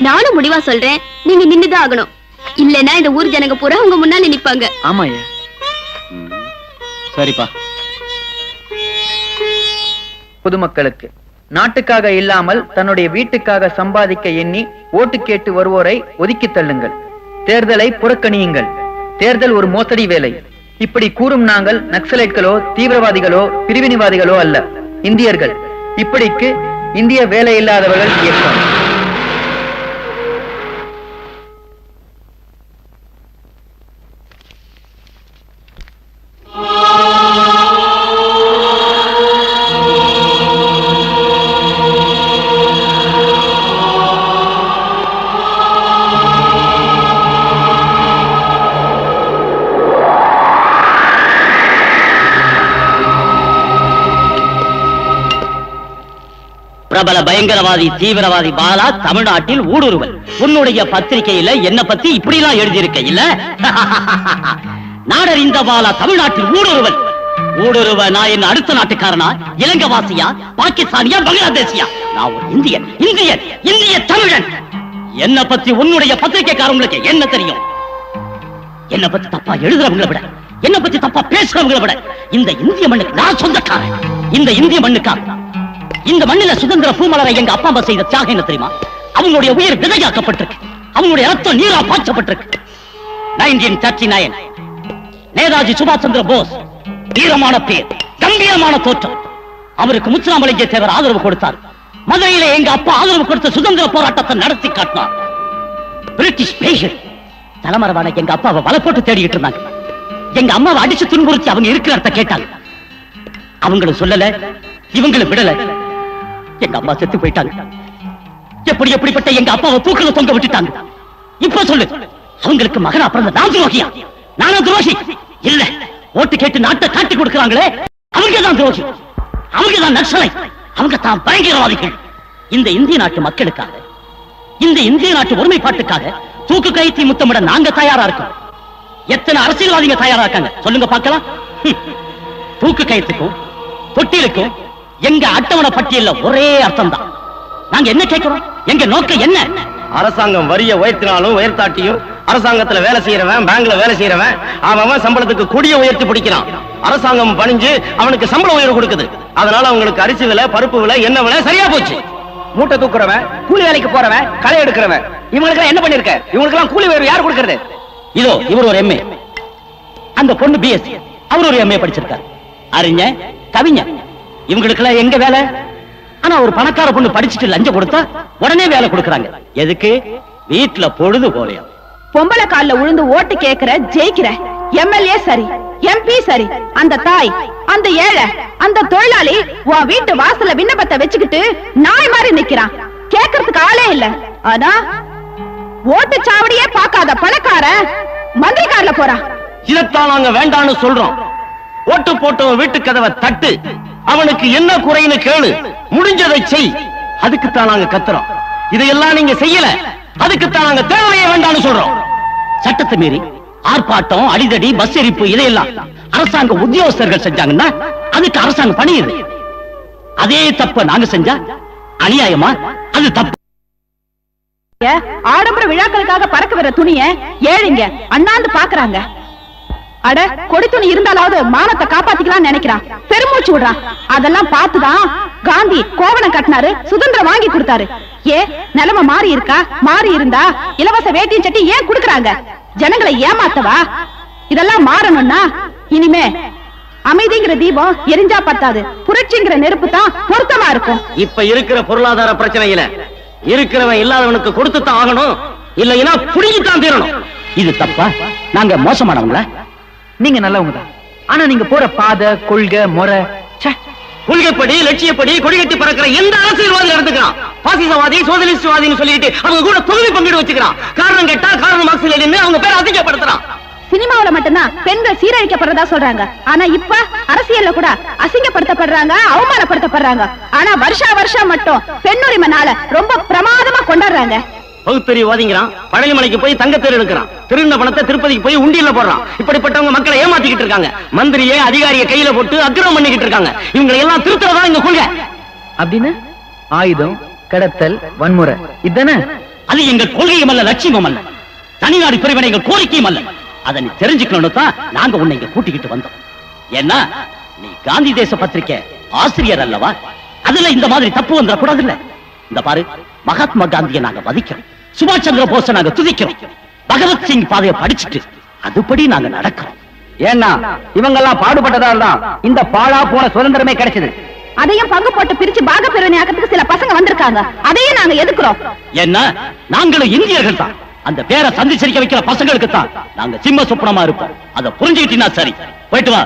நானும் முடிவா சொல்றேன், நீங்க நின்னுதான் ஆகணும். இல்லன்னா இந்த ஊர் ஜனங்க பூரா உங்க முன்னால நிப்பாங்க. ஆமாயா. சரிப்பா. பொதுமக்களுக்கு நாட்டுக்காக இல்லாமல் தன்னுடைய வீட்டுக்காக சம்பாதிக்க எண்ணி ஓட்டு கேட்டு வருவோரை ஒதுக்கி தள்ளுங்கள். தேர்தலை புறக்கணியுங்கள். தேர்தல் ஒரு மோசடி வேலை. இப்படி கூறும் நாங்கள் நக்சலைட்களோ தீவிரவாதிகளோ பிரிவினைவாதிகளோ அல்ல, இந்தியர்கள். இப்படிக்கு இந்திய வேலையில்லாதவர்கள் இயக்கம். பிரபல பயங்கரவாதி தீவிரவாதி பாலா தமிழ்நாட்டில் ஊடுருவல். உன்னுடைய பத்திரிகையில என்ன பத்தி இப்படி எல்லாம் எழுதியிருக்க இல்ல? நாடறிந்த பாலா தமிழ்நாட்டில் ஊடுருவல். ஊடுருவ நான் என்ன அடுத்த நாட்டுக்காரனா, இலங்கவாசியா, பாகிஸ்தானியா, பங்களாதேசியா? நான் ஒரு இந்தியன், இந்தியன், இந்திய தமிழன். என்ன பத்தி உன்னுடைய பத்திரிகைக்காரங்களுக்கு என்ன தெரியும்? என்ன பத்தி தப்பா எழுதுறவங்களை விட, என்ன பத்தி தப்பா பேசுறவங்களை விட இந்த இந்திய மண்ணுக்கு நான் சொந்தக்காரன். இந்த இந்திய மண்ணுக்காக, இந்த மண்ணில சுதந்திர பூமலரை எங்க அப்பா அம்மா செய்த தியாகம் என்ன தெரியுமா? அவங்களுடைய உயிர் விதையாக்கப்பட்டிருக்கு, அவங்களுடைய ரத்தம் நீரா பாய்ச்சப்பட்டிருக்கு. 1939 நேதாஜி சுபாஷ் சந்திர போஸ், வீரமான பேர், கம்பீரமான தோற்றம். அவருக்கு முத்துராமலிங்க தேவர் ஆதரவு கொடுத்தார். மதுரையில எங்க அப்பா ஆதரவு கொடுத்த சுதந்திர போராட்டத்தை நடத்தி காட்டினார். பிரிட்டிஷ் பேஷன் தலைமறைவான எங்க அப்பாவை வலை போட்டு தேடிட்டு இருந்தாங்க. எங்க அம்மாவை அடிச்சு துன்புறுத்தி அவங்க இருக்கிற இடத்தை கேட்டாங்க. அவங்களும் சொல்லல, இவங்களும் விடல. எங்க அம்மா செத்து போயிட்டாங்க. எப்படிப்பட்ட எங்க அப்பாவை தூக்கில தொங்க விட்டுட்டாங்க. இப்ப சொல்லு, அவங்களுக்கு மகனா பிறந்த நான் துரோகியா? நானா துரோகி? இல்ல, ஓட்டு கேட்டு நாட்டை காட்டி கொடுக்கிறாங்களே அவங்க தான் துரோகி, அவங்க தான் நக்சலை, அவங்க தான் பயங்கரவாதிகள். இந்த இந்திய நாட்டு மக்களுக்காக, இந்த இந்திய நாட்டு ஒருமைப்பாட்டுக்காக தூக்கு கயிற்சி முத்தமிட நாங்க தயாரா இருக்கோம். எத்தனை அரசியல்வாதிகள் தயாரா இருக்காங்க சொல்லுங்க பார்க்கலாம். தூக்கு கயிற்றுக்கும் தொட்டிலுக்கும் எங்க அட்டவணை பட்டியல்ல ஒரே அர்த்தம் தான். நாங்க என்ன கேட்கிறோம்? எங்க நோக்கம் என்ன? அரசாங்கம் வரிய உயர்த்தினாலும் உயர்த்தாட்டியும் அரசாங்கத்துல வேலை செய்யறவன், பேங்க்ல வேலை செய்யறவன், அவன் சம்பளத்துக்கு கொடிய உயர்த்தி பிடிக்கிறான். அரசாங்கம் பணிஞ்சு அவனுக்கு சம்பள உயர்வு கொடுக்குது. அதனால அவங்களுக்கு அரிசி விலை, பருப்பு விலை, எண்ணெய் விலை சரியா போச்சு. மூட்டை தூக்குறவன், கூலி வேலைக்கு போறவன், களை எடுக்கிறவன், இவங்களுக்கு என்ன பண்ணிருக்க? இவங்களுக்கு எல்லாம் கூலி உயர்வு யார் கொடுக்கறது? இதோ இவர் ஒரு எம்ஏ, அந்த பொண்ணு பிஎஸ்சி, அவர் ஒரு எம்ஏ படிச்சிருக்காரு. அறிஞர், கவிஞர், இவங்களுக்கெல்லாம் எங்க வேலை? ஆனா ஒரு பணக்கார பொண்ணு படிச்சுட்டு லஞ்சம் கொடுத்தா உடனே வேலை கொடுக்கறாங்க. எதுக்கு? வீட்டுல பொழுது போலையா. பொம்பளை கால்ல உழுந்து ஓட்டு கேக்குற ஜெயிக்கிற எம்எல்ஏ சரி, எம்பி சரி, அந்த தாய், அந்த ஏழை, அந்த தொழிலாளி உன் வீட்டு வாசல்ல விண்ணப்பத்தை வச்சுக்கிட்டு நாய் மாதிரி நிக்கிறான். கேக்குறதுக்கு ஆளே இல்ல. ஆனா ஓட்டு சாவடியே பார்க்காத பணக்கார மந்திரி கார்ல போறான். இதைத்தான் நாங்க வேண்டான்னு சொல்றோம். ஓட்டு போட்டவன் வீட்டு கதவை தட்டு, அவனுக்கு என்ன குறைன்னு கேளு, முடிஞ்சதை செய். அதுக்குத்தான் நாங்க கத்துறோம். இதையெல்லாம் நீங்க செய்யல, அதுக்குத்தான் நாங்க தேவையே வேண்டாம்னு சொல்றோம். சட்டத்தை மீறி ஆர்ப்பாட்டம், அடிதடி, பஸ் எரிப்பு இதையெல்லாம் அரசாங்க உத்தியோகஸ்தர்கள் செஞ்சாங்கன்னா அதுக்கு அரசாங்கம் பணியுது. அதே தப்ப நாங்க செஞ்சா அநியாயமா? அது தப்பு. ஆடம்பர விழாக்களுக்காக பறக்க வர துணிய ஏழைங்க அண்ணாந்து பாக்குறாங்க. அட, கொடி துணி இருந்தாலாவது மானத்தை காப்பாத்திக்கலாம் நினைக்கிறான், பெருமூச்சு விடுறான். அதெல்லாம் பார்த்துதான் காந்தி கோவணம் கட்டினாரு, சுதந்திரம் வாங்கி கொடுத்தாரு. நிலைமை மாறி இருக்கா? மாறி இருந்தா இலவச வேட்டியும் சட்டி ஏன் கொடுக்கறாங்க? ஜனங்களை ஏமாத்தவா? இதெல்லாம் மாறணும்னா இனிமே அமைதிங்கிற தீபம் எரிஞ்சா பத்தாது, புரட்சிங்கிற நெருப்பு தான் பொருத்தமா இருக்கும். இப்ப இருக்கிற பொருளாதார பிரச்சனையில இருக்கிறவன் இல்லாதவனுக்கு கொடுத்துத்தான் ஆகணும், இல்லைன்னா புடிங்கித்தான் தீரணும். இது தப்பா? நாங்க மோசமானவங்களா? நீங்க நல்லவங்க தான். ஆனா நீங்க போற பாதை, கொள்கை, முறை கொள்கைப்படி லட்சியப்படி கொடிகட்டி பறக்கிற எந்த அரசியல்வாதி நடந்துக்கிறான். பாசிசவாதி சோசியலிஸ்ட்வாதின்னு சொல்லிட்டு அவங்க கூட தொகுதி பங்கீடு வச்சுக்கிறான். காரணம் கேட்டா காரணம் மார்க்சிஸ்ட் அவங்க பேரை அதிகப்படுத்துறான். சினிமாவில மட்டும்தான் பெண்கள் சீரழிக்கப்படுறதா சொல்றாங்க. ஆனா இப்ப அரசியல்ல கூட அசிங்கப்படுத்தப்படுறாங்க, அவமானப்படுத்தப்படுறாங்க. ஆனா வருஷம் மட்டும் பெண்ணுரிமை நாள ரொம்ப பிரமாதமா கொண்டாடுறாங்க. பகுத்தறிவாதிங்கிறான், பழனிமலைக்கு போய் தங்கத்தேர் எடுக்கிறான், திருடின பணத்தை திருப்பதிக்கு போய் உண்டியல்ல போடுறான். இப்படிப்பட்டவங்க மக்களை ஏமாத்திக்கிட்டு இருக்காங்க. மந்திரியே அதிகாரியை கையில போட்டு அக்கிரமம் பண்ணிக்கிட்டு இருக்காங்க. இவங்களை எல்லாம் திருத்துறதா இந்த கொள்கை. அப்படின்னு ஆயுதம், கடத்தல், வன்முறை இதுதானே? அது எங்கள் கொள்கையும் அல்ல, லட்சியமும் அல்ல, தனிநாடு பிரிவினை எங்கள் கோரிக்கையும் அல்ல. அதை நீ தெரிஞ்சுக்கணும்னு தான் நாங்க உன்னை இங்க கூட்டிக்கிட்டு வந்தோம். ஏன்னா நீ காந்தி தேச பத்திரிக்கை ஆசிரியர் அல்லவா? அதுல இந்த மாதிரி தப்பு வந்துடக்கூடாது இல்ல. இந்த பாரு, மகாத்மா காந்தியை நாங்க மதிக்கிறோம், சுபாஷ் சந்திர போஸை நாங்க துதிக்கிறோம், பகவத்சிங் பாதையை படிச்சுட்டு அதுபடி நாங்க நடக்கிறோம். ஏன்னா இவங்கெல்லாம் பாடுபட்டதால் தான் இந்த பாழா போன சுதந்திரமே கிடைச்சது. அதையும் பங்கு போட்டு பிரிச்சு பாக பிரிவினை ஆக்கிறதுக்கு சில பசங்க வந்திருக்காங்க. அதையும் நாங்க எதுக்குறோம். ஏன்னா நாங்களும் இந்தியர்கள் தான். அந்த பேரை சந்திச்சரிக்க வைக்கிற பசங்களுக்கு தான் நாங்க சிம்ம சொப்பனமா இருப்போம். அதை புரிஞ்சுக்கிட்டீங்கன்னா சரி. போயிட்டு வா.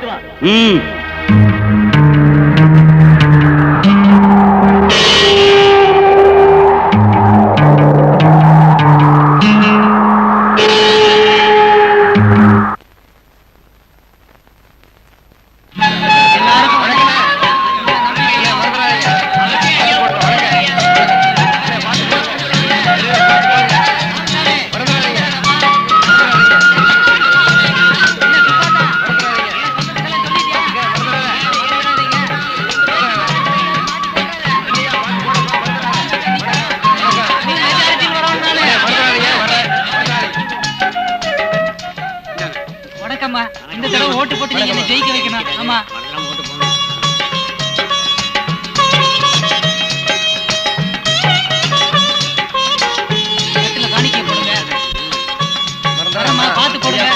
வணக்கம்மா. இந்த தடவை ஓட்டு போட்டு நீங்க என்ன ஜெயிக்க வைக்கணும். ஆமா, காணிக்கை போடுங்க. பார்த்து போடுங்க.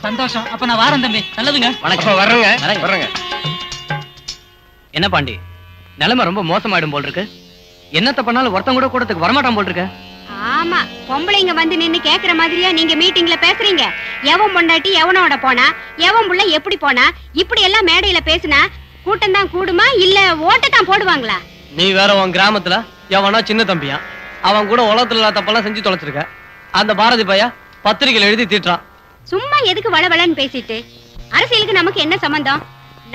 சந்தோஷம். அப்ப நான் வாரேன் தம்பி. நல்லதுங்க. வணக்கம். வர்றேங்க. என்ன பாண்டி, நிலைமை ரொம்ப மோசமாயிடும் போல் இருக்கு. என்னத்த பண்ணாலும் ஒருத்தன் கூட கூடத்துக்கு வரமாட்டான் போல் இருக்க. ஆமா, பொம்பளைங்க வந்து நின்னு கேக்குற மாதிரியா நீங்க மீட்டிங்ல பேசுறீங்க? எவன் பொண்டாட்டி எவனோட போனா, எவன் புள்ள எப்படி போனா, இப்படி எல்லாம் மேடையில பேசினா கூட்டம் தான் கூடுமா இல்ல ஓட்டத்தான் போடுவாங்களா? நீ வேற உன் கிராமத்துல எவனோ சின்ன தம்பியா, அவன் கூட உலகத்துல இல்லாத தப்பெல்லாம் செஞ்சு தொலைச்சிருக்க. அந்த பாரதி பையா பத்திரிகையில எழுதி தீட்டுறான். சும்மா எதுக்கு வளவளன்னு பேசிட்டு? அரசியலுக்கு நமக்கு என்ன சம்பந்தம்?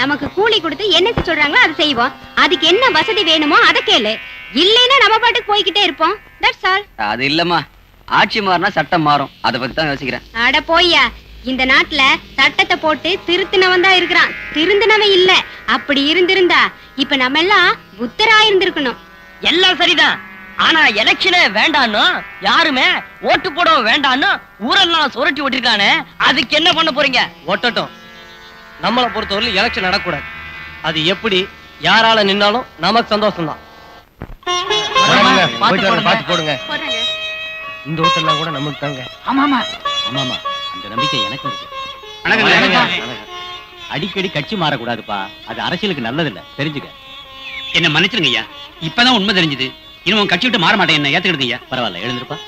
நமக்கு கூலி கொடுத்து என்ன சொல்றாங்களோ அதை செய்வோம். அதுக்கு என்ன வசதி வேணுமோ அதை கேளு. இல்லைன்னா நம்ம பாட்டுக்கு போய்கிட்டே இருப்போம். That's all. அது இல்லம்மா, ஆட்சி மாறினா சட்டம் மாறும். அதை பத்தி தான் யோசிக்கிறேன். அட போய்யா, இந்த நாட்டுல சட்டத்தை போட்டு திருத்தினவன் தான் இருக்கிறான், திருந்தினவன் இல்ல. அப்படி இருந்திருந்தா இப்ப நம்ம எல்லாம் புத்தரா இருந்திருக்கணும். எல்லாம் சரிதான். ஆனா எலெக்ஷனே வேண்டான்னு யாருமே ஓட்டு போடவும் வேண்டான்னு ஊரெல்லாம் சுரட்டி ஓட்டிருக்கானே, அதுக்கு என்ன பண்ண போறீங்க? ஒட்டட்டும். நம்மளை பொறுத்தவரை எலெக்ஷன் நடக்கூடாது. அது எப்படி யாரால நின்னாலும் நமக்கு சந்தோஷம் தான். பார்த்து போடுங்க. இந்த ஓட்டெல்லாம் கூட நமக்கு தாங்க. ஆமாமா ஆமாமா, அந்த நம்பிக்கை எனக்கு இருக்கு. அடிக்கடி கட்சி மாறக்கூடாதுப்பா, அது அரசியலுக்கு நல்லதில்ல, தெரிஞ்சுக்க. என்ன மன்னிச்சிருங்க ஐயா, இப்பதான் உண்மை தெரிஞ்சது. இன்னும் கட்சி விட்டு மாற மாட்டேன், என்ன ஏத்துக்கிடுங்க ஐயா. பரவாயில்ல, எழுந்திருப்பா.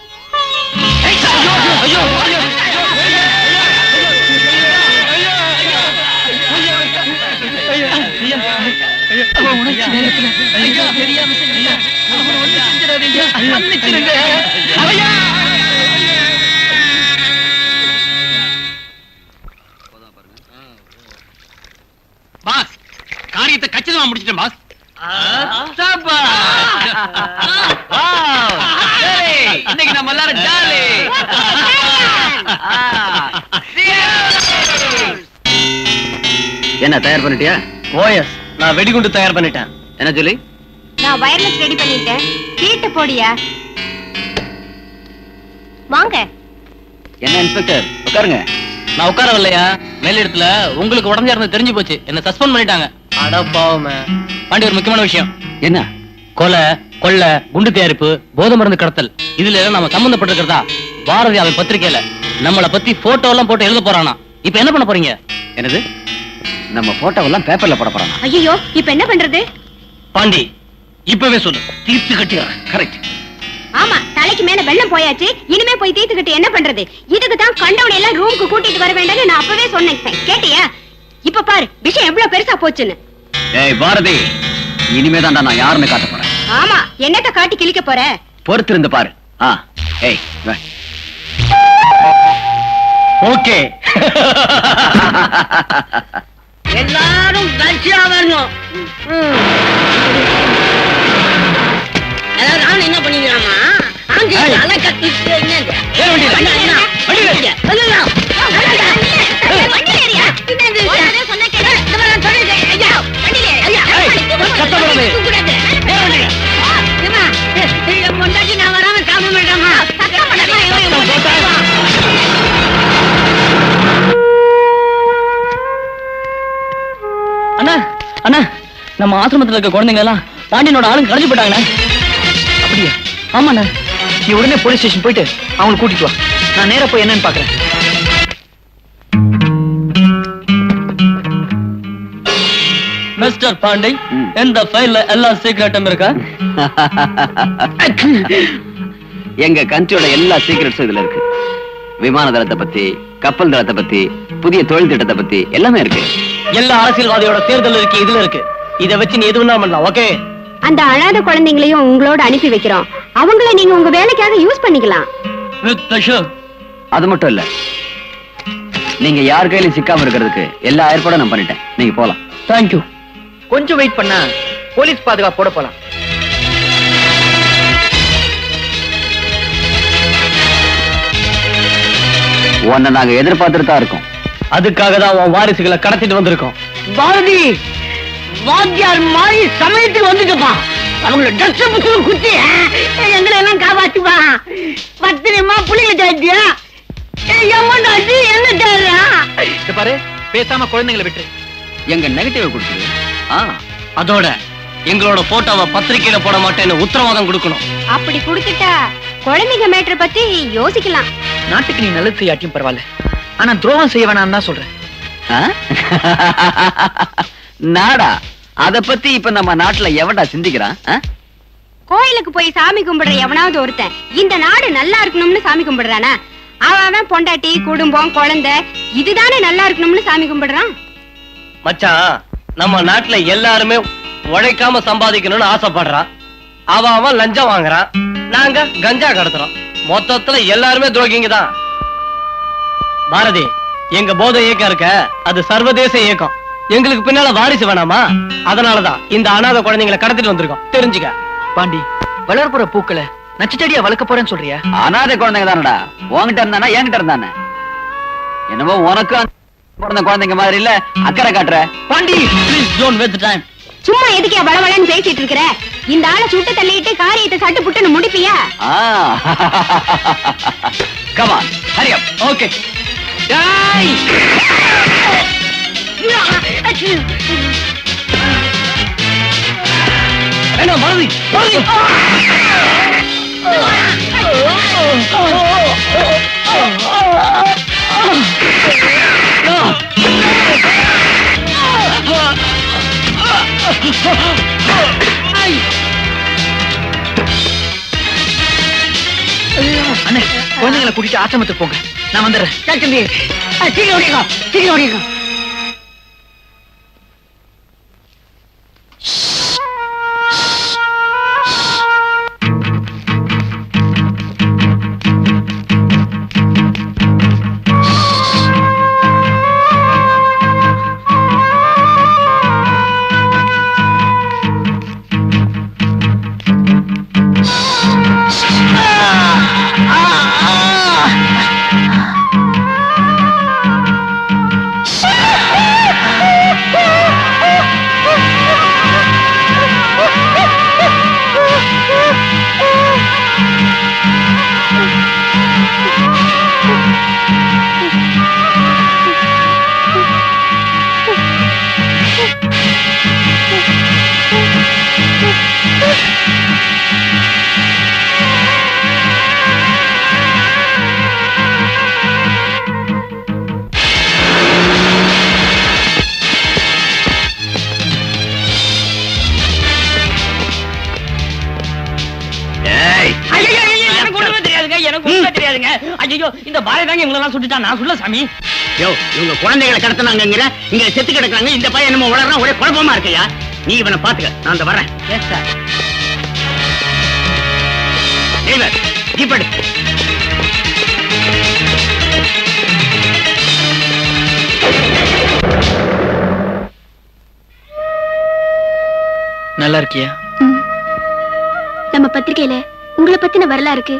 பாஸ், காரியத்தை கச்சிதமா முடிச்சிட்டேன் பாஸ். இன்னைக்கு நம்ம எல்லாரும் ஜாலி. என்ன தயார் பண்ணிட்டியா? ஓஎஸ், நான் வெடிகுண்டு தயார் பண்ணிட்டேன். என்ன சொல்லி? நான் வயர்லெஸ் ரெடி பண்ணிட்டேன். சீட்டு போடியா. வாங்க. என்ன இன்ஸ்பெக்டர், உட்காருங்க. நான் உட்காரவில்லையா, மேலிடத்துல உங்களுக்கு உடஞ்சா இருந்து தெரிஞ்சு போச்சு, என்ன சஸ்பெண்ட் பண்ணிட்டாங்க. அட பாவமே. பாண்டி, ஒரு முக்கியமான விஷயம். என்ன? கொலை, கொள்ளை, குண்டு தயாரிப்பு, போதை மருந்து கடத்தல், இதுல எல்லாம் நம்ம சம்பந்தப்பட்டிருக்கிறதா பாரதி அவன் பத்திரிகையில நம்மளை பத்தி போட்டோ எல்லாம் போட்டு எழுத போறானா. இப்ப என்ன பண்ண போறீங்க? என்னது? நம்ம போட்டோவெல்லாம் பேப்பர்ல போட போறானா? ஐயோ, இப்ப என்ன பண்றது? பாண்டி, இப்பவே சொல்லு, தீர்த்து கட்டிடுறேன். கரெக்ட். ஆமா, தலைக்கு மேல வெள்ளம் போயாச்சு. இனிமே போய் தீர்த்துக்கிட்டு என்ன பண்றது? இதுக்கு தான் கண்டவனை எல்லாம் ரூமுக்கு கூட்டிட்டு வர வேண்டாம்னு நான் அப்பவே சொன்னேன். கேட்டியா? இப்ப பாரு விஷயம் எவ்வளவு பெருசா போச்சுன்னு. ஏய் பாரதி, இனிமே தான்டா நான் யாருன்னு காட்ட போறேன். ஆமா, என்னத்த காட்டி கிழிக்க போற? பொறுத்திருந்து பாரு. ஏய் ஓகே. எல்லாரும் கட்சியா வரணும். நான் என்ன பண்ணிக்கிறாமா? நான் வராம சாப்பிட மாட்டேமா? அண்ணா அண்ணா, நம்ம ஆசிரமத்துல இருக்க குழந்தைங்க எல்லாம் பாண்டியனோட ஆளுங்க கடைஞ்சு போட்டாங்கண்ணா. அப்படியா? ஆமாண்ணா. நீ உடனே போலீஸ் ஸ்டேஷன் போயிட்டு அவங்களை கூட்டிட்டு வா. நான் நேரா போய் என்னன்னு பாக்குறேன். மிஸ்டர் பாண்டே, இந்த ஃபைல்ல எல்லா சீக்ரெட்டும் இருக்கா? எங்க கண்ட்ரியோட எல்லா சீக்ரெட்ஸும் இதுல இருக்கு. விமான தளத்தை பத்தி, கப்பல் தளத்தை பத்தி, புதிய தொழில் திட்டத்தை பத்தி எல்லாமே இருக்கு. எல்லா அரசியல்வாதியோட தேர்தல் இருக்கு, இதுல இருக்கு. இத வச்சு நீ எதுவும் பண்ணலாம். ஓகே? அந்த அழாத குழந்தைங்களையும் உங்களோட அனுப்பி வைக்கிறோம். அவங்கள நீங்க உங்க வேலைக்காக யூஸ் பண்ணிக்கலாம். அது மட்டும் இல்ல, நீங்க யார் கையிலும் சிக்காம இருக்கிறதுக்கு எல்லா ஏற்பாடும் நான் பண்ணிட்டேன். நீங்க போலாம். தேங்க்யூ. கொஞ்சம் வெயிட் பண்ணா போலீஸ் பாதுகாப்போட போலாம். உன்னை நாங்க எதிர்பார்த்துட்டு தான் இருக்கோம். அதுக்காக தான் உன் வாரிசுகளை கடத்திட்டு வந்திருக்கோம். பாரதி, வாத்தியார் மாதிரி சமயத்துக்கு வந்துட்டுப்பா. அவங்கள ட்ரெஸ் புத்தகம் குத்தி எங்களை எல்லாம் காப்பாத்துப்பா. பத்திரமா புள்ளிங்க தாத்தியா என்ன தேடுறா? பாரு, பேசாம குழந்தைங்களை விட்டு எங்க நெகட்டிவ் கொடுத்துரு. அதோட எங்களோட போட்டோவை பத்திரிக்கையில போட மாட்டேன்னு உத்தரவாதம் கொடுக்கணும். அப்படி கொடுத்துட்டா குழந்தைங்க மேட்டர் பத்தி யோசிக்கலாம். நாட்டுக்கு நீ நல்லது செய்யாட்டியும் பரவாயில்ல, ஆனா துரோகம் செய்ய வேணாம் தான் சொல்றேன். நாடா, அத பத்தி இப்ப நம்ம நாட்டுல எவன்டா சிந்திக்கிறான்? கோயிலுக்கு போய் சாமி கும்பிடுற எவனாவது ஒருத்தன் இந்த நாடு நல்லா இருக்கணும்னு சாமி கும்பிடுறானா? அவன் பொண்டாட்டி, குடும்பம், குழந்தை இதுதானே நல்லா இருக்கணும்னு சாமி கும்பிடுறான். மச்சான், நம்ம நாட்டுல எல்லாருமே உழைக்காம சம்பாதிக்கணும்னு ஆசைப்படுறான். அவன் லஞ்சம் வாங்குறான், நாங்க கஞ்சா கடத்துறோம். மொத்தத்துல எல்லாருமே துரோகிங்க தான். பாரதி, எங்க போதை இயக்கம் இருக்க, அது சர்வதேச இயக்கம். எங்களுக்கு பின்னால வாரிசு வேணாமா? அதனாலதான் இந்த அனாதை குழந்தைங்களை கடத்திட்டு வந்திருக்கோம். தெரிஞ்சுக்க. பாண்டி, வளர்ப்புற பூக்களை நச்சுச்செடியா வளர்க்க போறேன்னு சொல்றியா? அனாதை குழந்தைங்க தானடா. உன்கிட்ட இருந்தானா என்கிட்ட இருந்தானே? என்னமோ உனக்கு பிறந்த குழந்தைங்க மாதிரி இல்ல அக்கறை காட்டுற. Pandi, please don't waste time. சும்மா எதுக்கே வளவளன்னு பேசிட்டு இருக்கிற? இந்த ஆளை சுட்டு தள்ளிட்டு காரியத்தை சட்டு புட்டுன்னு முடிப்பியா? Come on, hurry up. Okay. என்ன பாரதி? பாரதி! அண்ணே, குழந்தைங்களை கூட்டிட்டு ஆசிரமத்துக்கு போங்க. நான் வந்துடுறேன். சீக்கிரம் ஓடிக்கோ, சீக்கிரம் ஓடிக்கோ. ஐயோ இந்த பாரதி தாங்க இவங்க எல்லாம் சுட்டுட்டான் நான் சொல்ல சாமி. யோ இவங்க குழந்தைகளை கடத்தினாங்கிற இங்க செத்து கிடக்குறாங்க. இந்த பையன் என்னமோ வளர்றான், ஒரே குழப்பமா இருக்கையா. நீ இவனை பாத்துக்க, நான் அந்த வரேன். Yes sir. டிரைவர் ஜீப் எடு. நல்லா இருக்கியா? நம்ம பத்திரிகையில உங்களை பத்தின வரலாறுக்கு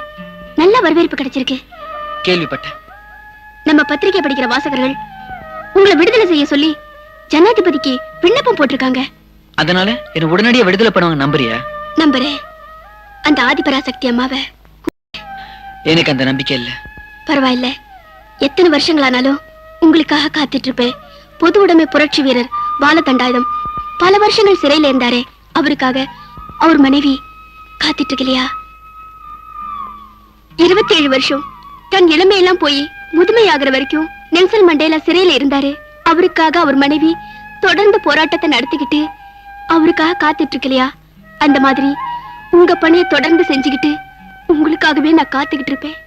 நல்ல வரவேற்பு கிடைச்சிருக்கு. கேள்விப்பட்டேன். நம்ம பத்திரிகை படிக்கிற வாசகர்கள் உங்களை விடுதலை செய்ய சொல்லி ஜனாதிபதிக்கு விண்ணப்பம் போட்டிருக்காங்க. அதனால என்ன உடனடியா விடுதலை பண்ணுவாங்க நம்புறியா? நம்புறேன். அந்த ஆதிபராசக்தி அம்மாவை. எனக்கு அந்த நம்பிக்கை இல்ல. பரவாயில்ல, எத்தனை வருஷங்களானாலும் உங்களுக்காக காத்துட்டு இருப்பேன். பொது உடைமை புரட்சி வீரர் பாலதண்டாயுதம் பல வருஷங்கள் சிறையில இருந்தாரே, அவருக்காக அவர் மனைவி காத்துட்டு இருக்கலையா? 27 வருஷம் தன் இளமையெல்லாம் போய் முதுமையாகிற வரைக்கும் நெல்சன் மண்டேலா சிறையில இருந்தாரு. அவருக்காக அவர் மனைவி தொடர்ந்து போராட்டத்தை நடத்திக்கிட்டு அவருக்காக காத்துட்டு இருக்கலையா? அந்த மாதிரி உங்க பணியை தொடர்ந்து செஞ்சுக்கிட்டு உங்களுக்காகவே நான் காத்துக்கிட்டு இருப்பேன்.